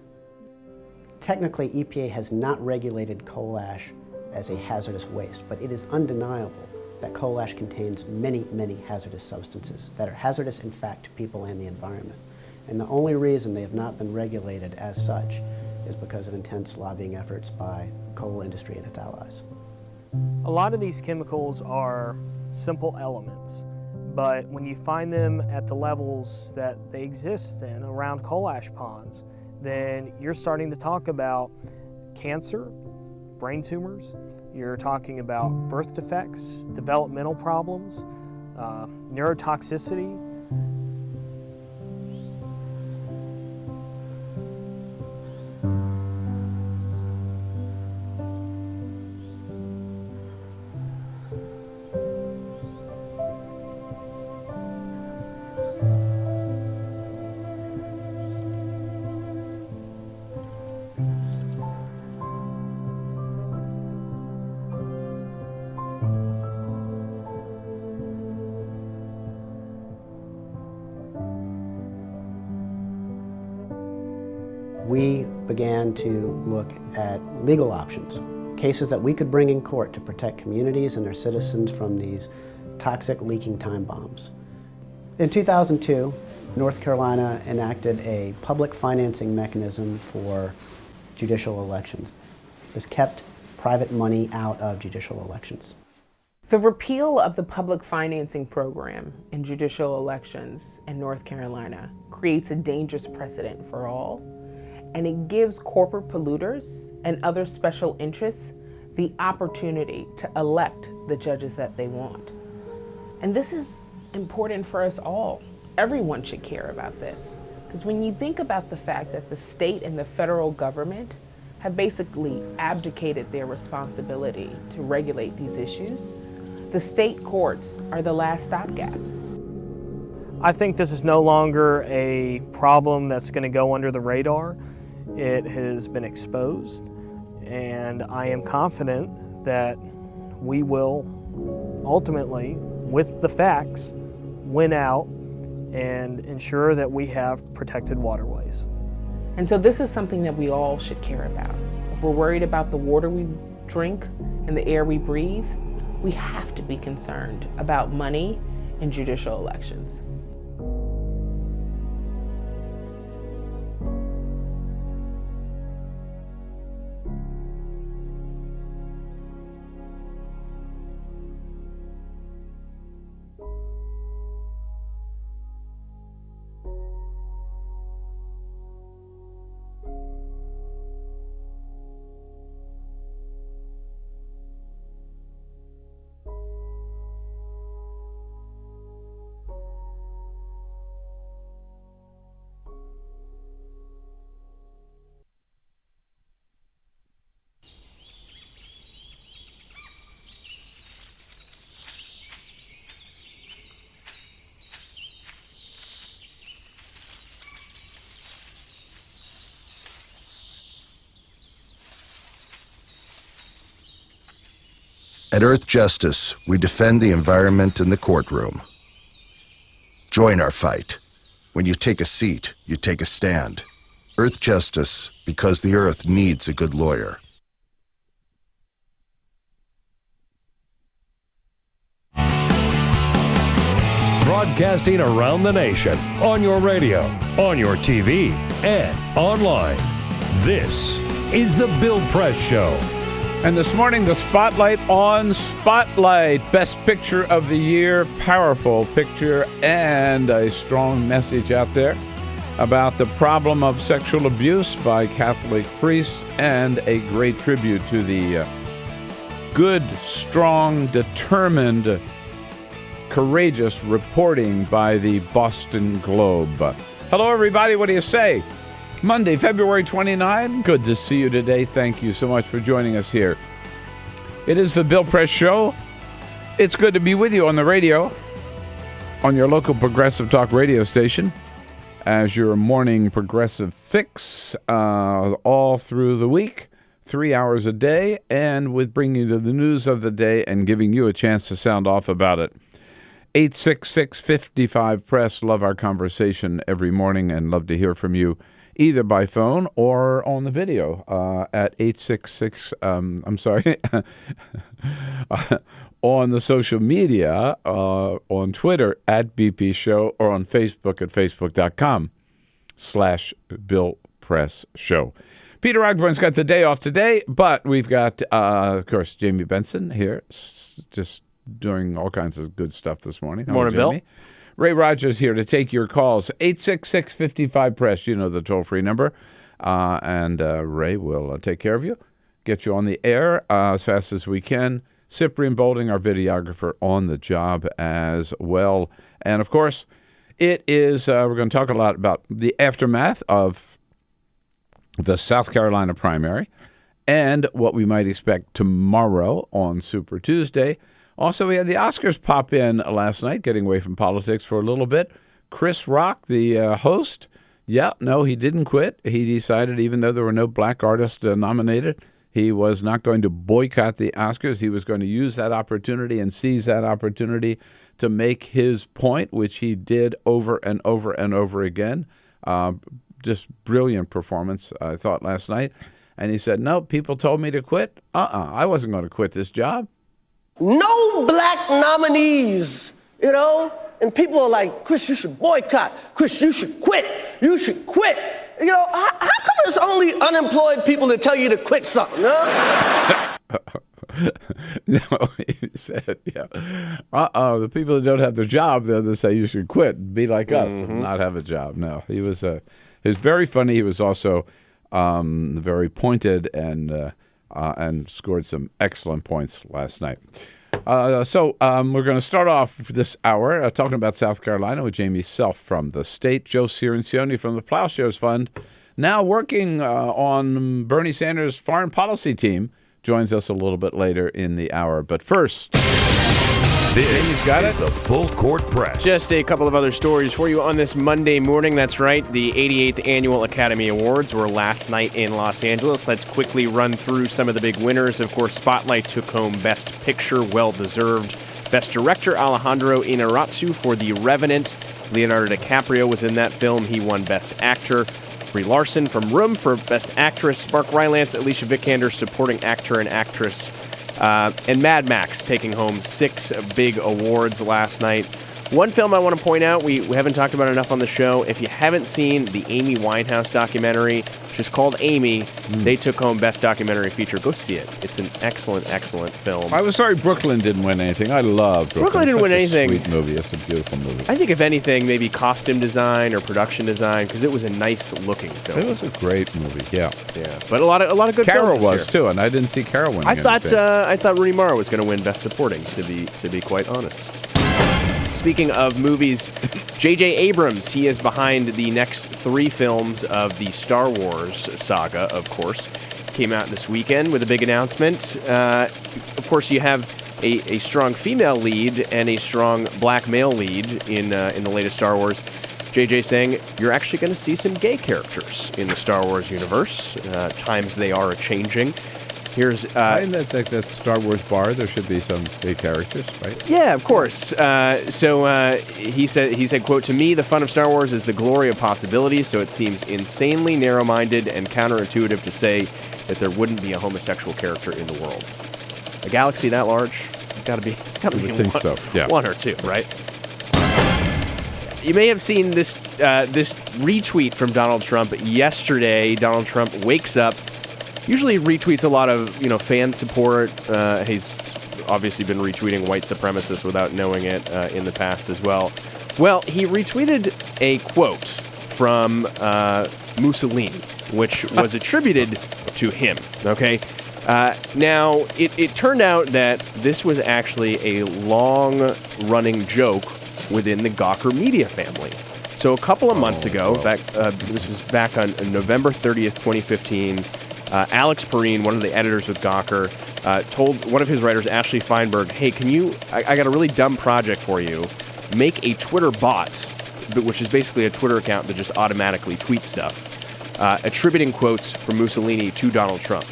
Technically, EPA has not regulated coal ash as a hazardous waste, but it is undeniable that coal ash contains many, many hazardous substances that are hazardous, in fact, to people and the environment. And the only reason they have not been regulated as such is because of intense lobbying efforts by the coal industry and its allies. A lot of these chemicals are simple elements, but when you find them at the levels that they exist in around coal ash ponds, then you're starting to talk about cancer, brain tumors, you're talking about birth defects, developmental problems, neurotoxicity. We began to look at legal options, cases that we could bring in court to protect communities and their citizens from these toxic leaking time bombs. In 2002, North Carolina enacted a public financing mechanism for judicial elections. This kept private money out of judicial elections. The repeal of the public financing program in judicial elections in North Carolina creates a dangerous precedent for all, and it gives corporate polluters and other special interests the opportunity to elect the judges that they want. And this is important for us all. Everyone should care about this, because when you think about the fact that the state and the federal government have basically abdicated their responsibility to regulate these issues. The state courts are the last stopgap. I think this is no longer a problem that's going to go under the radar. It has been exposed, and I am confident that we will ultimately, with the facts, win out and ensure that we have protected waterways. And so this is something that we all should care about. If we're worried about the water we drink and the air we breathe, we have to be concerned about money in judicial elections. At Earth Justice, we defend the environment in the courtroom. Join our fight. When you take a seat, you take a stand. Earth Justice, because the Earth needs a good lawyer. Broadcasting around the nation, on your radio, on your TV, and online. This is The Bill Press Show. And this morning, the spotlight on Spotlight. Best Picture of the Year, powerful picture, and a strong message out there about the problem of sexual abuse by Catholic priests, and a great tribute to the good, strong, determined, courageous reporting by the Boston Globe. Hello, everybody. What do you say? Monday, February 29. Good to see you today. Thank you so much for joining us here. It is the Bill Press Show. It's good to be with you on the radio, on your local progressive talk radio station, as your morning progressive fix all through the week, 3 hours a day, and with bringing you the news of the day and giving you a chance to sound off about it. 866-55-PRESS. Love our conversation every morning and love to hear from you, either by phone or on the video at 866, on the social media, on Twitter at BP Show, or on Facebook at facebook.com/Bill Press Show. Peter Ogborn's got the day off today, but we've got, of course, Jamie Benson here, just doing all kinds of good stuff this morning. Morning, Bill. Ray Rogers here to take your calls. 866-55-PRESS, you know the toll-free number. And Ray will take care of you, get you on the air as fast as we can. Cyprian Bolding, our videographer, on the job as well. And, of course, it is, we're going to talk a lot about the aftermath of the South Carolina primary and what we might expect tomorrow on Super Tuesday. Also, we had the Oscars pop in last night, getting away from politics for a little bit. Chris Rock, the host, he didn't quit. He decided, even though there were no black artists nominated, he was not going to boycott the Oscars. He was going to use that opportunity and seize that opportunity to make his point, which he did over and over and over again. Just brilliant performance, I thought, last night. And he said, no, people told me to quit. I wasn't going to quit this job. No black nominees, and people are like, Chris, you should boycott. Chris, you should quit. You should quit. How come it's only unemployed people that tell you to quit something, huh? No, he said, the people that don't have their job, they'll say you should quit, be like us, and not have a job. No, he was very funny. He was also very pointed and scored some excellent points last night. So we're going to start off this hour talking about South Carolina with Jamie Self from the state, Joe Cirincione from the Plowshares Fund, now working on Bernie Sanders' foreign policy team, joins us a little bit later in the hour. But first, this is the Full Court Press. Just a couple of other stories for you on this Monday morning. That's right, the 88th Annual Academy Awards were last night in Los Angeles. Let's quickly run through some of the big winners. Of course, Spotlight took home Best Picture, well-deserved. Best Director, Alejandro Inarritu for The Revenant. Leonardo DiCaprio was in that film. He won Best Actor. Brie Larson from Room for Best Actress. Mark Rylance, Alicia Vikander, Supporting Actor and Actress. And Mad Max taking home 6 big awards last night. One film I want to point out, we haven't talked about enough on the show. If you haven't seen the Amy Winehouse documentary, which is called Amy, they took home Best Documentary Feature. Go see it. It's an excellent, excellent film. I was sorry Brooklyn didn't win anything. I love Brooklyn. Brooklyn didn't win anything. Sweet movie. It's a beautiful movie. I think if anything, maybe costume design or production design, because it was a nice-looking film. It was a great movie. Yeah. But a lot of good Carol films this was year. too, and I didn't see Carol winning. I thought Rooney Mara was going to win Best Supporting. To be quite honest. Speaking of movies, J.J. Abrams, he is behind the next 3 films of the Star Wars saga, of course. Came out this weekend with a big announcement. Of course, you have a strong female lead and a strong black male lead in the latest Star Wars. J.J. saying, you're actually going to see some gay characters in the Star Wars universe. Times they are a-changing. Here's in that Star Wars bar, there should be some gay characters, right? Yeah, of course. He said, quote, to me, the fun of Star Wars is the glory of possibility, so it seems insanely narrow-minded and counterintuitive to say that there wouldn't be a homosexual character in the world. A galaxy that large, it's got to be one or two, right? You may have seen this retweet from Donald Trump yesterday. Donald Trump wakes up. Usually retweets a lot of, fan support. He's obviously been retweeting white supremacists without knowing it in the past as well. Well, he retweeted a quote from Mussolini, which was attributed to him, okay? Now, it turned out that this was actually a long-running joke within the Gawker media family. So a couple of months ago, in fact, this was back on November 30th, 2015, Alex Perrine, one of the editors with Gawker, told one of his writers, Ashley Feinberg, hey, I got a really dumb project for you. Make a Twitter bot, which is basically a Twitter account that just automatically tweets stuff, attributing quotes from Mussolini to Donald Trump.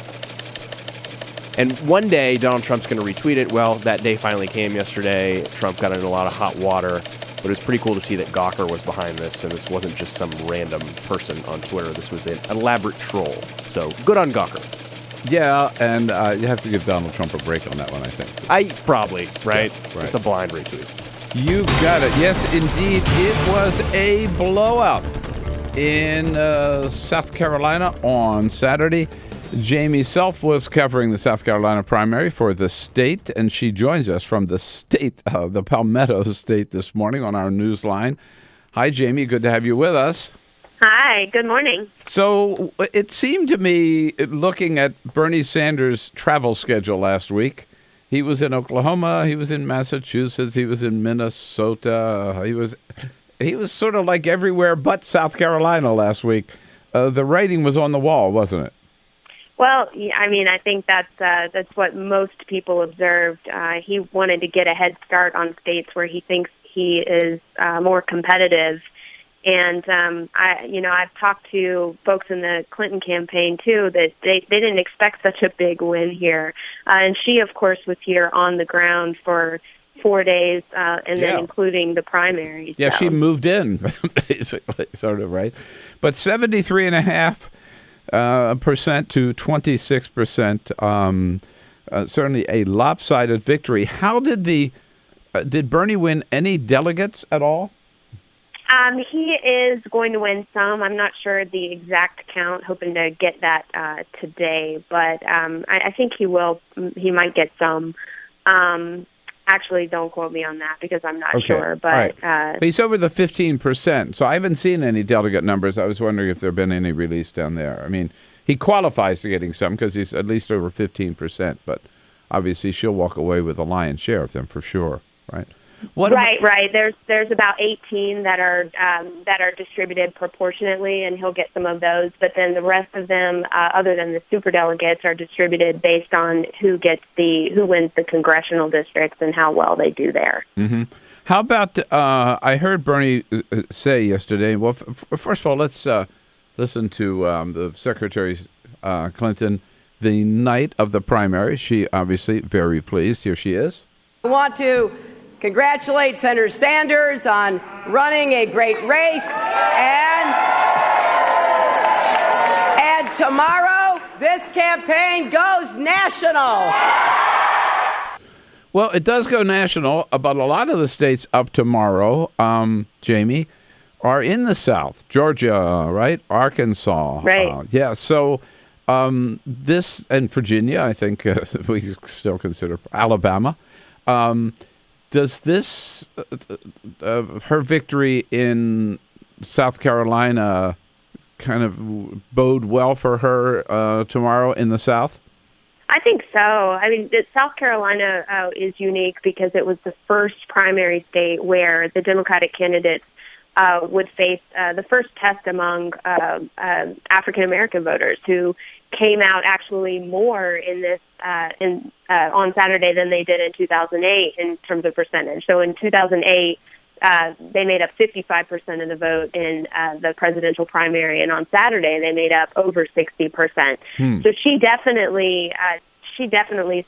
And one day, Donald Trump's going to retweet it. Well, that day finally came yesterday. Trump got into a lot of hot water. But it was pretty cool to see that Gawker was behind this, and this wasn't just some random person on Twitter. This was an elaborate troll. So, good on Gawker. Yeah, and you have to give Donald Trump a break on that one, I think. Probably, right? Yeah, right. It's a blind retweet. You got it. Yes, indeed. It was a blowout in South Carolina on Saturday. Jamie Self was covering the South Carolina primary for the state, and she joins us from the state, the Palmetto State, this morning on our news line. Hi, Jamie. Good to have you with us. Hi. Good morning. So it seemed to me, looking at Bernie Sanders' travel schedule last week, he was in Oklahoma, he was in Massachusetts, he was in Minnesota, he was sort of like everywhere but South Carolina last week. The writing was on the wall, wasn't it? Well, I mean, I think that's what most people observed. He wanted to get a head start on states where he thinks he is more competitive. And I've talked to folks in the Clinton campaign too that they didn't expect such a big win here. And she, of course, was here on the ground for 4 days, and then including the primaries. Yeah, so. She moved in, basically, sort of, right? But 73.5%. Percent to 26%. Certainly a lopsided victory. How did Bernie win any delegates at all? He is going to win some. I'm not sure the exact count, hoping to get that today, but I think he will. He might get some. Actually, don't quote me on that because I'm not sure. But right. He's over the 15%, so I haven't seen any delegate numbers. I was wondering if there have been any released down there. I mean, he qualifies to getting some because he's at least over 15%, but obviously she'll walk away with a lion's share of them for sure, right? Right. There's about 18 that are distributed proportionately, and he'll get some of those. But then the rest of them, other than the superdelegates, are distributed based on who wins the congressional districts and how well they do there. Mm-hmm. How about I heard Bernie say yesterday. Well, first of all, let's listen to the Secretary Clinton the night of the primary. She obviously very pleased. Here she is. I want to congratulate Senator Sanders on running a great race, and tomorrow this campaign goes national. Well, it does go national, but a lot of the states up tomorrow, Jamie, are in the South. Georgia, right? Arkansas. Right. So this, and Virginia, I think we still consider Alabama. Does this, her victory in South Carolina, kind of bode well for her tomorrow in the South? I think so. I mean, South Carolina is unique because it was the first primary state where the Democratic candidates would face the first test among African American voters, who came out actually more in this on Saturday than they did in 2008 in terms of percentage. So in 2008, they made up 55% of the vote in the presidential primary, and on Saturday they made up over 60%. So she definitely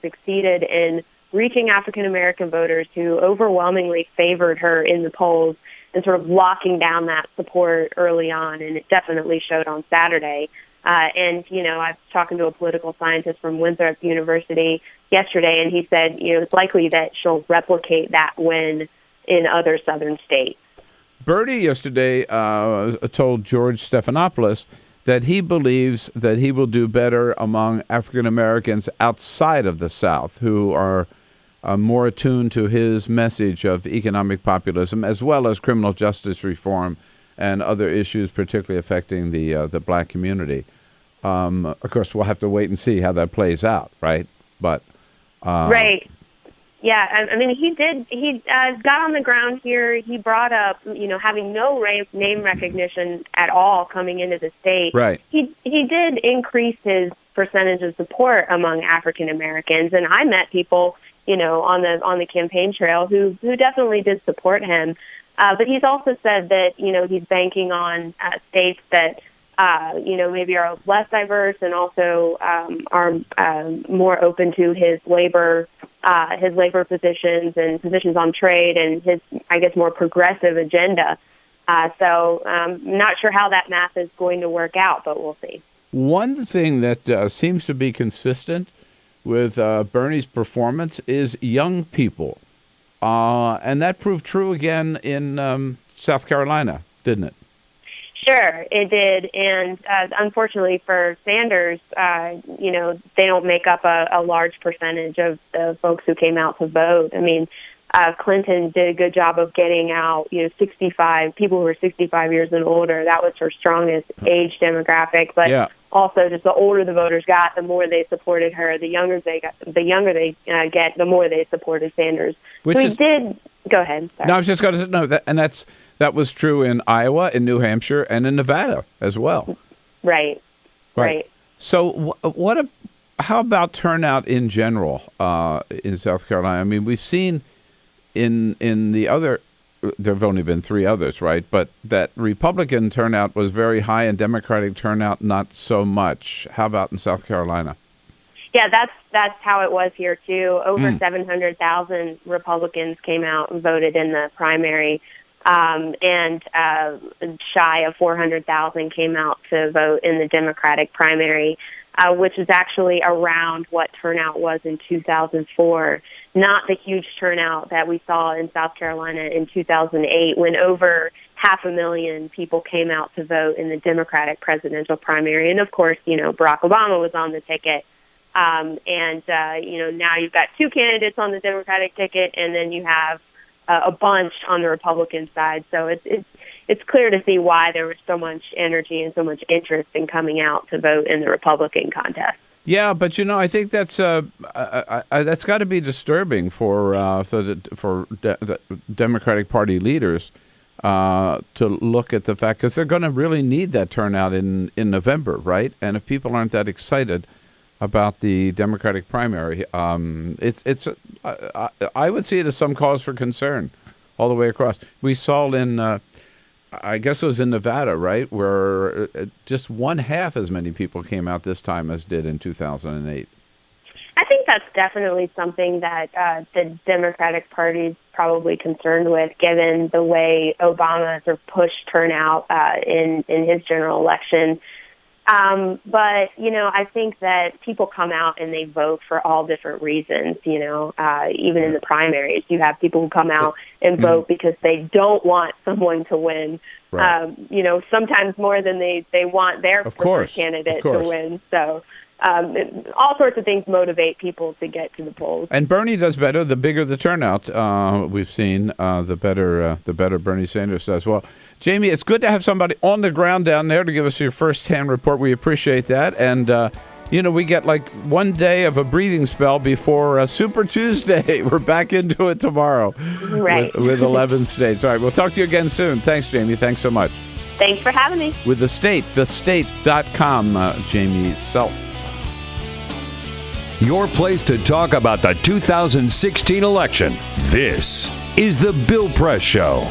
succeeded in reaching African American voters who overwhelmingly favored her in the polls and sort of locking down that support early on, and it definitely showed on Saturday. And, I was talking to a political scientist from Winthrop University yesterday, and he said, it's likely that she'll replicate that win in other southern states. Bernie yesterday told George Stephanopoulos that he believes that he will do better among African Americans outside of the South, who are more attuned to his message of economic populism, as well as criminal justice reform and other issues particularly affecting the black community. Of course, we'll have to wait and see how that plays out, right? But right. Yeah, I mean, he got on the ground here. He brought up, having no name recognition at all coming into the state. Right. He did increase his percentage of support among African Americans, and I met people, on the campaign trail who definitely did support him. But he's also said that, he's banking on states that, maybe are less diverse and also are more open to his labor positions and positions on trade and his, I guess, more progressive agenda. So I'm not sure how that math is going to work out, but we'll see. One thing that seems to be consistent with Bernie's performance is young people. And that proved true again in South Carolina, didn't it? Sure, it did. And unfortunately for Sanders, they don't make up a large percentage of the folks who came out to vote. I mean, Clinton did a good job of getting out, 65, people who were 65 years and older. That was her strongest age demographic. But also, just the older the voters got, the more they supported her. The younger they get, the more they supported Sanders. Go ahead. Sorry. No, I was just going to say, no, that was true in Iowa, in New Hampshire, and in Nevada as well. Right. So how about turnout in general in South Carolina? I mean, we've seen in the other, there have only been 3 others, right? But that Republican turnout was very high and Democratic turnout not so much. How about in South Carolina? Yeah, that's how it was here too. Over 700,000 Republicans came out and voted in the primary, and shy of 400,000 came out to vote in the Democratic primary, which is actually around what turnout was in 2004. Not the huge turnout that we saw in South Carolina in 2008, when over 500,000 people came out to vote in the Democratic presidential primary. And of course, Barack Obama was on the ticket. Now you've got 2 candidates on the Democratic ticket, and then you have a bunch on the Republican side. So it's clear to see why there was so much energy and so much interest in coming out to vote in the Republican contest. Yeah, but I think that's got to be disturbing for the Democratic Party leaders to look at the fact, because they're going to really need that turnout in November, right? And if people aren't that excited about the Democratic primary, I would see it as some cause for concern all the way across. We saw in I guess it was in Nevada, right, where just 1/2 as many people came out this time as did in 2008. I think that's definitely something that the Democratic Party is probably concerned with, given the way Obama sort of pushed turnout in his general election. But, I think that people come out and they vote for all different reasons, even in the primaries. You have people who come out and vote because they don't want someone to win, right. Sometimes more than they want their preferred candidate to win. So all sorts of things motivate people to get to the polls. And Bernie does better. The bigger the turnout we've seen, the better Bernie Sanders does. Well, Jamie, it's good to have somebody on the ground down there to give us your first-hand report. We appreciate that. And, we get like one day of a breathing spell before Super Tuesday. We're back into it tomorrow with 11 states. All right, we'll talk to you again soon. Thanks, Jamie. Thanks so much. Thanks for having me. With The State, thestate.com, Jamie Self. Your place to talk about the 2016 election. This is The Bill Press Show.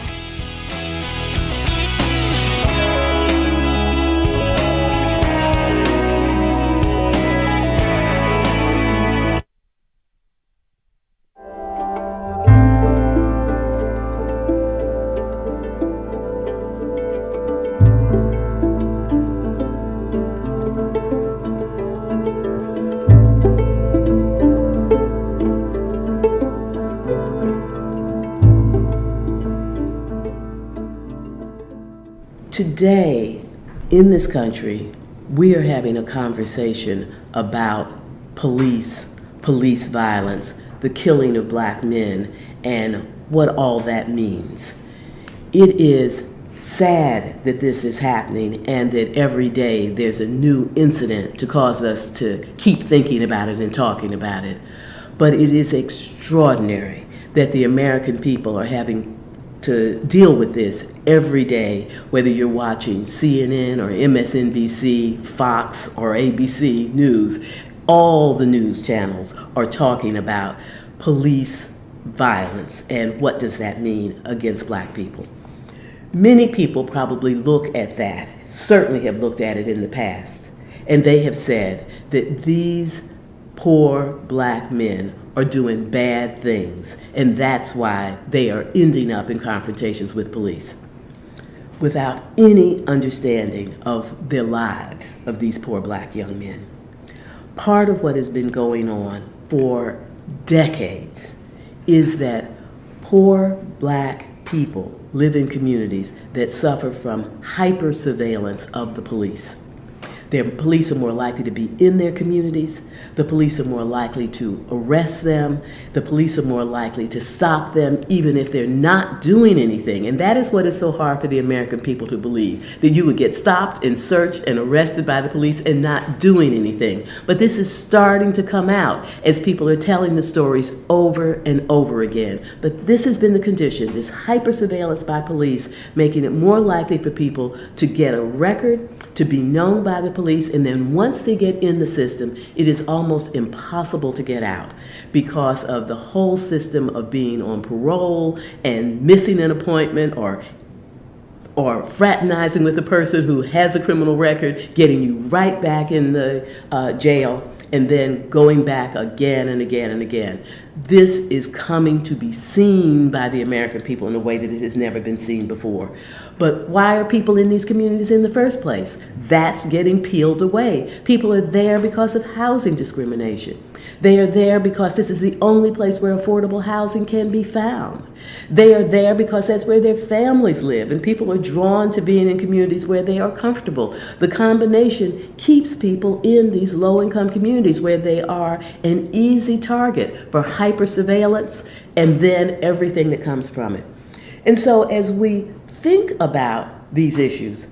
Today, in this country, we are having a conversation about police violence, the killing of black men, and what all that means. It is sad that this is happening and that every day there's a new incident to cause us to keep thinking about it and talking about it. But it is extraordinary that the American people are having to deal with this every day, whether you're watching CNN or MSNBC, Fox, or ABC News. All the news channels are talking about police violence and what does that mean against black people. Many people probably look at that, certainly have looked at it in the past, and they have said that these poor black men are doing bad things, and that's why they are ending up in confrontations with police without any understanding of their lives of these poor black young men. Part of what has been going on for decades is that poor black people live in communities that suffer from hyper surveillance of the police. The police are more likely to be in their communities. The police are more likely to arrest them. The police are more likely to stop them even if they're not doing anything. And that is what is so hard for the American people to believe, that you would get stopped and searched and arrested by the police and not doing anything. But this is starting to come out as people are telling the stories over and over again. But this has been the condition, this hyper surveillance by police, making it more likely for people to get a record, to be known by the police, and then once they get in the system, it is almost impossible to get out because of the whole system of being on parole and missing an appointment or fraternizing with a person who has a criminal record, getting you right back in the jail, and then going back again and again and again. This is coming to be seen by the American people in a way that it has never been seen before. But why are people in these communities in the first place? That's getting peeled away. People are there because of housing discrimination. They are there because this is the only place where affordable housing can be found. They are there because that's where their families live, and people are drawn to being in communities where they are comfortable. The combination keeps people in these low-income communities where they are an easy target for hyper-surveillance and then everything that comes from it. And so as we think about these issues,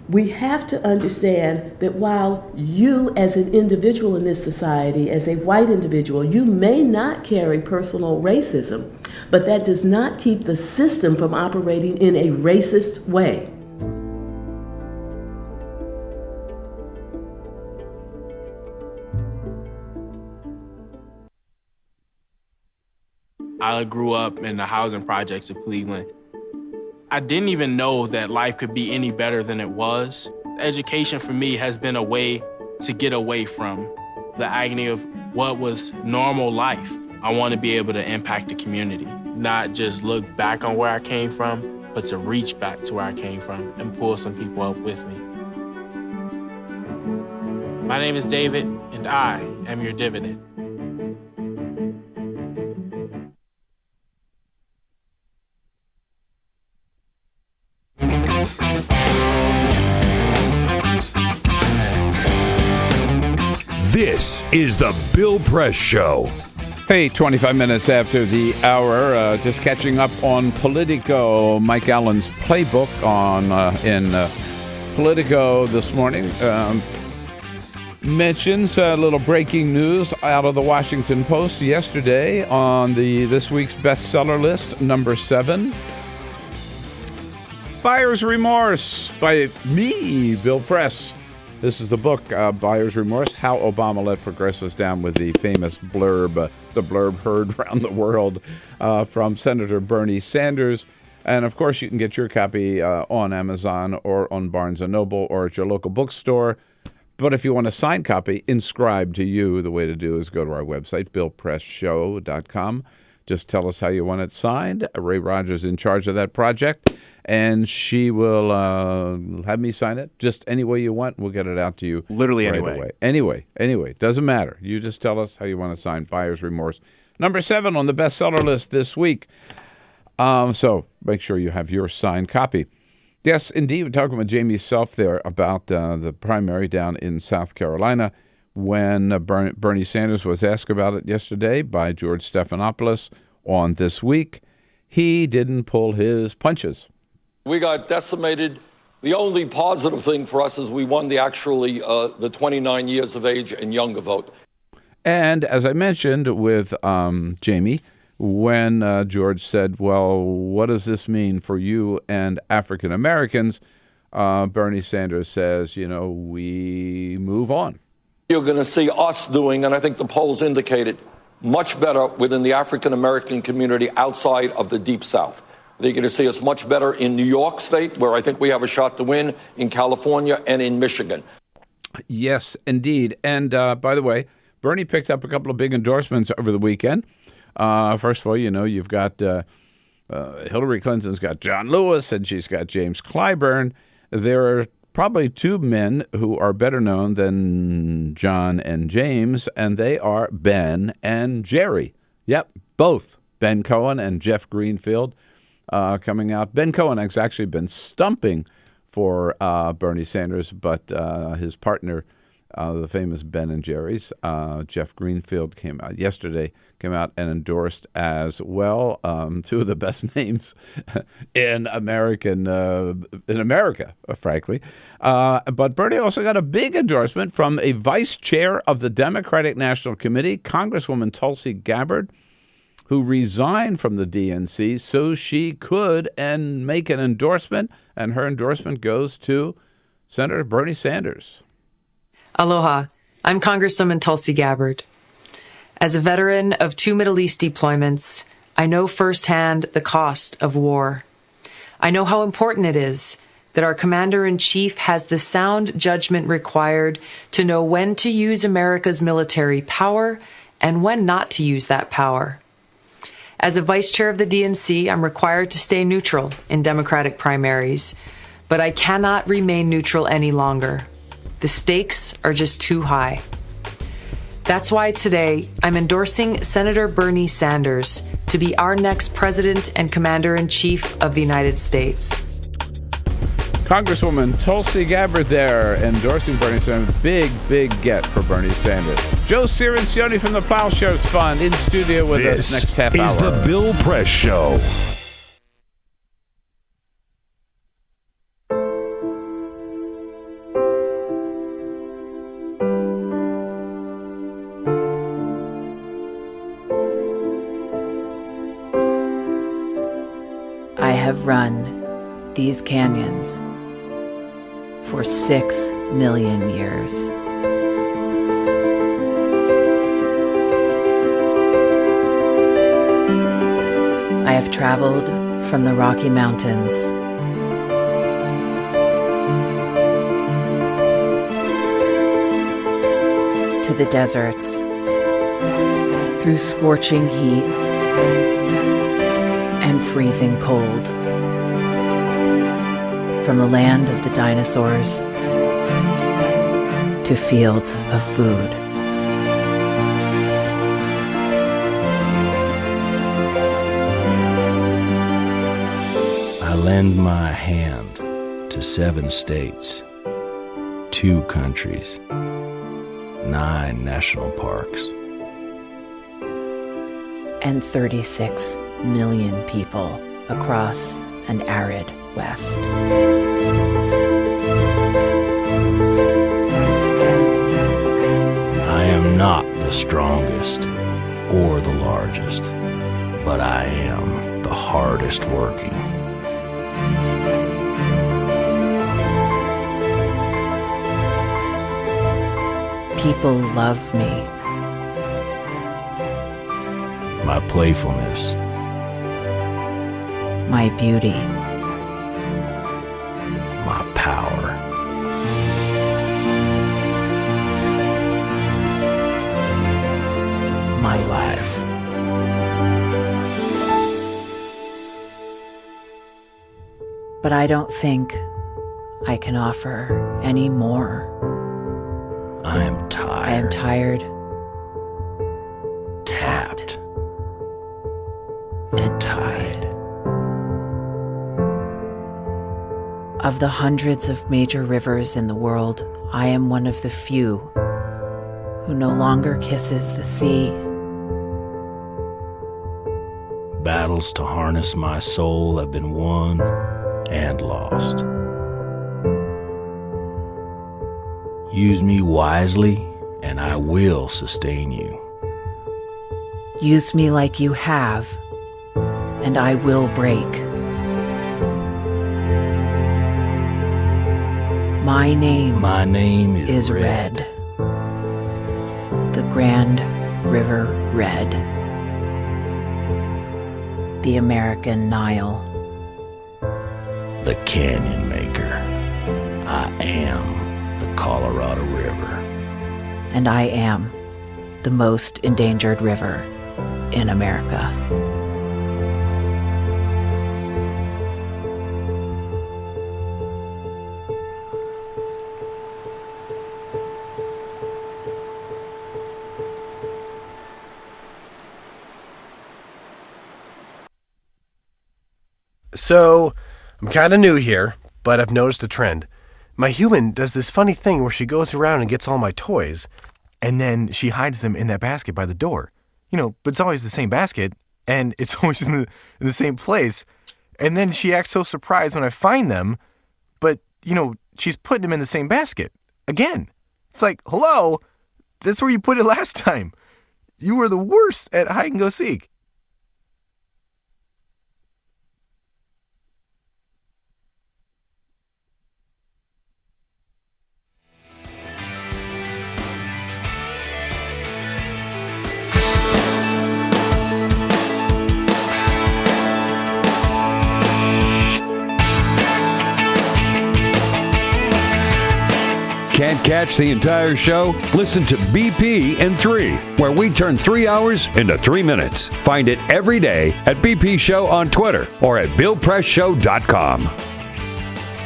We have to understand that while you as an individual in this society, as a white individual, you may not carry personal racism, but that does not keep the system from operating in a racist way. I grew up in the housing projects of Cleveland. I didn't even know that life could be any better than it was. Education for me has been a way to get away from the agony of what was normal life. I want to be able to impact the community, not just look back on where I came from, but to reach back to where I came from and pull some people up with me. My name is David, and I am your dividend. This is the Bill Press Show. Hey, 25 minutes after the hour, just catching up on Politico. Mike Allen's playbook in Politico this morning mentions a little breaking news out of the Washington Post yesterday on this week's bestseller list, number 7. Buyer's Remorse by me, Bill Press. This is the book, Buyer's Remorse, How Obama Let Progressives Down, with the famous blurb, the blurb heard around the world from Senator Bernie Sanders. And, of course, you can get your copy on Amazon or on Barnes & Noble or at your local bookstore. But if you want a signed copy inscribed to you, the way to do is go to our website, BillPressShow.com. Just tell us how you want it signed. Ray Rogers is in charge of that project, and she will have me sign it just any way you want. We'll get it out to you literally right anyway. Anyway, doesn't matter. You just tell us how you want to sign Buyer's Remorse. Number 7 on the bestseller list this week. So make sure you have your signed copy. Yes, indeed, we're talking with Jamie Self there about the primary down in South Carolina. When Bernie Sanders was asked about it yesterday by George Stephanopoulos on This Week, he didn't pull his punches. We got decimated. The only positive thing for us is we won the 29 years of age and younger vote. And as I mentioned with Jamie, when George said, well, what does this mean for you and African Americans? Bernie Sanders says, we move on. You're going to see us doing, and I think the polls indicated, much better within the African American community outside of the Deep South. They're going to see us much better in New York State, where I think we have a shot to win, in California, and in Michigan. Yes, indeed. And by the way, Bernie picked up a couple of big endorsements over the weekend. First of all, you've got Hillary Clinton's got John Lewis, and she's got James Clyburn. There are probably 2 men who are better known than John and James, and they are Ben and Jerry. Yep, both. Ben Cohen and Jeff Greenfield coming out. Ben Cohen has actually been stumping for Bernie Sanders, but his partner, the famous Ben and Jerry's, Jeff Greenfield, came out and endorsed as well. 2 of the best names in America, frankly. But Bernie also got a big endorsement from a vice chair of the Democratic National Committee, Congresswoman Tulsi Gabbard, who resigned from the DNC so she could make an endorsement, and her endorsement goes to Senator Bernie Sanders. Aloha. I'm Congresswoman Tulsi Gabbard. As a veteran of 2 Middle East deployments, I know firsthand the cost of war. I know how important it is that our Commander-in-Chief has the sound judgment required to know when to use America's military power and when not to use that power. As a vice chair of the DNC, I'm required to stay neutral in Democratic primaries, but I cannot remain neutral any longer. The stakes are just too high. That's why today I'm endorsing Senator Bernie Sanders to be our next President and Commander-in-Chief of the United States. Congresswoman Tulsi Gabbard there endorsing Bernie Sanders. Big get for Bernie Sanders. Joe Cirincione from the Plowshares Fund in studio with us next half hour. This is the Bill Press Show. have run these canyons for 6 million years. I have traveled from the Rocky Mountains to the deserts, through scorching heat and freezing cold, from the land of the dinosaurs to fields of food. I lend my hand to 7 states, 2 countries, 9 national parks, and 36 million people across an arid West. I am not the strongest or the largest, but I am the hardest working. People love me. My playfulness, My beauty. my power, My life. But I don't think I can offer any more. I am tired. I am tired, tapped, and tied. Of the hundreds of major rivers in the world, I am one of the few who no longer kisses the sea. Battles to harness my soul have been won and lost. Use me wisely, and I will sustain you. Use me like you have, and I will break. My name is Red. The Grand River Red. The American Nile. The Canyon Maker. I am the Colorado River. And I am the most endangered river in America. So, I'm kind of new here, but I've noticed a trend. My human does this funny thing where she goes around and gets all my toys, and then she hides them in that basket by the door. You know, but it's always the same basket, and it's always in the same place. And then she acts so surprised when I find them, but, you know, she's putting them in the same basket. Again. It's like, hello, that's where you put it last time. You were the worst at hide and go seek. Can't catch the entire show? Listen to BP in 3, where we turn 3 hours into 3 minutes. Find it every day at BP Show on Twitter or at BillPressShow.com.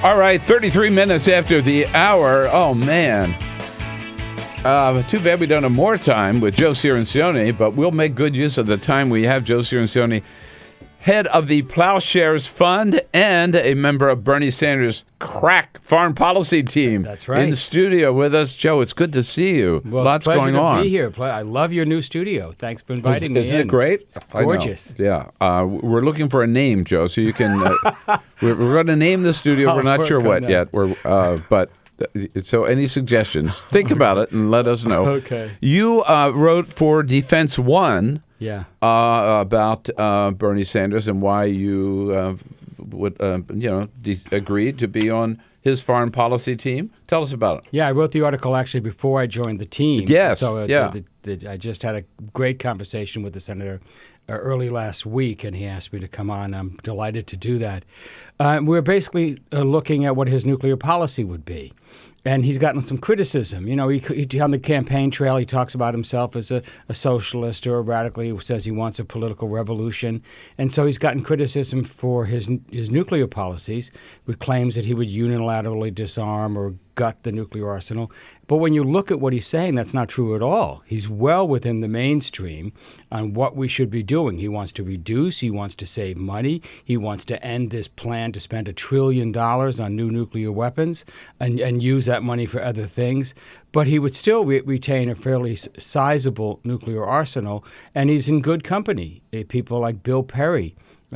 All right, 33 minutes after the hour. Oh, man. Too bad we don't have more time with Joe Cirincione, but we'll make good use of the time we have. Joe Cirincione, head of the Plowshares Fund and a member of Bernie Sanders' crack foreign policy team. That's right. In the studio with us. Joe, it's good to see you. Well, Lots going on. Pleasure to be here. I love your new studio. Thanks for inviting me in. Isn't it great? It's gorgeous. Yeah. We're looking for a name, Joe, so you can... we're going to name the studio. We're not sure what yet. So any suggestions? Think about it and let us know. Okay. You wrote for Defense One. Yeah. About Bernie Sanders and why you agreed to be on his foreign policy team. Tell us about it. Yeah, I wrote the article actually before I joined the team. Yes, So yeah. I just had a great conversation with the senator early last week, and he asked me to come on. I'm delighted to do that. We're basically looking at what his nuclear policy would be. And he's gotten some criticism. You know, he on the campaign trail, he talks about himself as a socialist or a radical. He says he wants a political revolution. And so he's gotten criticism for his nuclear policies, with claims that he would unilaterally disarm or gut the nuclear arsenal. But when you look at what he's saying, that's not true at all. He's well within the mainstream on what we should be doing. He wants to reduce. He wants to save money. He wants to end this plan to spend $1 trillion on new nuclear weapons and use that money for other things. But he would still retain a fairly sizable nuclear arsenal, and he's in good company. People like Bill Perry,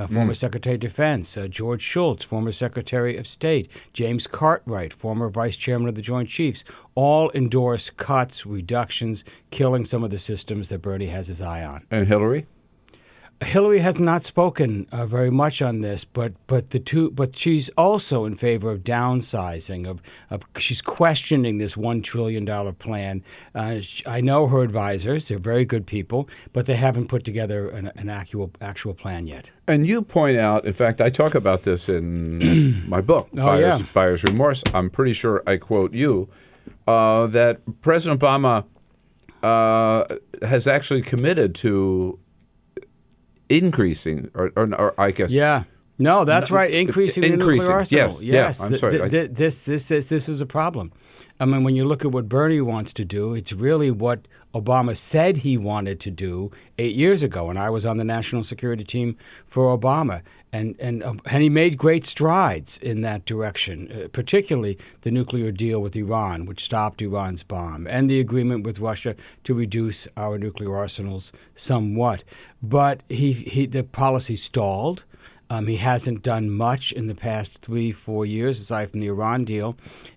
former Secretary of Defense, George Shultz, former Secretary of State, James Cartwright, former Vice Chairman of the Joint Chiefs, all endorse cuts, reductions, killing some of the systems that Bernie has his eye on. And Hillary? Hillary has not spoken very much on this, but she's also in favor of downsizing. She's questioning this $1 trillion plan. I know her advisors; they're very good people, but they haven't put together an actual plan yet. And you point out, in fact, I talk about this in my book, Buyer's Remorse. I'm pretty sure I quote you that President Obama has actually committed to increasing, or I guess. Yeah. No, that's right. Increasing the nuclear arsenal. Yes. I'm sorry. This is a problem. I mean, when you look at what Bernie wants to do, it's really what Obama said he wanted to do 8 years ago, and I was on the national security team for Obama, and he made great strides in that direction, particularly the nuclear deal with Iran, which stopped Iran's bomb, and the agreement with Russia to reduce our nuclear arsenals somewhat. But the policy stalled. He hasn't done much in the past 3-4 years, aside from the Iran deal.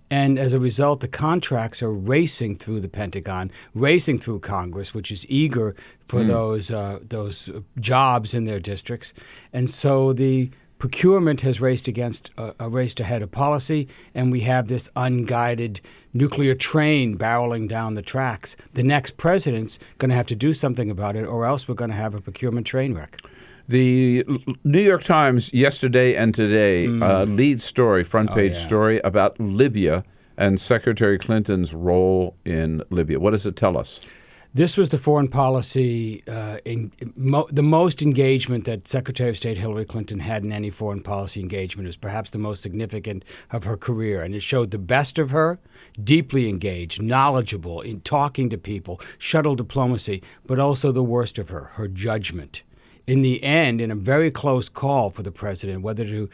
And as a result, the contracts are racing through the Pentagon, racing through Congress, which is eager for those jobs in their districts. And so the procurement has raced ahead of policy, and we have this unguided nuclear train barreling down the tracks. The next president's going to have to do something about it, or else we're going to have a procurement train wreck. The New York Times yesterday and today lead story, front page story about Libya and Secretary Clinton's role in Libya. What does it tell us? This was the foreign policy, the most engagement that Secretary of State Hillary Clinton had in any foreign policy engagement. It was perhaps the most significant of her career. And it showed the best of her, deeply engaged, knowledgeable, in talking to people, shuttle diplomacy, but also the worst of her judgment. In the end, in a very close call for the president, whether to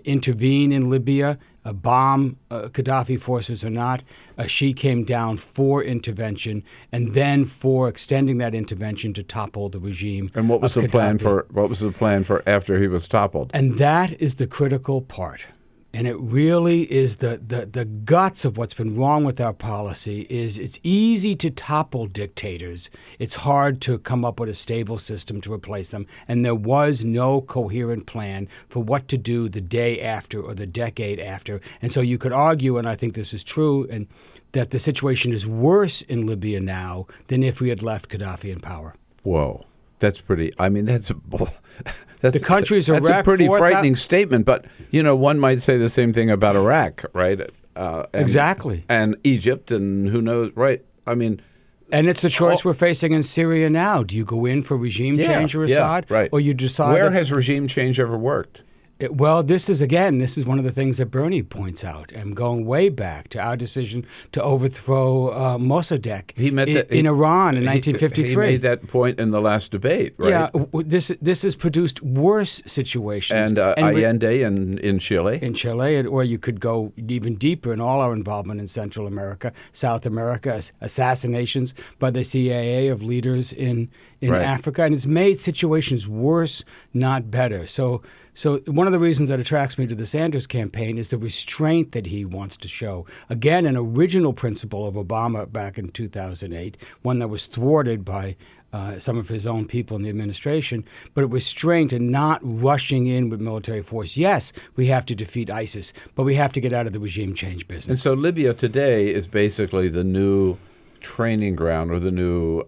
intervene in Libya, bomb Gaddafi forces or not, she came down for intervention, and then for extending that intervention to topple the regime. And what was the plan for? What was the plan for after he was toppled? And that is the critical part. And it really is the guts of what's been wrong with our policy is it's easy to topple dictators. It's hard to come up with a stable system to replace them. And there was no coherent plan for what to do the day after or the decade after. And so you could argue, and I think this is true, and that the situation is worse in Libya now than if we had left Gaddafi in power. Whoa. That's pretty. I mean, that's the country's that's a pretty frightening statement. But one might say the same thing about Iraq, right? Exactly. And Egypt, and who knows, right? I mean, and it's the choice we're facing in Syria now. Do you go in for regime change or Assad, right? Or you decide? Where has regime change ever worked? This is one of the things that Bernie points out. I'm going way back to our decision to overthrow Mossadegh in Iran in 1953. He made that point in the last debate, right? Yeah, this has produced worse situations. And Allende in Chile. In Chile, or you could go even deeper in all our involvement in Central America, South America, assassinations by the CIA of leaders in Africa. And it's made situations worse, not better. So one of the reasons that attracts me to the Sanders campaign is the restraint that he wants to show. Again, an original principle of Obama back in 2008, one that was thwarted by some of his own people in the administration, but it was strained to not rushing in with military force. Yes, we have to defeat ISIS, but we have to get out of the regime change business. And so Libya today is basically the new training ground or the new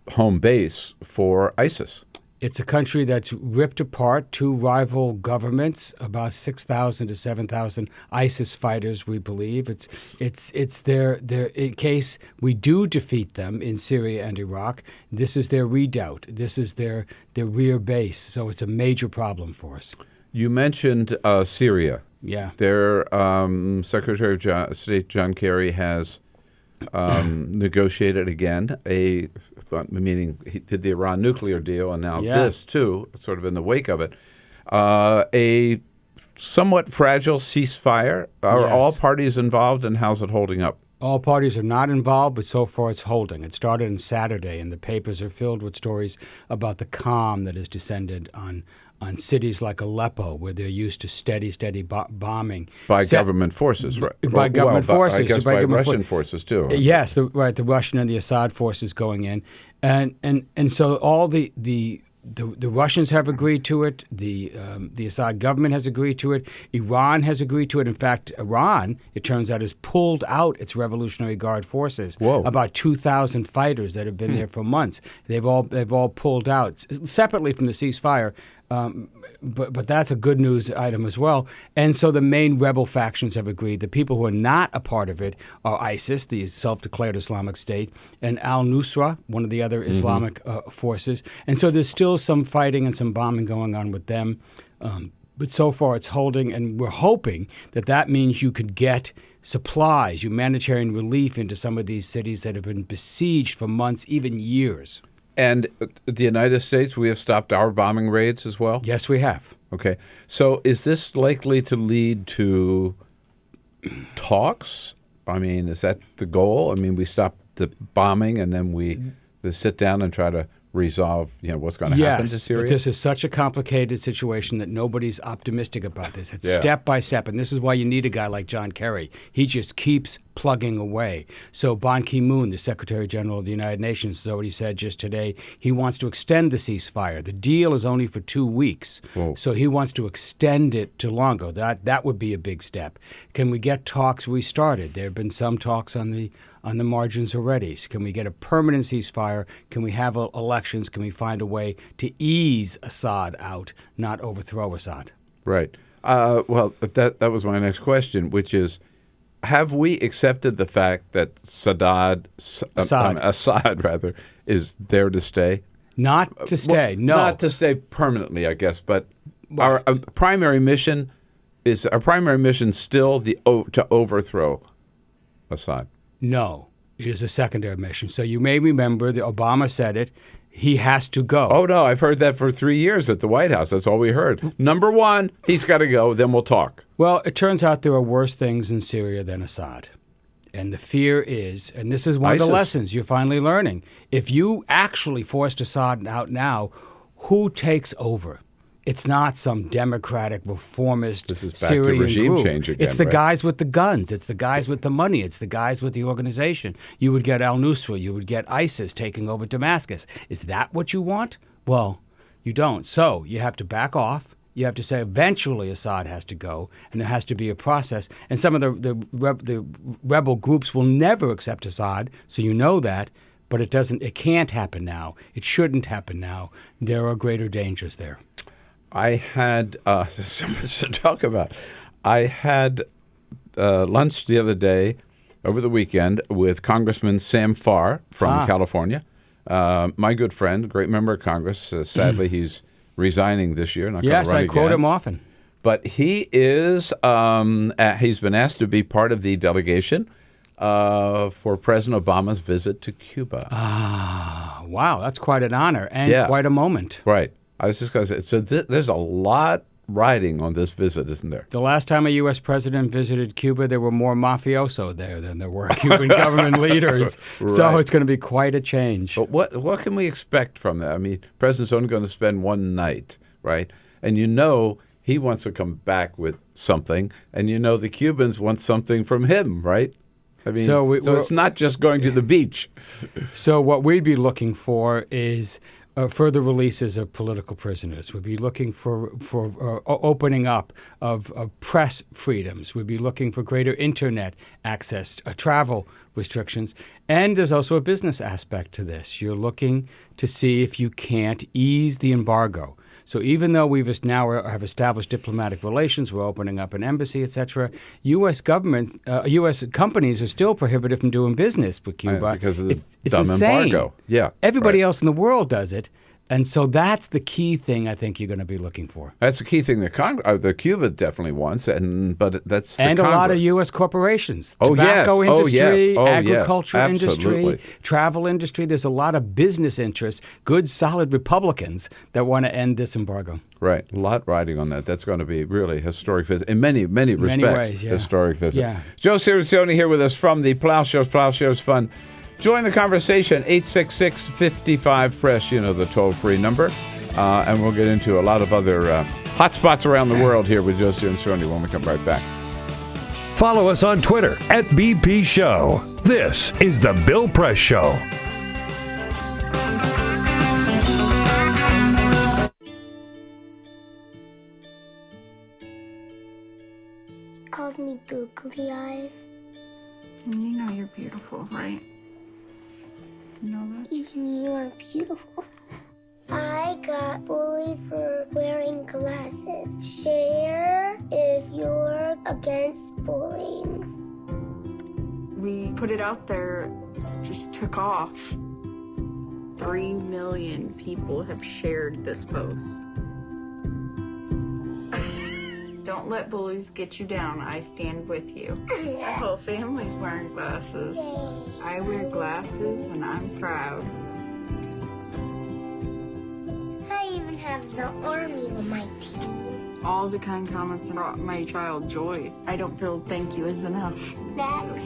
home base for ISIS. It's a country that's ripped apart, two rival governments, about 6,000 to 7,000 ISIS fighters, we believe. It's their in case we do defeat them in Syria and Iraq, this is their redoubt. This is their rear base. So it's a major problem for us. You mentioned Syria. Yeah. Their Secretary of State John Kerry has negotiated again meaning he did the Iran nuclear deal, and now this too, sort of in the wake of it, a somewhat fragile ceasefire. Are all parties involved, and how's it holding up? All parties are not involved, but so far it's holding. It started on Saturday, and the papers are filled with stories about the calm that has descended on cities like Aleppo, where they're used to steady bombing. By government forces, right? By government forces. I guess by Russian forces, too. Yes, the Russian and the Assad forces going in. And so all the Russians have agreed to it. The Assad government has agreed to it. Iran has agreed to it. In fact, Iran, it turns out, has pulled out its Revolutionary Guard forces. Whoa. About 2,000 fighters that have been there for months. They've all pulled out separately from the ceasefire. But that's a good news item as well. And so the main rebel factions have agreed. The people who are not a part of it are ISIS, the self-declared Islamic State, and al-Nusra, one of the other Islamic forces. And so there's still some fighting and some bombing going on with them. But so far it's holding, and we're hoping that means you could get supplies, humanitarian relief into some of these cities that have been besieged for months, even years. And the United States, we have stopped our bombing raids as well? Yes, we have. Okay. So is this likely to lead to talks? I mean, is that the goal? I mean, we stop the bombing and then we sit down and try to resolve, what's going to happen to Syria? But this is such a complicated situation that nobody's optimistic about this. It's step by step, and this is why you need a guy like John Kerry. He just keeps plugging away. So Ban Ki-moon, the Secretary General of the United Nations, has already said just today he wants to extend the ceasefire. The deal is only for 2 weeks, so he wants to extend it to longer. That would be a big step. Can we get talks restarted? There have been some talks on the margins already. So can we get a permanent ceasefire? Can we have elections? Can we find a way to ease Assad out, not overthrow Assad? Right. Well, that was my next question, which is, have we accepted the fact that Assad is there to stay? Not to stay, no. Not to stay permanently, I guess, but our primary mission still to overthrow Assad? No, it is a secondary mission. So you may remember that Obama said it. He has to go. Oh, no, I've heard that for 3 years at the White House. That's all we heard. Number one, he's got to go, then we'll talk. Well, it turns out there are worse things in Syria than Assad. And the fear is, and this is one of the lessons you're finally learning, if you actually forced Assad out now, who takes over? It's not some democratic, reformist this is back Syrian to regime group. change again, It's the right? guys with the guns. It's the guys with the money. It's the guys with the organization. You would get al-Nusra. You would get ISIS taking over Damascus. Is that what you want? Well, you don't. So you have to back off. You have to say eventually Assad has to go, and there has to be a process. And some of the rebel groups will never accept Assad, so you know that. But it can't happen now. It shouldn't happen now. There are greater dangers there. I had so much to talk about. I had lunch the other day, over the weekend, with Congressman Sam Farr from California. My good friend, great member of Congress. Sadly, he's resigning this year. Not going to run again. Yes, I quote him often. But he is. He's been asked to be part of the delegation for President Obama's visit to Cuba. Wow, that's quite an honor and quite a moment. Right. I was just going to say, so there's a lot riding on this visit, isn't there? The last time a U.S. president visited Cuba, there were more mafioso there than there were Cuban government leaders. Right. So it's going to be quite a change. But what can we expect from that? I mean, the president's only going to spend one night, right? And he wants to come back with something, and the Cubans want something from him, right? I mean, so it's not just going to the beach. So what we'd be looking for is further releases of political prisoners. We'd be looking for opening up of press freedoms. We'd be looking for greater internet access, travel restrictions. And there's also a business aspect to this. You're looking to see if you can't ease the embargo. So even though we've now have established diplomatic relations, we're opening up an embassy, etc., U.S. government, U.S. companies are still prohibited from doing business with Cuba. Because of the it's dumb insane. embargo. Yeah, everybody else in the world does it. And so that's the key thing I think you're going to be looking for. That's the key thing that Cuba definitely wants, but that's the and Congress. A lot of U.S. corporations, tobacco industry, agriculture industry, travel industry. There's a lot of business interests, good, solid Republicans that want to end this embargo. Right, a lot riding on that. That's going to be really a historic visit in many respects. Ways, yeah. Historic visit. Yeah. Joe Cirincione here with us from the Plowshares Fund. Join the conversation, 866-55-PRESS, the toll-free number. And we'll get into a lot of other hot spots around the world here with Joe Cirincione when we come right back. Follow us on Twitter @BP Show. This is The Bill Press Show. Calls me googly eyes. You know you're beautiful, right? You know that? Even you are beautiful. I got bullied for wearing glasses. Share if you're against bullying. We put it out there, just took off. 3 million people have shared this post. Don't let bullies get you down. I stand with you. The whole family's wearing glasses. I wear glasses and I'm proud. I even have the army on my team. All the kind comments brought my child joy. I don't feel thank you is enough. Thanks.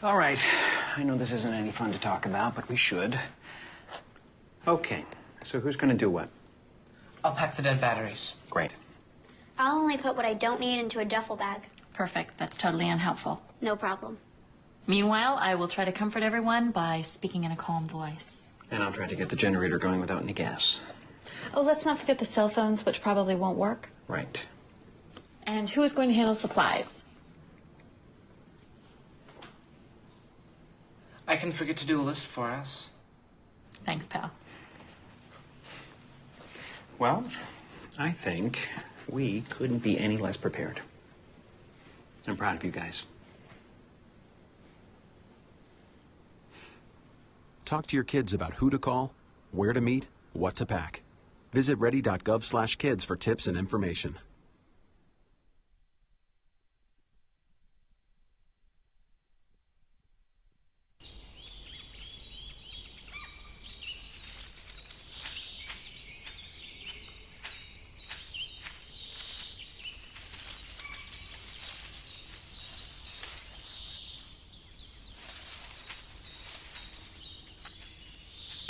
All right. I know this isn't any fun to talk about, but we should. Okay. So who's going to do what? I'll pack the dead batteries. Great. I'll only put what I don't need into a duffel bag. Perfect. That's totally unhelpful. No problem. Meanwhile, I will try to comfort everyone by speaking in a calm voice. And I'll try to get the generator going without any gas. Oh, let's not forget the cell phones, which probably won't work. Right. And who is going to handle supplies? I can forget to do a list for us. Thanks, pal. Well, I think we couldn't be any less prepared. I'm proud of you guys. Talk to your kids about who to call, where to meet, what to pack. Visit ready.gov/kids for tips and information.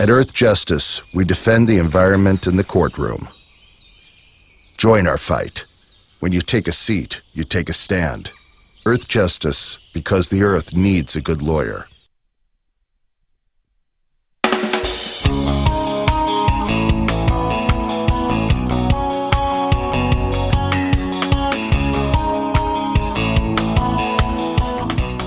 At Earth Justice, we defend the environment in the courtroom. Join our fight. When you take a seat, you take a stand. Earth Justice, because the Earth needs a good lawyer.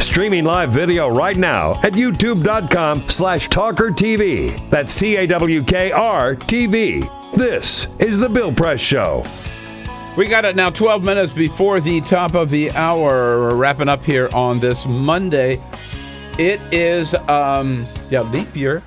Streaming live video right now at youtube.com/TawkrTV. That's TAWKR TV. This is The Bill Press Show. We got it now 12 minutes before the top of the hour. We're wrapping up here on this Monday. It is, leap year.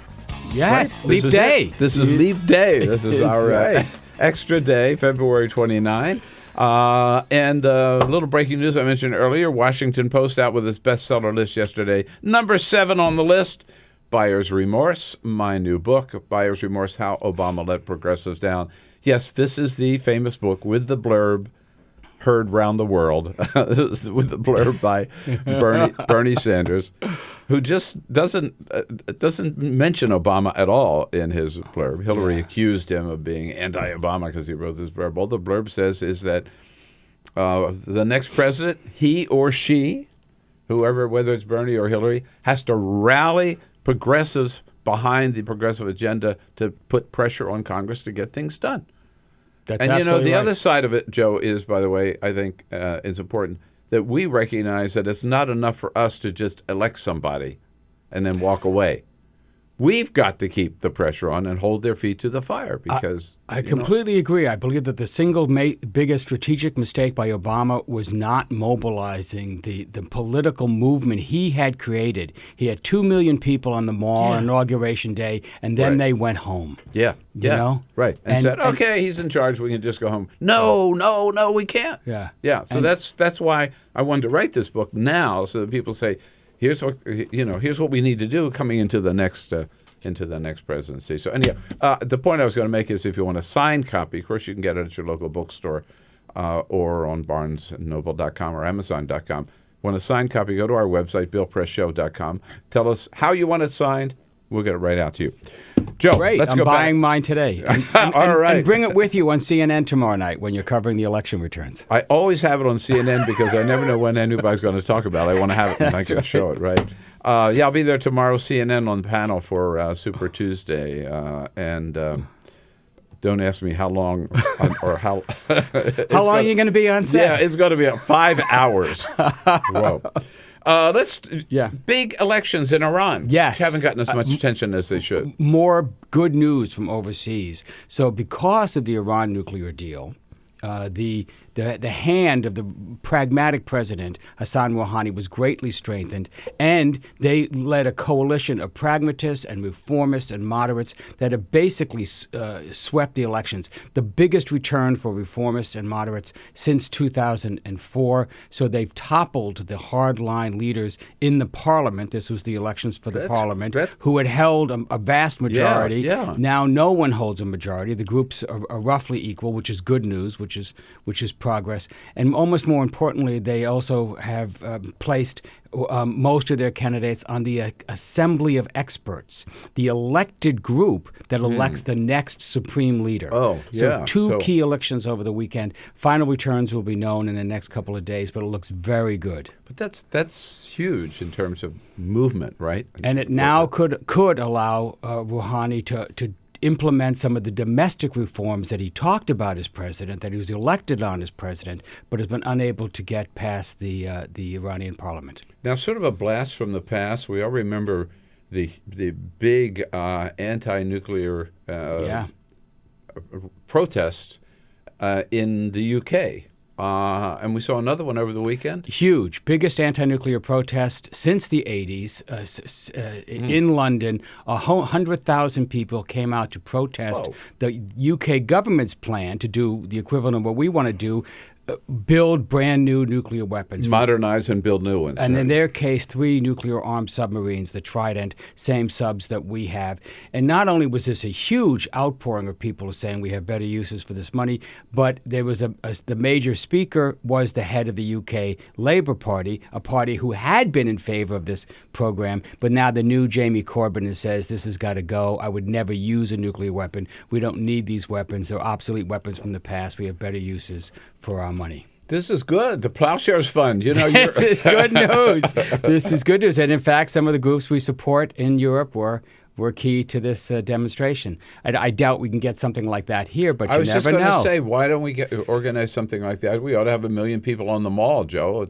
Yes, right? leap day. This is leap day. This is our extra day, February 29. And a little breaking news I mentioned earlier. Washington Post out with its bestseller list yesterday. Number 7 on the list, Buyer's Remorse, my new book, Buyer's Remorse, How Obama Let Progressives Down. Yes, this is the famous book with the blurb heard round the world, with the blurb by Bernie Sanders, who just doesn't mention Obama at all in his blurb. Hillary accused him of being anti-Obama because he wrote this blurb. All the blurb says is that the next president, he or she, whoever, whether it's Bernie or Hillary, has to rally progressives behind the progressive agenda to put pressure on Congress to get things done. That's and, absolutely the right. other side of it, Joe, is, by the way, I think it's important that we recognize that it's not enough for us to just elect somebody and then walk away. We've got to keep the pressure on and hold their feet to the fire because... I completely agree. I believe that the single biggest strategic mistake by Obama was not mobilizing the political movement he had created. He had 2 million people on the mall on Inauguration Day, and then they went home. Yeah. You know? Right. And said, okay, he's in charge. We can just go home. No, we can't. Yeah. Yeah. So that's why I wanted to write this book now so that people say, here's what we need to do coming into the next presidency. So anyhow, the point I was going to make is if you want a signed copy, of course you can get it at your local bookstore or on BarnesandNoble.com or Amazon.com. Want a signed copy, go to our website, BillPressShow.com. Tell us how you want it signed. We'll get it right out to you. Joe, Great. let's I'm go buying back. mine today. All right. And bring it with you on CNN tomorrow night when you're covering the election returns. I always have it on CNN because I never know when anybody's going to talk about it. I want to have it and I can show it, right? I'll be there tomorrow, CNN on the panel for Super Tuesday. Don't ask me how long or how... How long are you going to be on set? Yeah, it's going to be 5 hours. Whoa. Big elections in Iran. Yes. Haven't gotten as much attention as they should. More good news from overseas. So because of the Iran nuclear deal, the hand of the pragmatic president, Hassan Rouhani, was greatly strengthened, and they led a coalition of pragmatists and reformists and moderates that have basically swept the elections. The biggest return for reformists and moderates since 2004. So they've toppled the hardline leaders in the parliament. This was the elections for the parliament, who had held a vast majority. Yeah. Now no one holds a majority. The groups are roughly equal, which is good news, which is progress. And almost more importantly, they also have placed most of their candidates on the Assembly of Experts, the elected group that elects the next supreme leader. Oh, so two key elections over the weekend. Final returns will be known in the next couple of days, but it looks very good. But that's huge in terms of movement, right? And it now could allow Rouhani to implement some of the domestic reforms that he talked about as president, that he was elected on as president, but has been unable to get past the Iranian parliament. Now, sort of a blast from the past. We all remember the big anti-nuclear protests in the UK. And we saw another one over the weekend. Huge. Biggest anti-nuclear protest since the 80s in London. 100,000 people came out to protest the UK government's plan to do the equivalent of what we want to do, build brand new nuclear weapons. Modernize and build new ones. And in their case, 3 nuclear-armed submarines, the Trident, same subs that we have. And not only was this a huge outpouring of people saying we have better uses for this money, but there was the major speaker was the head of the UK Labour Party, a party who had been in favor of this program, but now the new Jamie Corbyn says this has got to go. I would never use a nuclear weapon. We don't need these weapons. They're obsolete weapons from the past. We have better uses for our money. This is good. The Plowshares Fund. This is good news. This is good news. And in fact, some of the groups we support in Europe were key to this demonstration. I doubt we can get something like that here, but you never know. I was just going to say, why don't we organize something like that? We ought to have 1 million people on the mall, Joe.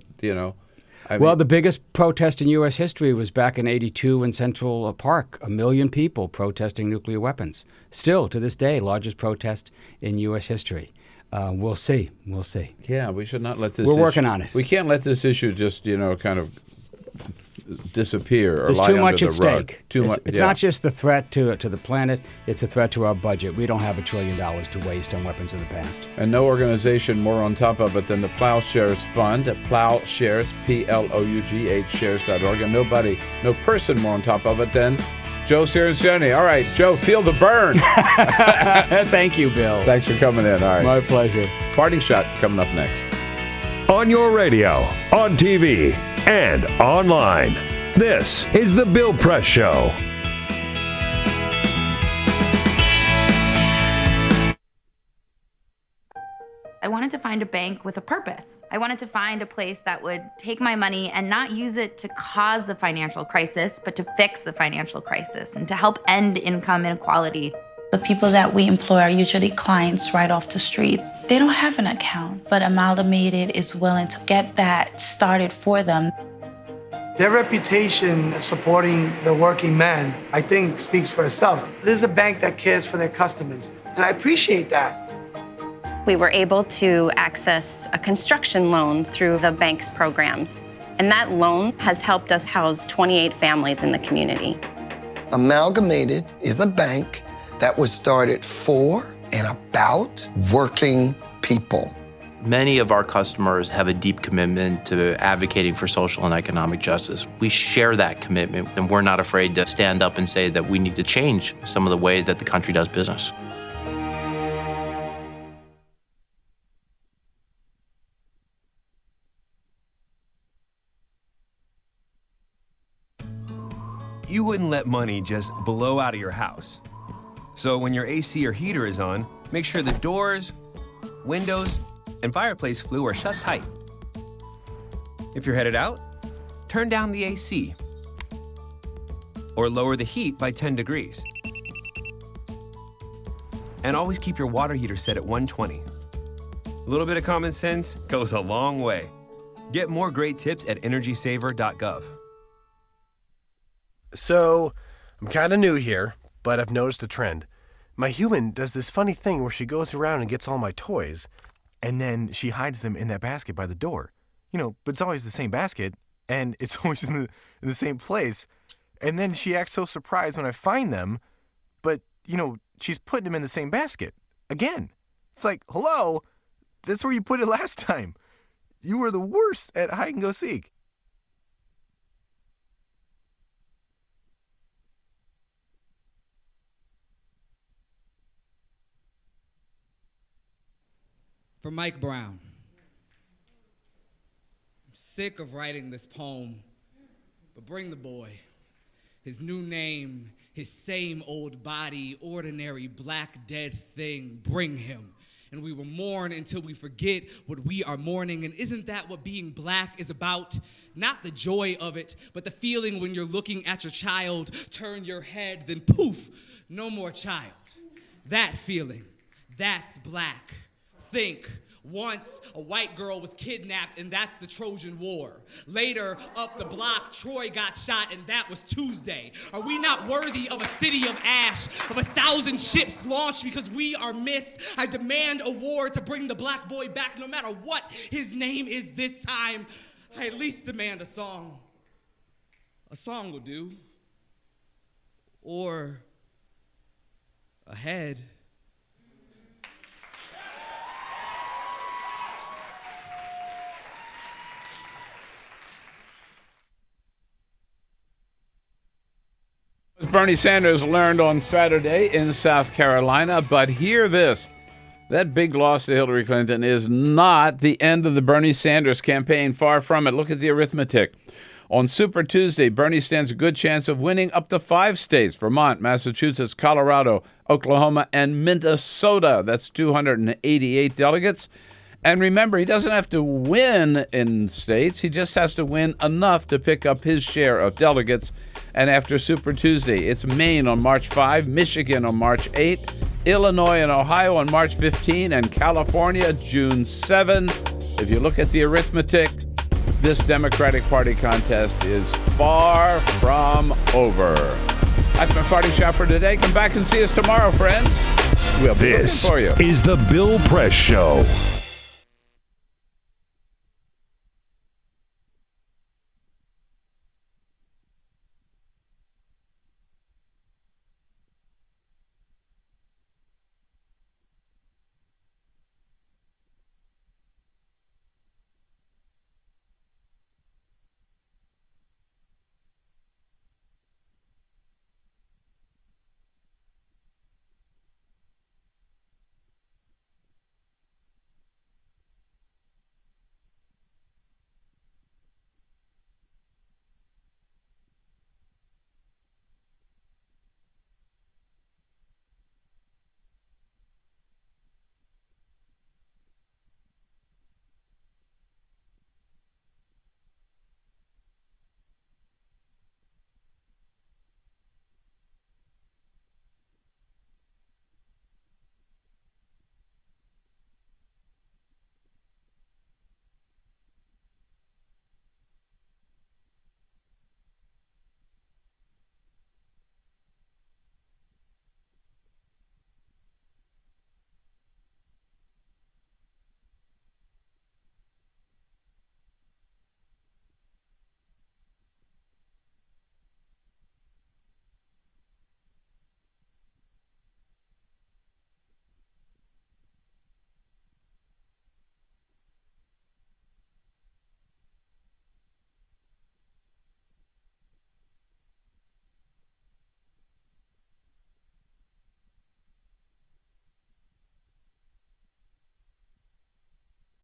Well, the biggest protest in U.S. history was back in '82 in Central Park. 1 million people protesting nuclear weapons. Still, to this day, largest protest in U.S. history. we'll see. We'll see. Yeah, we should not let this. We're working on it. We can't let this issue just, kind of disappear or There's lie too under much the at rug. stake. Too much. It's not just the threat to the planet. It's a threat to our budget. We don't have $1 trillion to waste on weapons of the past. And no organization more on top of it than the Plowshares Fund at Plowshares, Plough shares.org. And no person more on top of it than Joe Cirincione. All right, Joe, feel the burn. Thank you, Bill. Thanks for coming in. All right. My pleasure. Parting shot coming up next. On your radio, on TV, and online. This is The Bill Press Show. I wanted to find a bank with a purpose. I wanted to find a place that would take my money and not use it to cause the financial crisis, but to fix the financial crisis and to help end income inequality. The people that we employ are usually clients right off the streets. They don't have an account, but Amalgamated is willing to get that started for them. Their reputation of supporting the working man, I think, speaks for itself. This is a bank that cares for their customers, and I appreciate that. We were able to access a construction loan through the bank's programs, and that loan has helped us house 28 families in the community. Amalgamated is a bank that was started for and about working people. Many of our customers have a deep commitment to advocating for social and economic justice. We share that commitment, and we're not afraid to stand up and say that we need to change some of the way that the country does business. You wouldn't let money just blow out of your house. So when your AC or heater is on, make sure the doors, windows, and fireplace flue are shut tight. If you're headed out, turn down the AC or lower the heat by 10 degrees. And always keep your water heater set at 120. A little bit of common sense goes a long way. Get more great tips at energysaver.gov. So, I'm kind of new here, but I've noticed a trend. My human does this funny thing where she goes around and gets all my toys, and then she hides them in that basket by the door. But it's always the same basket, and it's always in the same place. And then she acts so surprised when I find them, but, she's putting them in the same basket. Again. It's like, hello? That's where you put it last time. You were the worst at hide and go seek. For Mike Brown. I'm sick of writing this poem, but bring the boy. His new name, his same old body, ordinary black dead thing, bring him. And we will mourn until we forget what we are mourning. And isn't that what being black is about? Not the joy of it, but the feeling when you're looking at your child, turn your head, then poof, no more child. That feeling, that's black. Think, once a white girl was kidnapped and that's the Trojan War. Later, up the block, Troy got shot and that was Tuesday. Are we not worthy of a city of ash, of 1,000 ships launched because we are missed? I demand a war to bring the black boy back no matter what his name is this time. I at least demand a song. A song will do. Or a head. Bernie Sanders learned on Saturday in South Carolina, but hear this. That big loss to Hillary Clinton is not the end of the Bernie Sanders campaign. Far from it. Look at the arithmetic. On Super Tuesday, Bernie stands a good chance of winning up to 5 states: Vermont, Massachusetts, Colorado, Oklahoma, and Minnesota. That's 288 delegates. And remember, he doesn't have to win in states. He just has to win enough to pick up his share of delegates. And after Super Tuesday, it's Maine on March 5, Michigan on March 8, Illinois and Ohio on March 15, and California June 7. If you look at the arithmetic, this Democratic Party contest is far from over. That's my parting shot for today. Come back and see us tomorrow, friends. We'll be looking This for you. is the Bill Press Show.